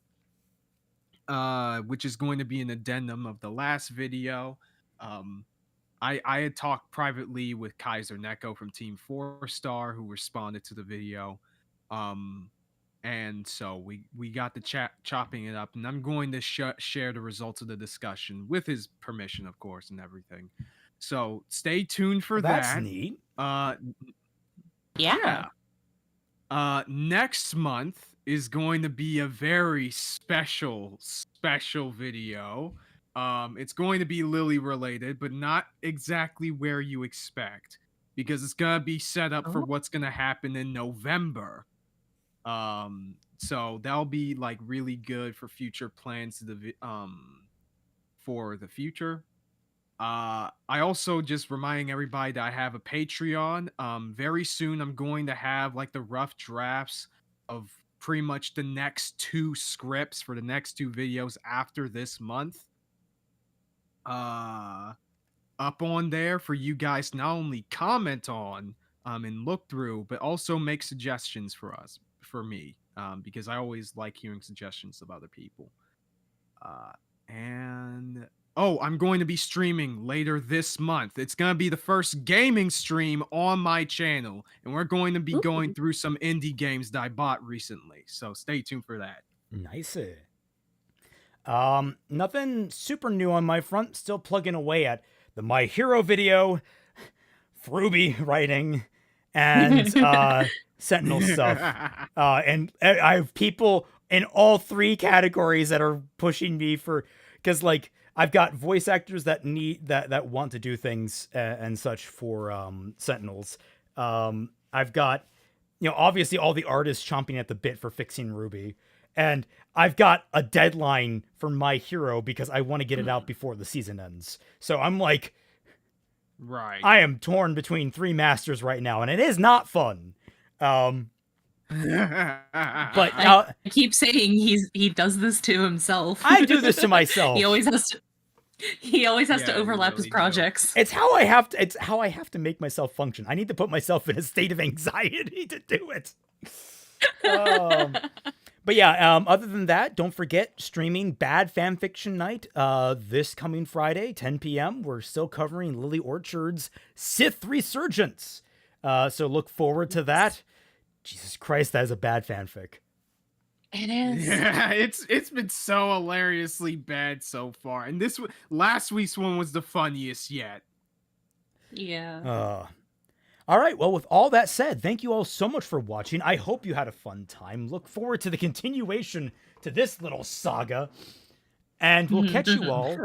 S1: which is going to be an addendum of the last video. I had talked privately with Kaiser Neko from Team 4-Star, who responded to the video. And so we got the chopping it up, and I'm going to share the results of the discussion with his permission, of course, and everything. So stay tuned for
S4: That's
S1: that.
S4: neat.
S2: Yeah.
S1: Next month is going to be a very special video. It's going to be Lily related, but not exactly where you expect, because it's gonna be set up for what's gonna happen in November. So that'll be like really good for future plans for the future. I also just reminding everybody that I have a Patreon. Very soon I'm going to have like the rough drafts of pretty much the next 2 scripts for the next 2 videos after this month. Up on there for you guys to not only comment on and look through, but also make suggestions for me, because I always like hearing suggestions of other people. And I'm going to be streaming later this month. It's going to be the first gaming stream on my channel, and we're going to be going through some indie games that I bought recently. So stay tuned for that.
S4: Nice. Nothing super new on my front. Still plugging away at the My Hero video, Fruby writing, and Sentinel stuff. And I have people in all 3 categories that are pushing me because like I've got voice actors that that want to do things and such for Sentinels. I've got, obviously all the artists chomping at the bit for fixing Ruby. And I've got a deadline for My Hero because I want to get it out before the season ends. So I'm like,
S1: right.
S4: I am torn between 3 masters right now, and it is not fun. But
S2: I keep saying he does this to himself.
S4: I do this to myself.
S2: He always has to overlap his
S1: really
S2: projects.
S4: It's how I have to make myself function. I need to put myself in a state of anxiety to do it. But yeah, other than that, don't forget streaming Bad Fanfiction Night this coming Friday, 10 p.m. We're still covering Lily Orchard's Sith Resurgence. So look forward to that. Jesus Christ, that is a bad fanfic.
S2: It is.
S1: Yeah, it's been so hilariously bad so far, and last week's one was the funniest yet.
S2: Yeah.
S4: All right, well, with all that said, thank you all so much for watching. I hope you had a fun time. Look forward to the continuation to this little saga. And we'll catch you all